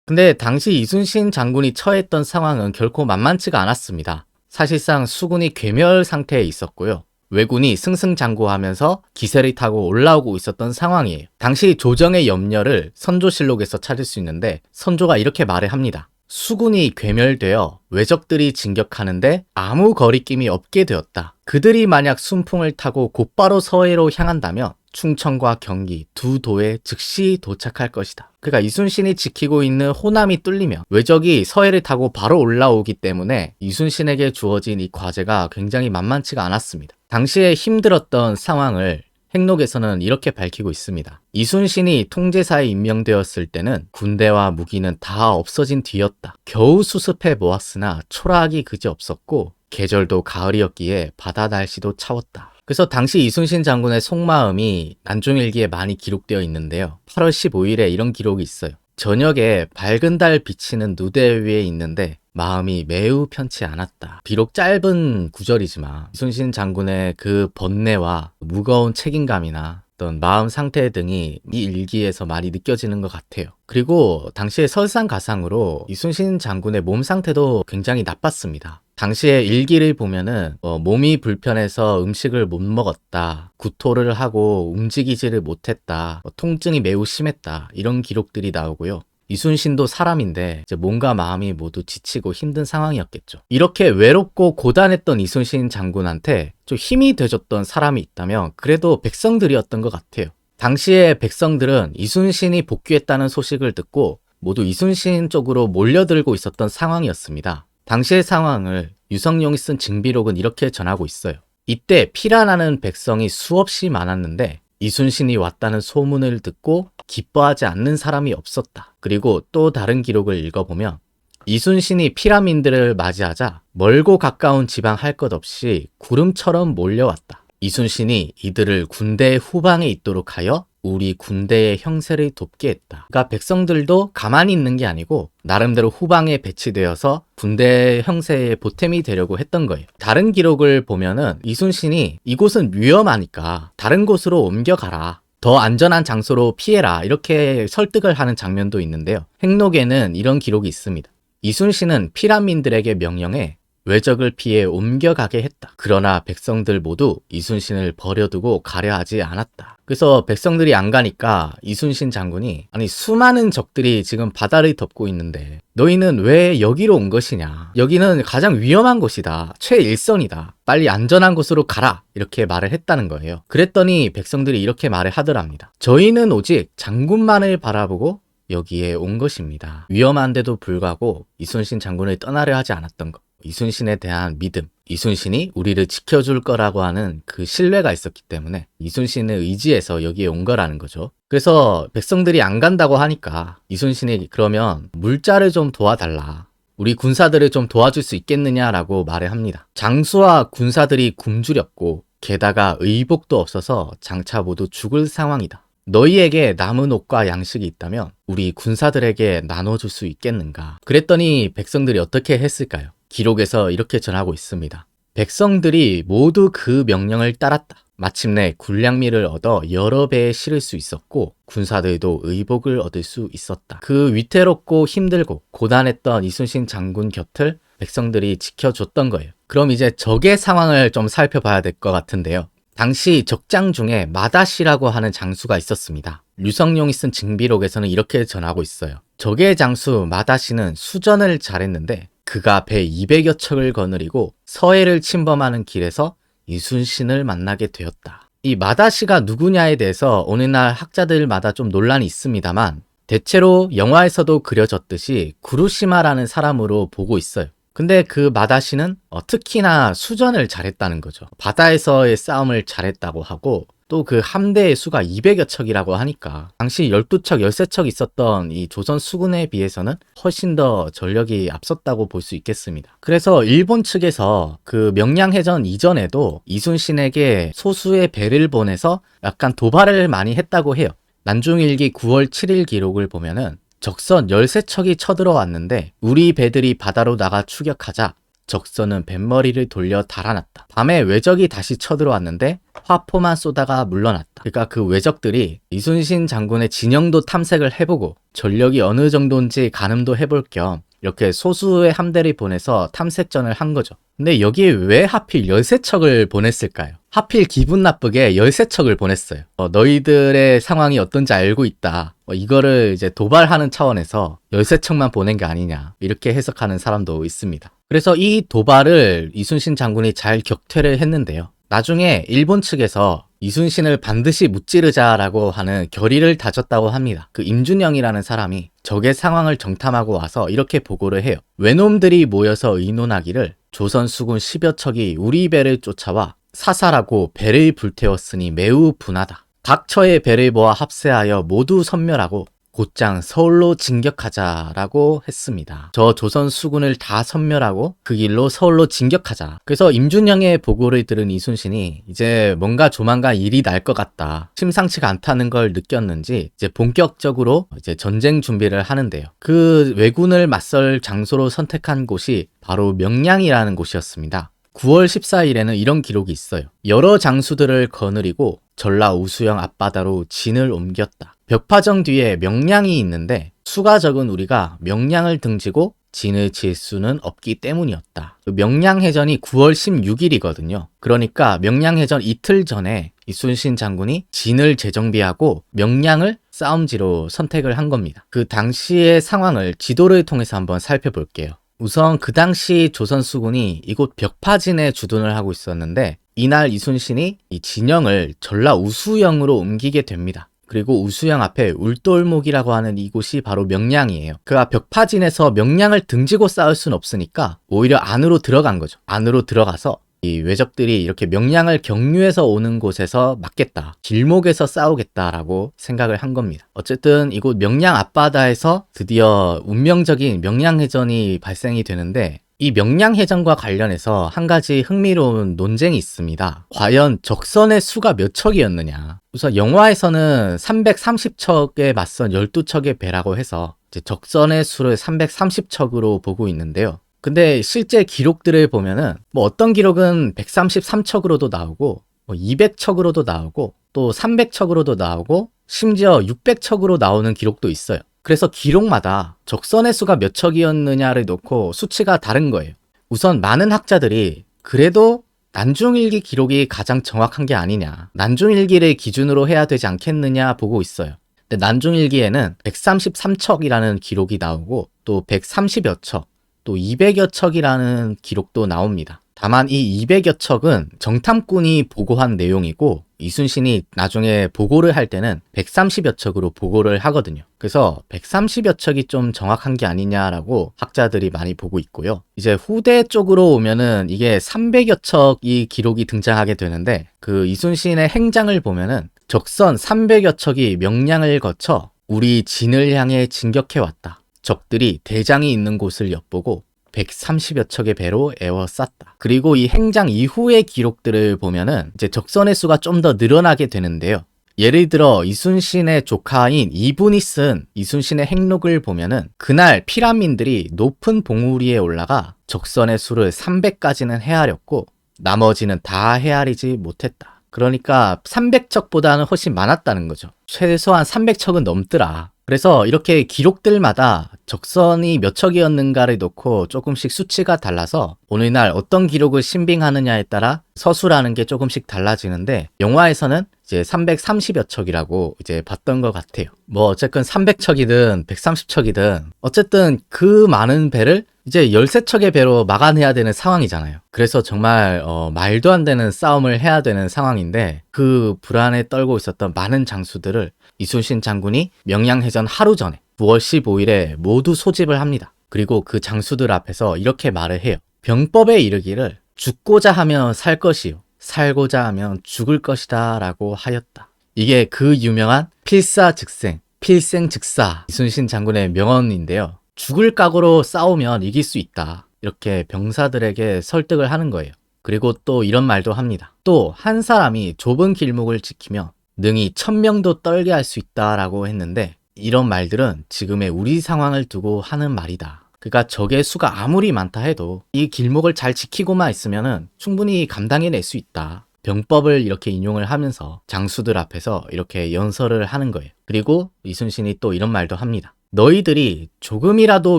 근데 당시 이순신 장군이 처했던 상황은 결코 만만치가 않았습니다. 사실상 수군이 괴멸 상태에 있었고요. 왜군이 승승장구하면서 기세를 타고 올라오고 있었던 상황이에요. 당시 조정의 염려를 선조실록에서 찾을 수 있는데 선조가 이렇게 말을 합니다. 수군이 괴멸되어 왜적들이 진격하는데 아무 거리낌이 없게 되었다. 그들이 만약 순풍을 타고 곧바로 서해로 향한다면 충청과 경기 두 도에 즉시 도착할 것이다. 그러니까 이순신이 지키고 있는 호남이 뚫리면 왜적이 서해를 타고 바로 올라오기 때문에 이순신에게 주어진 이 과제가 굉장히 만만치가 않았습니다. 당시에 힘들었던 상황을 핵록에서는 이렇게 밝히고 있습니다. 이순신이 통제사에 임명되었을 때는 군대와 무기는 다 없어진 뒤였다. 겨우 수습해 모았으나 초라하기 그지없었고 계절도 가을이었기에 바다 날씨도 차웠다. 그래서 당시 이순신 장군의 속마음이 난중일기에 많이 기록되어 있는데요. 8월 15일에 이런 기록이 있어요. 저녁에 밝은 달 비치는 누대 위에 있는데 마음이 매우 편치 않았다. 비록 짧은 구절이지만 이순신 장군의 그 번뇌와 무거운 책임감이나 어떤 마음 상태 등이 이 일기에서 많이 느껴지는 것 같아요. 그리고 당시에 설상가상으로 이순신 장군의 몸 상태도 굉장히 나빴습니다. 당시에 일기를 보면은 몸이 불편해서 음식을 못 먹었다, 구토를 하고 움직이지를 못했다, 통증이 매우 심했다 이런 기록들이 나오고요. 이순신도 사람인데 이제 몸과 마음이 모두 지치고 힘든 상황이었겠죠. 이렇게 외롭고 고단했던 이순신 장군한테 좀 힘이 돼줬던 사람이 있다면 그래도 백성들이었던 것 같아요. 당시에 백성들은 이순신이 복귀했다는 소식을 듣고 모두 이순신 쪽으로 몰려들고 있었던 상황이었습니다. 당시의 상황을 유성룡이 쓴 징비록은 이렇게 전하고 있어요. 이때 피란하는 백성이 수없이 많았는데 이순신이 왔다는 소문을 듣고 기뻐하지 않는 사람이 없었다. 그리고 또 다른 기록을 읽어보면 이순신이 피라민들을 맞이하자 멀고 가까운 지방 할 것 없이 구름처럼 몰려왔다. 이순신이 이들을 군대의 후방에 있도록 하여 우리 군대의 형세를 돕게 했다. 그러니까 백성들도 가만히 있는 게 아니고 나름대로 후방에 배치되어서 군대 형세의 보탬이 되려고 했던 거예요. 다른 기록을 보면은 이순신이 이곳은 위험하니까 다른 곳으로 옮겨가라, 더 안전한 장소로 피해라 이렇게 설득을 하는 장면도 있는데요. 핵록에는 이런 기록이 있습니다. 이순신은 피란민들에게 명령해 왜적을 피해 옮겨가게 했다. 그러나 백성들 모두 이순신을 버려두고 가려 하지 않았다. 그래서 백성들이 안 가니까 이순신 장군이 아니 수많은 적들이 지금 바다를 덮고 있는데 너희는 왜 여기로 온 것이냐. 여기는 가장 위험한 곳이다. 최일선이다. 빨리 안전한 곳으로 가라. 이렇게 말을 했다는 거예요. 그랬더니 백성들이 이렇게 말을 하더랍니다. 저희는 오직 장군만을 바라보고 여기에 온 것입니다. 위험한데도 불구하고 이순신 장군을 떠나려 하지 않았던 것. 이순신에 대한 믿음, 이순신이 우리를 지켜줄 거라고 하는 그 신뢰가 있었기 때문에 이순신의 의지에서 여기에 온 거라는 거죠. 그래서 백성들이 안 간다고 하니까 이순신이 그러면 물자를 좀 도와달라. 우리 군사들을 좀 도와줄 수 있겠느냐라고 말을 합니다. 장수와 군사들이 굶주렸고 게다가 의복도 없어서 장차 모두 죽을 상황이다. 너희에게 남은 옷과 양식이 있다면 우리 군사들에게 나눠줄 수 있겠는가? 그랬더니 백성들이 어떻게 했을까요? 기록에서 이렇게 전하고 있습니다. 백성들이 모두 그 명령을 따랐다. 마침내 군량미를 얻어 여러 배에 실을 수 있었고 군사들도 의복을 얻을 수 있었다. 그 위태롭고 힘들고 고단했던 이순신 장군 곁을 백성들이 지켜줬던 거예요. 그럼 이제 적의 상황을 좀 살펴봐야 될 것 같은데요. 당시 적장 중에 마다시라고 하는 장수가 있었습니다. 류성룡이 쓴 징비록에서는 이렇게 전하고 있어요. 적의 장수 마다시는 수전을 잘했는데 그가 배 200여 척을 거느리고 서해를 침범하는 길에서 이순신을 만나게 되었다. 이 마다시가 누구냐에 대해서 오늘날 학자들마다 좀 논란이 있습니다만 대체로 영화에서도 그려졌듯이 구루시마라는 사람으로 보고 있어요. 근데 그 마다시는 특히나 수전을 잘했다는 거죠. 바다에서의 싸움을 잘했다고 하고 또 그 함대의 수가 200여 척이라고 하니까 당시 12척, 13척 있었던 이 조선 수군에 비해서는 훨씬 더 전력이 앞섰다고 볼 수 있겠습니다. 그래서 일본 측에서 그 명량해전 이전에도 이순신에게 소수의 배를 보내서 약간 도발을 많이 했다고 해요. 난중일기 9월 7일 기록을 보면은 적선 13척이 쳐들어왔는데 우리 배들이 바다로 나가 추격하자 적선은 뱃머리를 돌려 달아났다. 밤에 외적이 다시 쳐들어왔는데 화포만 쏘다가 물러났다. 그러니까 그 외적들이 이순신 장군의 진영도 탐색을 해보고 전력이 어느 정도인지 가늠도 해볼 겸 이렇게 소수의 함대를 보내서 탐색전을 한 거죠. 근데 여기에 왜 하필 13척을 보냈을까요? 하필 기분 나쁘게 13척을 보냈어요. 너희들의 상황이 어떤지 알고 있다. 이거를 이제 도발하는 차원에서 13척만 보낸 게 아니냐. 이렇게 해석하는 사람도 있습니다. 그래서 이 도발을 이순신 장군이 잘 격퇴를 했는데요. 나중에 일본 측에서 이순신을 반드시 무찌르자라고 하는 결의를 다졌다고 합니다. 그 임준영이라는 사람이 적의 상황을 정탐하고 와서 이렇게 보고를 해요. 외놈들이 모여서 의논하기를 조선 수군 10여 척이 우리 배를 쫓아와 사살하고 배를 불태웠으니 매우 분하다. 각 처의 배를 모아 합세하여 모두 섬멸하고 곧장 서울로 진격하자라고 했습니다. 저 조선 수군을 다 섬멸하고 그 길로 서울로 진격하자. 그래서 임준영의 보고를 들은 이순신이 이제 뭔가 조만간 일이 날 것 같다. 심상치가 않다는 걸 느꼈는지 이제 본격적으로 이제 전쟁 준비를 하는데요. 그 왜군을 맞설 장소로 선택한 곳이 바로 명량이라는 곳이었습니다. 9월 14일에는 이런 기록이 있어요. 여러 장수들을 거느리고 전라 우수영 앞바다로 진을 옮겼다. 벽파정 뒤에 명량이 있는데 수가 적은 우리가 명량을 등지고 진을 칠 수는 없기 때문이었다. 명량해전이 9월 16일이거든요. 그러니까 명량해전 이틀 전에 이순신 장군이 진을 재정비하고 명량을 싸움지로 선택을 한 겁니다. 그 당시의 상황을 지도를 통해서 한번 살펴볼게요. 우선 그 당시 조선 수군이 이곳 벽파진에 주둔을 하고 있었는데 이날 이순신이 이 진영을 전라 우수영으로 옮기게 됩니다. 그리고 우수영 앞에 울돌목이라고 하는 이곳이 바로 명량이에요. 그가 벽파진에서 명량을 등지고 싸울 순 없으니까 오히려 안으로 들어간 거죠. 안으로 들어가서 이 외적들이 이렇게 명량을 경유해서 오는 곳에서 막겠다. 길목에서 싸우겠다라고 생각을 한 겁니다. 어쨌든 이곳 명량 앞바다에서 드디어 운명적인 명량해전이 발생이 되는데 이 명량해전과 관련해서 한 가지 흥미로운 논쟁이 있습니다. 과연 적선의 수가 몇 척이었느냐. 우선 영화에서는 330척에 맞선 12척의 배라고 해서 이제 적선의 수를 330척으로 보고 있는데요. 근데 실제 기록들을 보면은 뭐 어떤 기록은 133척으로도 나오고 200척으로도 나오고 또 300척으로도 나오고 심지어 600척으로 나오는 기록도 있어요. 그래서 기록마다 적선의 수가 몇 척이었느냐를 놓고 수치가 다른 거예요. 우선 많은 학자들이 그래도 난중일기 기록이 가장 정확한 게 아니냐, 난중일기를 기준으로 해야 되지 않겠느냐 보고 있어요. 근데 난중일기에는 133척이라는 기록이 나오고 또 130여 척, 또 200여 척이라는 기록도 나옵니다. 다만 이 200여 척은 정탐꾼이 보고한 내용이고 이순신이 나중에 보고를 할 때는 130여 척으로 보고를 하거든요. 그래서 130여 척이 좀 정확한 게 아니냐라고 학자들이 많이 보고 있고요. 이제 후대 쪽으로 오면은 이게 300여 척이 기록이 등장하게 되는데 그 이순신의 행장을 보면은 적선 300여 척이 명량을 거쳐 우리 진을 향해 진격해 왔다. 적들이 대장이 있는 곳을 엿보고 130여 척의 배로 에워쌌다. 그리고 이 행장 이후의 기록들을 보면은 이제 적선의 수가 좀 더 늘어나게 되는데요. 예를 들어 이순신의 조카인 이분이 쓴 이순신의 행록을 보면은 그날 피란민들이 높은 봉우리에 올라가 적선의 수를 300까지는 헤아렸고 나머지는 다 헤아리지 못했다. 그러니까 300척보다는 훨씬 많았다는 거죠. 최소한 300척은 넘더라. 그래서 이렇게 기록들마다 적선이 몇 척이었는가를 놓고 조금씩 수치가 달라서 오늘날 어떤 기록을 신빙하느냐에 따라 서술하는 게 조금씩 달라지는데 영화에서는 이제 330여 척이라고 이제 봤던 것 같아요. 뭐 어쨌든 300척이든 130척이든 어쨌든 그 많은 배를 이제 13척의 배로 막아내야 되는 상황이잖아요. 그래서 정말 말도 안 되는 싸움을 해야 되는 상황인데 그 불안에 떨고 있었던 많은 장수들을 이순신 장군이 명량해전 하루 전에 9월 15일에 모두 소집을 합니다. 그리고 그 장수들 앞에서 이렇게 말을 해요. 병법에 이르기를 죽고자 하면 살 것이요 살고자 하면 죽을 것이다 라고 하였다. 이게 그 유명한 필사즉생, 필생즉사 이순신 장군의 명언인데요. 죽을 각오로 싸우면 이길 수 있다. 이렇게 병사들에게 설득을 하는 거예요. 그리고 또 이런 말도 합니다. 또 한 사람이 좁은 길목을 지키며 능히 1000명도 떨게 할 수 있다라고 했는데 이런 말들은 지금의 우리 상황을 두고 하는 말이다. 그러니까 적의 수가 아무리 많다 해도 이 길목을 잘 지키고만 있으면은 충분히 감당해낼 수 있다. 병법을 이렇게 인용을 하면서 장수들 앞에서 이렇게 연설을 하는 거예요. 그리고 이순신이 또 이런 말도 합니다. 너희들이 조금이라도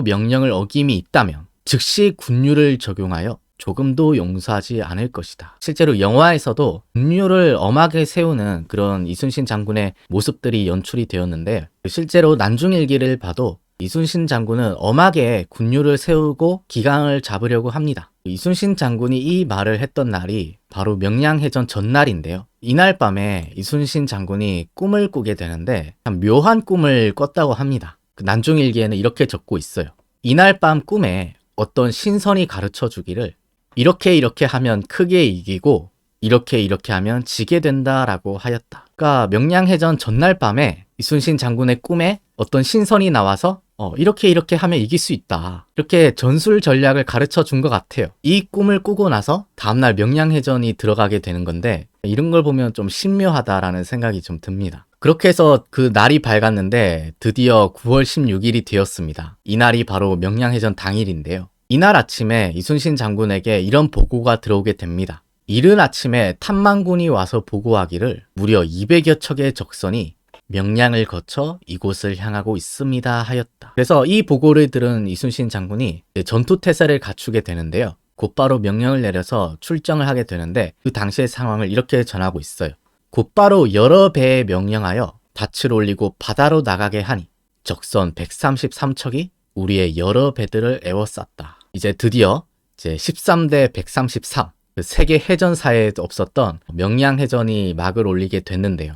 명령을 어김이 있다면 즉시 군유를 적용하여 조금도 용서하지 않을 것이다. 실제로 영화에서도 군유를 엄하게 세우는 그런 이순신 장군의 모습들이 연출이 되었는데 실제로 난중일기를 봐도 이순신 장군은 엄하게 군유를 세우고 기강을 잡으려고 합니다. 이순신 장군이 이 말을 했던 날이 바로 명량해전 전날인데요. 이날 밤에 이순신 장군이 꿈을 꾸게 되는데 참 묘한 꿈을 꿨다고 합니다. 그 난중일기에는 이렇게 적고 있어요. 이날 밤 꿈에 어떤 신선이 가르쳐 주기를 이렇게 하면 크게 이기고 이렇게 하면 지게 된다라고 하였다. 그러니까 명량해전 전날 밤에 이순신 장군의 꿈에 어떤 신선이 나와서 이렇게 하면 이길 수 있다. 이렇게 전술 전략을 가르쳐 준 것 같아요. 이 꿈을 꾸고 나서 다음날 명량해전이 들어가게 되는 건데 이런 걸 보면 좀 신묘하다라는 생각이 좀 듭니다. 그렇게 해서 그 날이 밝았는데 드디어 9월 16일이 되었습니다. 이날이 바로 명량해전 당일인데요. 이날 아침에 이순신 장군에게 이런 보고가 들어오게 됩니다. 이른 아침에 탐망군이 와서 보고하기를 무려 200여 척의 적선이 명량을 거쳐 이곳을 향하고 있습니다 하였다. 그래서 이 보고를 들은 이순신 장군이 전투태세를 갖추게 되는데요. 곧바로 명령을 내려서 출정을 하게 되는데 그 당시의 상황을 이렇게 전하고 있어요. 곧바로 여러 배에 명령하여 닻을 올리고 바다로 나가게 하니 적선 133척이 우리의 여러 배들을 에워쌌다. 이제 드디어 13대 133, 그 세계 해전사에 없었던 명량해전이 막을 올리게 됐는데요.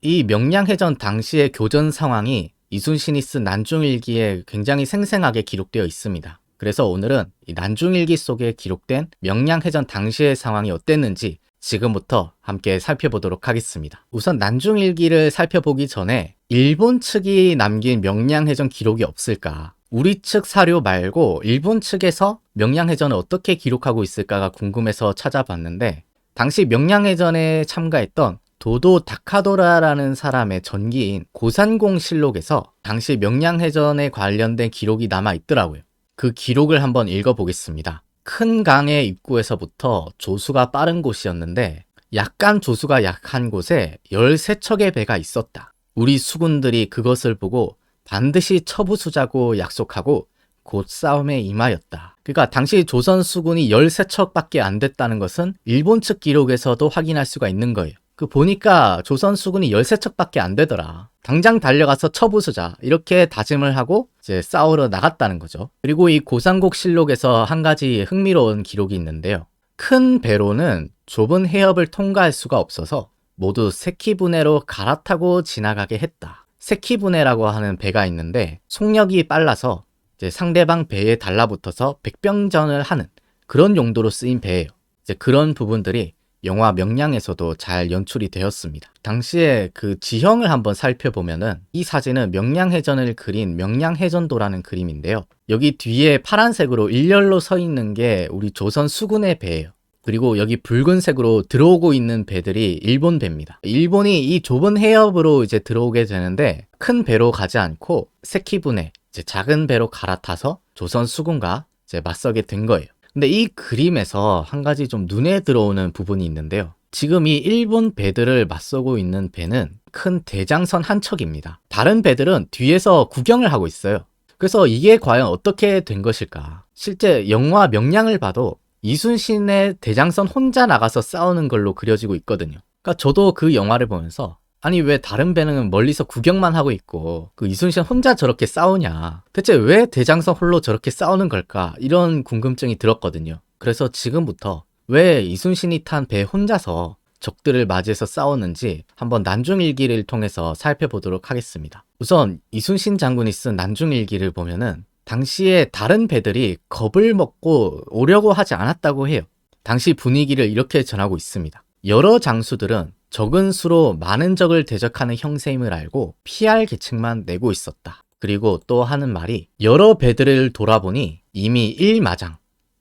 이 명량해전 당시의 교전 상황이 이순신이 쓴 난중일기에 굉장히 생생하게 기록되어 있습니다. 그래서 오늘은 이 난중일기 속에 기록된 명량해전 당시의 상황이 어땠는지 지금부터 함께 살펴보도록 하겠습니다. 우선 난중일기를 살펴보기 전에 일본 측이 남긴 명량해전 기록이 없을까? 우리 측 사료 말고 일본 측에서 명량해전을 어떻게 기록하고 있을까가 궁금해서 찾아봤는데 당시 명량해전에 참가했던 도도 다카도라라는 사람의 전기인 고산공실록에서 당시 명량해전에 관련된 기록이 남아 있더라고요. 그 기록을 한번 읽어보겠습니다. 큰 강의 입구에서부터 조수가 빠른 곳이었는데 약간 조수가 약한 곳에 13척의 배가 있었다. 우리 수군들이 그것을 보고 반드시 처부수자고 약속하고 곧 싸움에 임하였다. 그러니까 당시 조선 수군이 13척밖에 안 됐다는 것은 일본 측 기록에서도 확인할 수가 있는 거예요. 그 보니까 조선 수군이 13척밖에 안 되더라. 당장 달려가서 처부수자 이렇게 다짐을 하고 이제 싸우러 나갔다는 거죠. 그리고 이 고산곡실록에서 한 가지 흥미로운 기록이 있는데요. 큰 배로는 좁은 해협을 통과할 수가 없어서 모두 세키부네로 갈아타고 지나가게 했다. 세키부네라고 하는 배가 있는데 속력이 빨라서 이제 상대방 배에 달라붙어서 백병전을 하는 그런 용도로 쓰인 배예요. 이제 그런 부분들이 영화 명량에서도 잘 연출이 되었습니다. 당시에 그 지형을 한번 살펴보면은 이 사진은 명량해전을 그린 명량해전도라는 그림인데요. 여기 뒤에 파란색으로 일렬로 서 있는 게 우리 조선 수군의 배예요. 그리고 여기 붉은색으로 들어오고 있는 배들이 일본 배입니다. 일본이 이 좁은 해협으로 이제 들어오게 되는데 큰 배로 가지 않고 세키부네, 이제 작은 배로 갈아타서 조선 수군과 이제 맞서게 된 거예요. 근데 이 그림에서 한 가지 좀 눈에 들어오는 부분이 있는데요. 지금 이 일본 배들을 맞서고 있는 배는 큰 대장선 한 척입니다. 다른 배들은 뒤에서 구경을 하고 있어요. 그래서 이게 과연 어떻게 된 것일까? 실제 영화 명량을 봐도 이순신의 대장선 혼자 나가서 싸우는 걸로 그려지고 있거든요. 그러니까 저도 그 영화를 보면서 아니 왜 다른 배는 멀리서 구경만 하고 있고 그 이순신 혼자 저렇게 싸우냐, 대체 왜 대장선 홀로 저렇게 싸우는 걸까, 이런 궁금증이 들었거든요. 그래서 지금부터 왜 이순신이 탄 배 혼자서 적들을 맞이해서 싸웠는지 한번 난중일기를 통해서 살펴보도록 하겠습니다. 우선 이순신 장군이 쓴 난중일기를 보면은 당시에 다른 배들이 겁을 먹고 오려고 하지 않았다고 해요. 당시 분위기를 이렇게 전하고 있습니다. 여러 장수들은 적은 수로 많은 적을 대적하는 형세임을 알고 피할 계책만 내고 있었다. 그리고 또 하는 말이 여러 배들을 돌아보니 이미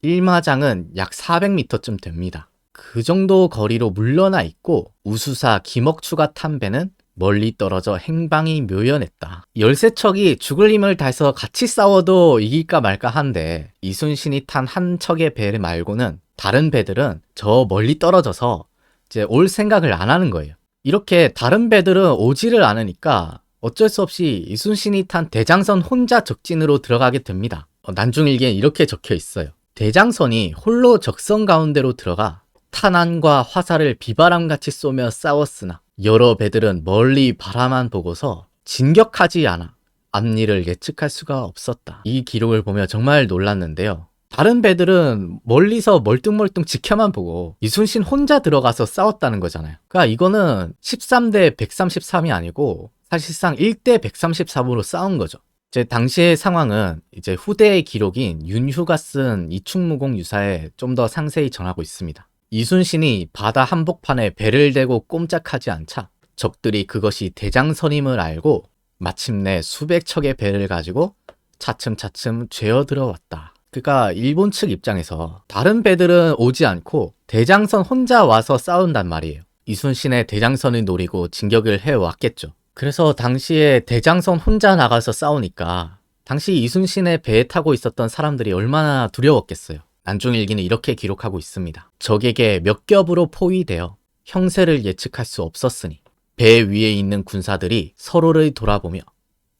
1마장은 약 400m쯤 됩니다. 그 정도 거리로 물러나 있고 우수사 김억추가 탄 배는 멀리 떨어져 행방이 묘연했다. 13척이 죽을 힘을 다해서 같이 싸워도 이길까 말까 한데 이순신이 탄 한 척의 배 말고는 다른 배들은 저 멀리 떨어져서 이제 올 생각을 안 하는 거예요. 이렇게 다른 배들은 오지를 않으니까 어쩔 수 없이 이순신이 탄 대장선 혼자 적진으로 들어가게 됩니다. 난중일기엔 이렇게 적혀 있어요. 대장선이 홀로 적선 가운데로 들어가 탄환과 화살을 비바람같이 쏘며 싸웠으나 여러 배들은 멀리 바라만 보고서 진격하지 않아 앞일을 예측할 수가 없었다. 이 기록을 보며 정말 놀랐는데요. 다른 배들은 멀리서 멀뚱멀뚱 지켜만 보고 이순신 혼자 들어가서 싸웠다는 거잖아요. 그러니까 이거는 13대 133이 아니고 사실상 1대 133으로 싸운 거죠. 이제 당시의 상황은 이제 후대의 기록인 윤휴가 쓴 이충무공 유사에 좀 더 상세히 전하고 있습니다. 이순신이 바다 한복판에 배를 대고 꼼짝하지 않자 적들이 그것이 대장선임을 알고 마침내 수백 척의 배를 가지고 차츰차츰 죄어들어왔다. 그러니까 일본 측 입장에서 다른 배들은 오지 않고 대장선 혼자 와서 싸운단 말이에요. 이순신의 대장선을 노리고 진격을 해왔겠죠. 그래서 당시에 대장선 혼자 나가서 싸우니까 당시 이순신의 배에 타고 있었던 사람들이 얼마나 두려웠겠어요. 난중일기는 이렇게 기록하고 있습니다. 적에게 몇 겹으로 포위되어 형세를 예측할 수 없었으니 배 위에 있는 군사들이 서로를 돌아보며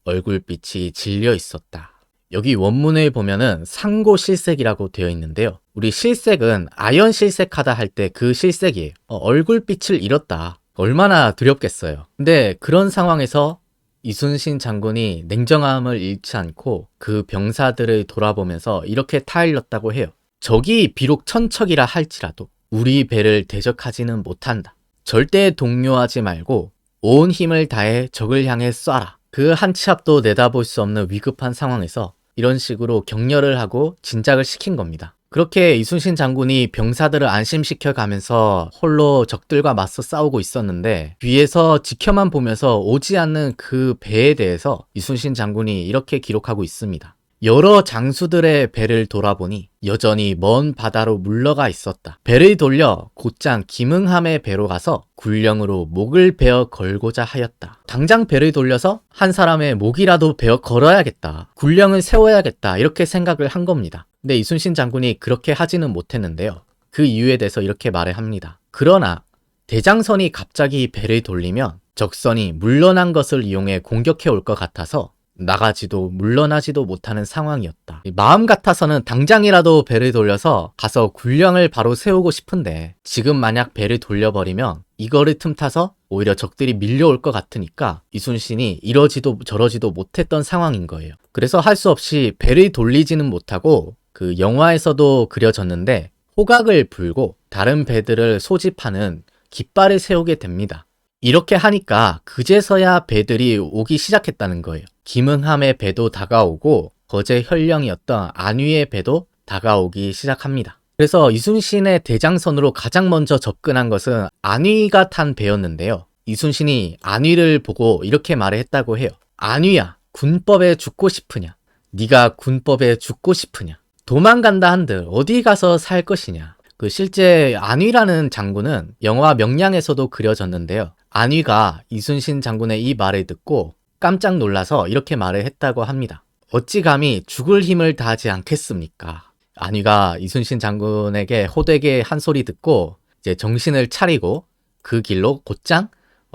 얼굴빛이 질려 있었다. 여기 원문을 보면은 상고실색이라고 되어 있는데요. 우리 실색은 아연실색하다 할 때 그 실색이에요. 얼굴빛을 잃었다. 얼마나 두렵겠어요. 근데 그런 상황에서 이순신 장군이 냉정함을 잃지 않고 그 병사들을 돌아보면서 이렇게 타일렀다고 해요. 적이 비록 천척이라 할지라도 우리 배를 대적하지는 못한다. 절대 동요하지 말고 온 힘을 다해 적을 향해 쏴라. 그 한 치 앞도 내다볼 수 없는 위급한 상황에서 이런 식으로 격려를 하고 진작을 시킨 겁니다. 그렇게 이순신 장군이 병사들을 안심시켜 가면서 홀로 적들과 맞서 싸우고 있었는데 뒤에서 지켜만 보면서 오지 않는 그 배에 대해서 이순신 장군이 이렇게 기록하고 있습니다. 여러 장수들의 배를 돌아보니 여전히 먼 바다로 물러가 있었다. 배를 돌려 곧장 김응함의 배로 가서 굴령으로 목을 베어 걸고자 하였다. 당장 배를 돌려서 한 사람의 목이라도 베어 걸어야겠다. 굴령을 세워야겠다. 이렇게 생각을 한 겁니다. 근데 이순신 장군이 그렇게 하지는 못했는데요. 그 이유에 대해서 이렇게 말을 합니다. 그러나 대장선이 갑자기 배를 돌리면 적선이 물러난 것을 이용해 공격해 올 것 같아서 나가지도 물러나지도 못하는 상황이었다. 마음 같아서는 당장이라도 배를 돌려서 가서 굴령을 바로 세우고 싶은데 지금 만약 배를 돌려버리면 이거를 틈타서 오히려 적들이 밀려올 것 같으니까 이순신이 이러지도 저러지도 못했던 상황인 거예요. 그래서 할 수 없이 배를 돌리지는 못하고 그 영화에서도 그려졌는데 호각을 불고 다른 배들을 소집하는 깃발을 세우게 됩니다. 이렇게 하니까 그제서야 배들이 오기 시작했다는 거예요. 김응함의 배도 다가오고 거제 현령이었던 안위의 배도 다가오기 시작합니다. 그래서 이순신의 대장선으로 가장 먼저 접근한 것은 안위가 탄 배였는데요. 이순신이 안위를 보고 이렇게 말을 했다고 해요. 안위야, 군법에 죽고 싶으냐? 네가 군법에 죽고 싶으냐? 도망간다 한들 어디 가서 살 것이냐? 그 실제 안위라는 장군은 영화 명량에서도 그려졌는데요. 안위가 이순신 장군의 이 말을 듣고 깜짝 놀라서 이렇게 말을 했다고 합니다. 어찌 감히 죽을 힘을 다하지 않겠습니까? 안위가 이순신 장군에게 호되게 한 소리 듣고 이제 정신을 차리고 그 길로 곧장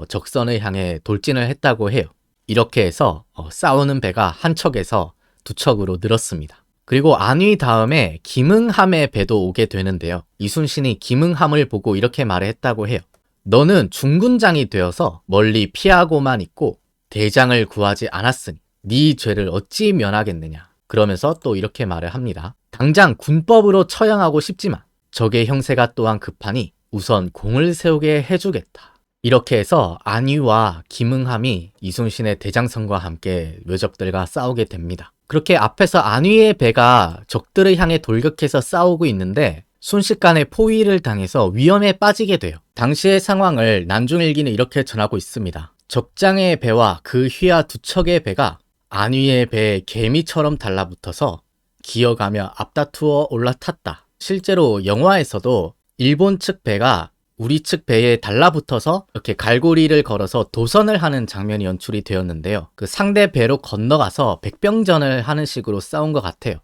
적선을 향해 돌진을 했다고 해요. 이렇게 해서 싸우는 배가 한 척에서 두 척으로 늘었습니다. 그리고 안위 다음에 김응함의 배도 오게 되는데요. 이순신이 김응함을 보고 이렇게 말을 했다고 해요. 너는 중군장이 되어서 멀리 피하고만 있고 대장을 구하지 않았으니 네 죄를 어찌 면하겠느냐. 그러면서 또 이렇게 말을 합니다. 당장 군법으로 처형하고 싶지만 적의 형세가 또한 급하니 우선 공을 세우게 해주겠다. 이렇게 해서 안위와 김응함이 이순신의 대장선과 함께 외적들과 싸우게 됩니다. 그렇게 앞에서 안위의 배가 적들을 향해 돌격해서 싸우고 있는데 순식간에 포위를 당해서 위험에 빠지게 돼요. 당시의 상황을 난중일기는 이렇게 전하고 있습니다. 적장의 배와 그 휘하 두 척의 배가 안위의 배에 개미처럼 달라붙어서 기어가며 앞다투어 올라탔다. 실제로 영화에서도 일본 측 배가 우리 측 배에 달라붙어서 이렇게 갈고리를 걸어서 도선을 하는 장면이 연출이 되었는데요. 그 상대 배로 건너가서 백병전을 하는 식으로 싸운 것 같아요.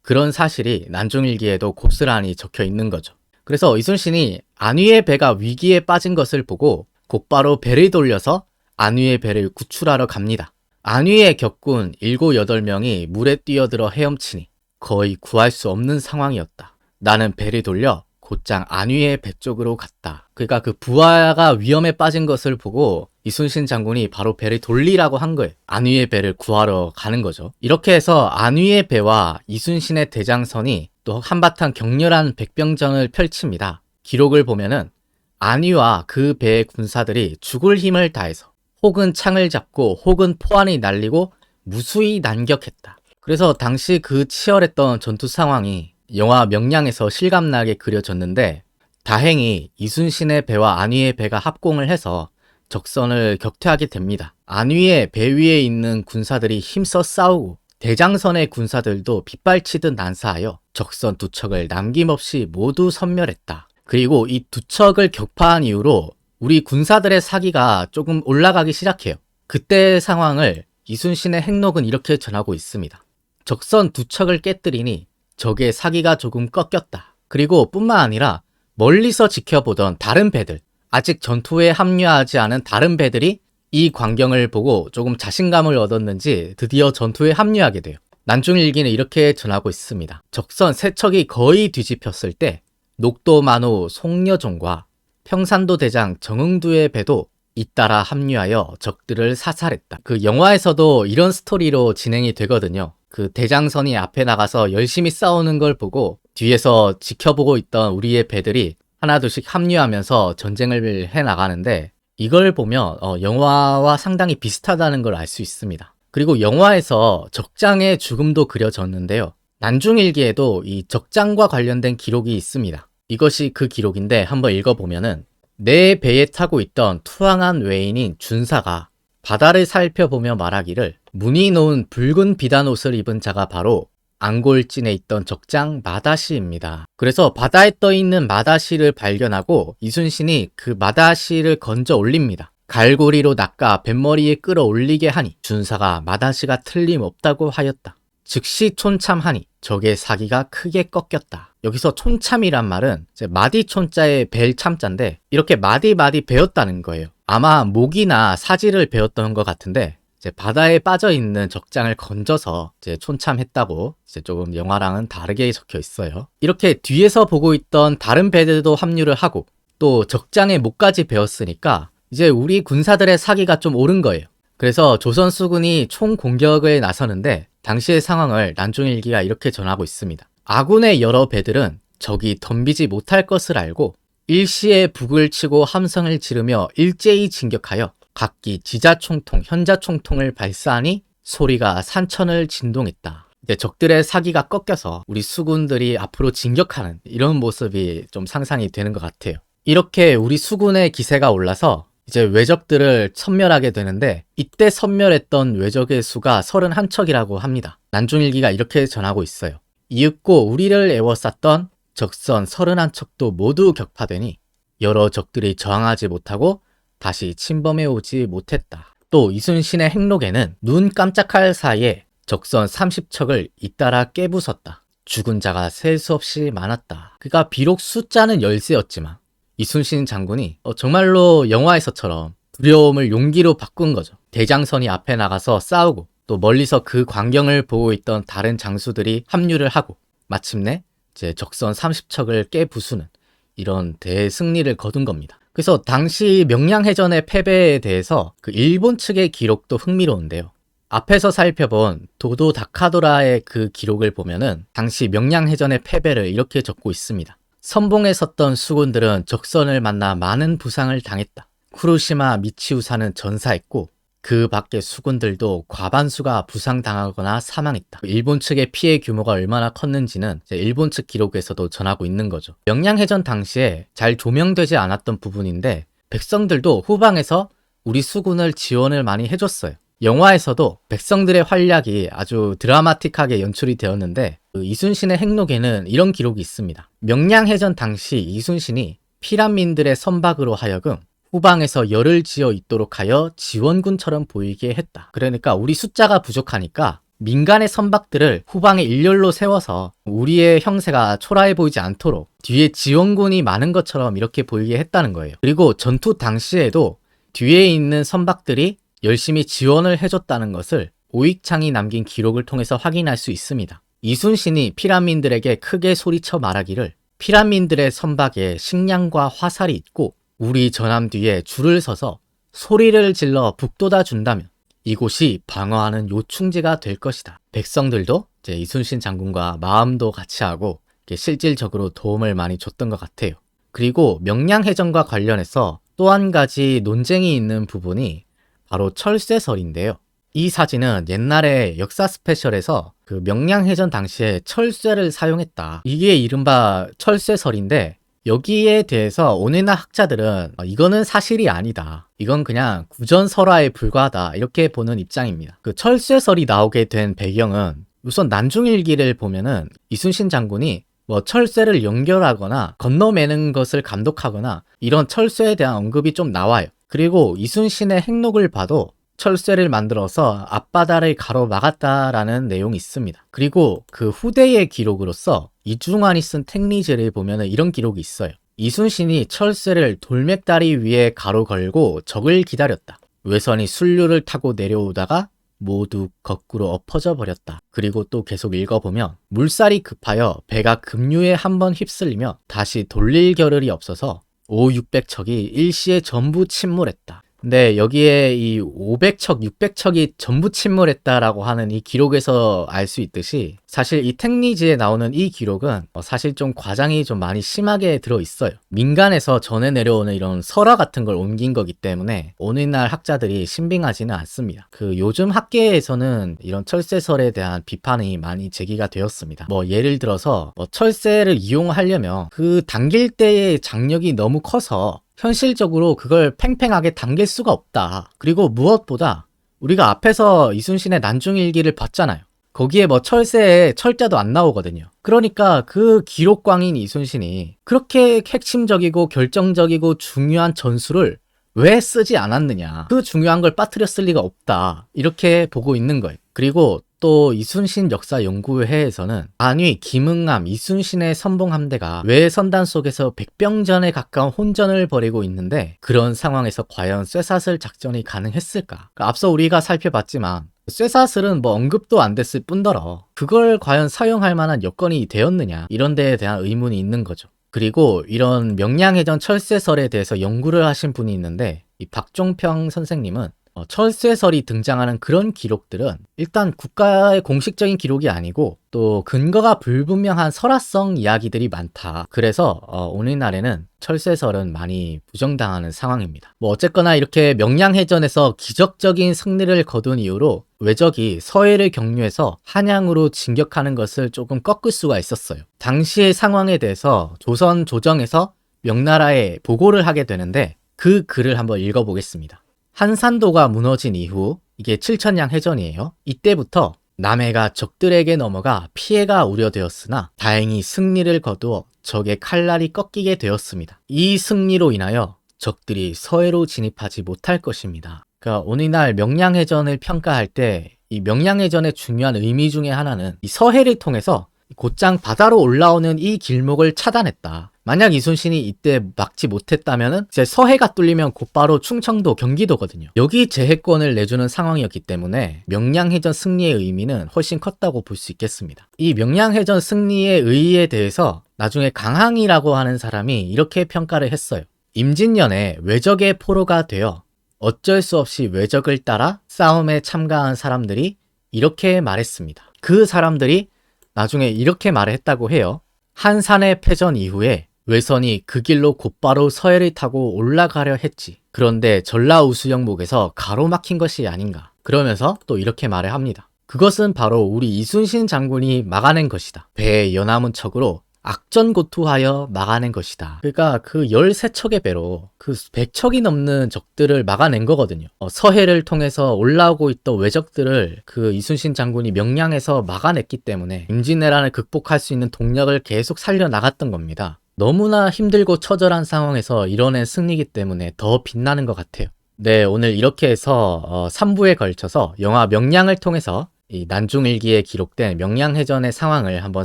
그런 사실이 난중일기에도 곱스란히 적혀 있는 거죠. 그래서 이순신이 안위의 배가 위기에 빠진 것을 보고 곧바로 배를 돌려서 안위의 배를 구출하러 갑니다. 안위의 격군 7, 8명이 물에 뛰어들어 헤엄치니 거의 구할 수 없는 상황이었다. 나는 배를 돌려 곧장 안위의 배 쪽으로 갔다. 그러니까 그 부하가 위험에 빠진 것을 보고 이순신 장군이 바로 배를 돌리라고 한 거예요. 안위의 배를 구하러 가는 거죠. 이렇게 해서 안위의 배와 이순신의 대장선이 또 한바탕 격렬한 백병전을 펼칩니다. 기록을 보면은 안위와 그 배의 군사들이 죽을 힘을 다해서 혹은 창을 잡고 혹은 포환이 날리고 무수히 난격했다. 그래서 당시 그 치열했던 전투 상황이 영화 명량에서 실감나게 그려졌는데 다행히 이순신의 배와 안위의 배가 합공을 해서 적선을 격퇴하게 됩니다. 안위의 배 위에 있는 군사들이 힘써 싸우고 대장선의 군사들도 빗발치듯 난사하여 적선 두 척을 남김없이 모두 섬멸했다. 그리고 이 두 척을 격파한 이후로 우리 군사들의 사기가 조금 올라가기 시작해요. 그때의 상황을 이순신의 행록은 이렇게 전하고 있습니다. 적선 두 척을 깨뜨리니 적의 사기가 조금 꺾였다. 그리고 뿐만 아니라 멀리서 지켜보던 다른 배들, 아직 전투에 합류하지 않은 다른 배들이 이 광경을 보고 조금 자신감을 얻었는지 드디어 전투에 합류하게 돼요. 난중일기는 이렇게 전하고 있습니다. 적선 세 척이 거의 뒤집혔을 때 녹도만호 송여종과 평산도 대장 정응두의 배도 잇따라 합류하여 적들을 사살했다. 그 영화에서도 이런 스토리로 진행이 되거든요. 그 대장선이 앞에 나가서 열심히 싸우는 걸 보고 뒤에서 지켜보고 있던 우리의 배들이 하나둘씩 합류하면서 전쟁을 해나가는데 이걸 보면 영화와 상당히 비슷하다는 걸 알 수 있습니다. 그리고 영화에서 적장의 죽음도 그려졌는데요. 난중일기에도 이 적장과 관련된 기록이 있습니다. 이것이 그 기록인데 한번 읽어보면은 내 배에 타고 있던 투항한 외인인 준사가 바다를 살펴보며 말하기를 무늬 놓은 붉은 비단 옷을 입은 자가 바로 앙골진에 있던 적장 마다시입니다. 그래서 바다에 떠있는 마다시를 발견하고 이순신이 그 마다시를 건져 올립니다. 갈고리로 낚아 뱃머리에 끌어올리게 하니 준사가 마다시가 틀림없다고 하였다. 즉시 촌참하니 적의 사기가 크게 꺾였다. 여기서 촌참이란 말은 이제 마디촌자의 벨 참자인데 이렇게 마디 베었다는 거예요. 아마 목이나 사지를 베었던 것 같은데 이제 바다에 빠져 있는 적장을 건져서 이제 촌참했다고 이제 조금 영화랑은 다르게 적혀 있어요. 이렇게 뒤에서 보고 있던 다른 배들도 합류를 하고 또 적장의 목까지 베었으니까 이제 우리 군사들의 사기가 좀 오른 거예요. 그래서 조선 수군이 총공격을 나서는데 당시의 상황을 난중일기가 이렇게 전하고 있습니다. 아군의 여러 배들은 적이 덤비지 못할 것을 알고 일시에 북을 치고 함성을 지르며 일제히 진격하여 각기 지자총통, 현자총통을 발사하니 소리가 산천을 진동했다. 이제 적들의 사기가 꺾여서 우리 수군들이 앞으로 진격하는 이런 모습이 좀 상상이 되는 것 같아요. 이렇게 우리 수군의 기세가 올라서 이제 외적들을 섬멸하게 되는데 이때 섬멸했던 외적의 수가 31척이라고 합니다. 난중일기가 이렇게 전하고 있어요. 이윽고 우리를 에워쌌던 적선 31척도 모두 격파되니 여러 적들이 저항하지 못하고 다시 침범해 오지 못했다. 또 이순신의 행록에는 눈 깜짝할 사이에 적선 30척을 잇따라 깨부쉈다. 죽은 자가 셀 수 없이 많았다. 그가 비록 숫자는 열세였지만 이순신 장군이 정말로 영화에서처럼 두려움을 용기로 바꾼 거죠. 대장선이 앞에 나가서 싸우고 또 멀리서 그 광경을 보고 있던 다른 장수들이 합류를 하고 마침내 이제 적선 30척을 깨부수는 이런 대승리를 거둔 겁니다. 그래서 당시 명량해전의 패배에 대해서 그 일본 측의 기록도 흥미로운데요. 앞에서 살펴본 도도 다카도라의 그 기록을 보면은 당시 명량해전의 패배를 이렇게 적고 있습니다. 선봉에 섰던 수군들은 적선을 만나 많은 부상을 당했다. 쿠루시마 미치우사는 전사했고 그 밖의 수군들도 과반수가 부상당하거나 사망했다. 일본 측의 피해 규모가 얼마나 컸는지는 이제 일본 측 기록에서도 전하고 있는 거죠. 명량해전 당시에 잘 조명되지 않았던 부분인데 백성들도 후방에서 우리 수군을 지원을 많이 해줬어요. 영화에서도 백성들의 활약이 아주 드라마틱하게 연출이 되었는데 그 이순신의 행록에는 이런 기록이 있습니다. 명량해전 당시 이순신이 피란민들의 선박으로 하여금 후방에서 열을 지어 있도록 하여 지원군처럼 보이게 했다. 그러니까 우리 숫자가 부족하니까 민간의 선박들을 후방에 일렬로 세워서 우리의 형세가 초라해 보이지 않도록 뒤에 지원군이 많은 것처럼 이렇게 보이게 했다는 거예요. 그리고 전투 당시에도 뒤에 있는 선박들이 열심히 지원을 해줬다는 것을 오익창이 남긴 기록을 통해서 확인할 수 있습니다. 이순신이 피란민들에게 크게 소리쳐 말하기를 피란민들의 선박에 식량과 화살이 있고 우리 전함 뒤에 줄을 서서 소리를 질러 북돋아 준다면 이곳이 방어하는 요충지가 될 것이다. 백성들도 이제 이순신 장군과 마음도 같이 하고 실질적으로 도움을 많이 줬던 것 같아요. 그리고 명량해전과 관련해서 또 한 가지 논쟁이 있는 부분이 바로 철쇠설인데요. 이 사진은 옛날에 역사 스페셜에서 그 명량해전 당시에 철쇠를 사용했다. 이게 이른바 철쇠설인데 여기에 대해서 오늘날 학자들은 이거는 사실이 아니다. 이건 그냥 구전설화에 불과하다. 이렇게 보는 입장입니다. 그 철쇠설이 나오게 된 배경은 우선 난중일기를 보면은 이순신 장군이 뭐 철쇠를 연결하거나 건너매는 것을 감독하거나 이런 철쇠에 대한 언급이 좀 나와요. 그리고 이순신의 행록을 봐도 철쇠를 만들어서 앞바다를 가로막았다라는 내용이 있습니다. 그리고 그 후대의 기록으로서 이중환이 쓴 택리지를 보면 이런 기록이 있어요. 이순신이 철쇠를 돌멩다리 위에 가로 걸고 적을 기다렸다. 외선이 순류를 타고 내려오다가 모두 거꾸로 엎어져 버렸다. 그리고 또 계속 읽어보면 물살이 급하여 배가 급류에 한번 휩쓸리며 다시 돌릴 겨를이 없어서 5,600척이 일시에 전부 침몰했다. 근데 여기에 이 500척, 600척이 전부 침몰했다라고 하는 이 기록에서 알 수 있듯이 사실 이 택리지에 나오는 이 기록은 사실 좀 과장이 좀 많이 심하게 들어있어요. 민간에서 전해 내려오는 이런 설화 같은 걸 옮긴 거기 때문에 오늘날 학자들이 신빙하지는 않습니다. 그 요즘 학계에서는 이런 철새설에 대한 비판이 많이 제기가 되었습니다. 뭐 예를 들어서 철새를 이용하려면 그 당길 때의 장력이 너무 커서 현실적으로 그걸 팽팽하게 당길 수가 없다. 그리고 무엇보다 우리가 앞에서 이순신의 난중일기를 봤잖아요. 거기에 뭐 철새에 철자도 안 나오거든요. 그러니까 그 기록광인 이순신이 그렇게 핵심적이고 결정적이고 중요한 전술을 왜 쓰지 않았느냐. 그 중요한 걸 빠뜨렸을 리가 없다. 이렇게 보고 있는 거예요. 그리고 또 이순신 역사연구회에서는 안위, 김응암, 이순신의 선봉함대가 외선단 속에서 백병전에 가까운 혼전을 벌이고 있는데 그런 상황에서 과연 쇠사슬 작전이 가능했을까? 앞서 우리가 살펴봤지만 쇠사슬은 뭐 언급도 안 됐을 뿐더러 그걸 과연 사용할 만한 여건이 되었느냐 이런 데에 대한 의문이 있는 거죠. 그리고 이런 명량해전 철새설에 대해서 연구를 하신 분이 있는데 이 박종평 선생님은 철새설이 등장하는 그런 기록들은 일단 국가의 공식적인 기록이 아니고 또 근거가 불분명한 설화성 이야기들이 많다. 그래서 오늘날에는 철새설은 많이 부정당하는 상황입니다. 뭐 어쨌거나 이렇게 명량해전에서 기적적인 승리를 거둔 이후로 외적이 서해를 경유해서 한양으로 진격하는 것을 조금 꺾을 수가 있었어요. 당시의 상황에 대해서 조선 조정에서 명나라에 보고를 하게 되는데 그 글을 한번 읽어보겠습니다. 한산도가 무너진 이후 이게 칠천량 해전이에요. 이때부터 남해가 적들에게 넘어가 피해가 우려되었으나 다행히 승리를 거두어 적의 칼날이 꺾이게 되었습니다. 이 승리로 인하여 적들이 서해로 진입하지 못할 것입니다. 그러니까 오늘날 명량해전을 평가할 때 이 명량해전의 중요한 의미 중에 하나는 이 서해를 통해서 곧장 바다로 올라오는 이 길목을 차단했다. 만약 이순신이 이때 막지 못했다면은 이제 서해가 뚫리면 곧바로 충청도, 경기도거든요. 여기 제해권을 내주는 상황이었기 때문에 명량해전 승리의 의미는 훨씬 컸다고 볼 수 있겠습니다. 이 명량해전 승리의 의의에 대해서 나중에 강항이라고 하는 사람이 이렇게 평가를 했어요. 임진년에 외적의 포로가 되어 어쩔 수 없이 외적을 따라 싸움에 참가한 사람들이 이렇게 말했습니다. 그 사람들이 나중에 이렇게 말을 했다고 해요. 한산의 패전 이후에 외선이 그 길로 곧바로 서해를 타고 올라가려 했지. 그런데 전라우수영목에서 가로막힌 것이 아닌가. 그러면서 또 이렇게 말을 합니다. 그것은 바로 우리 이순신 장군이 막아낸 것이다. 배의 연함은 척으로 악전고투하여 막아낸 것이다. 그러니까 그 13척의 배로 그 100척이 넘는 적들을 막아낸 거거든요. 서해를 통해서 올라오고 있던 외적들을 그 이순신 장군이 명량해서 막아냈기 때문에 임진왜란을 극복할 수 있는 동력을 계속 살려나갔던 겁니다. 너무나 힘들고 처절한 상황에서 이뤄낸 승리이기 때문에 더 빛나는 것 같아요. 네, 오늘 이렇게 해서 3부에 걸쳐서 영화 명량을 통해서 이 난중일기에 기록된 명량해전의 상황을 한번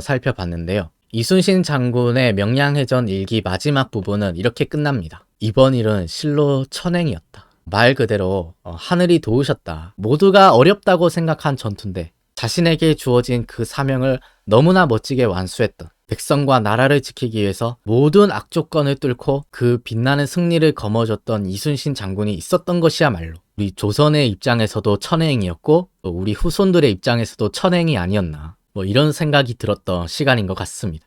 살펴봤는데요. 이순신 장군의 명량해전 일기 마지막 부분은 이렇게 끝납니다. 이번 일은 실로 천행이었다. 말 그대로 하늘이 도우셨다. 모두가 어렵다고 생각한 전투인데 자신에게 주어진 그 사명을 너무나 멋지게 완수했던, 백성과 나라를 지키기 위해서 모든 악조건을 뚫고 그 빛나는 승리를 거머쥐었던 이순신 장군이 있었던 것이야말로 우리 조선의 입장에서도 천행이었고 또 우리 후손들의 입장에서도 천행이 아니었나, 이런 생각이 들었던 시간인 것 같습니다.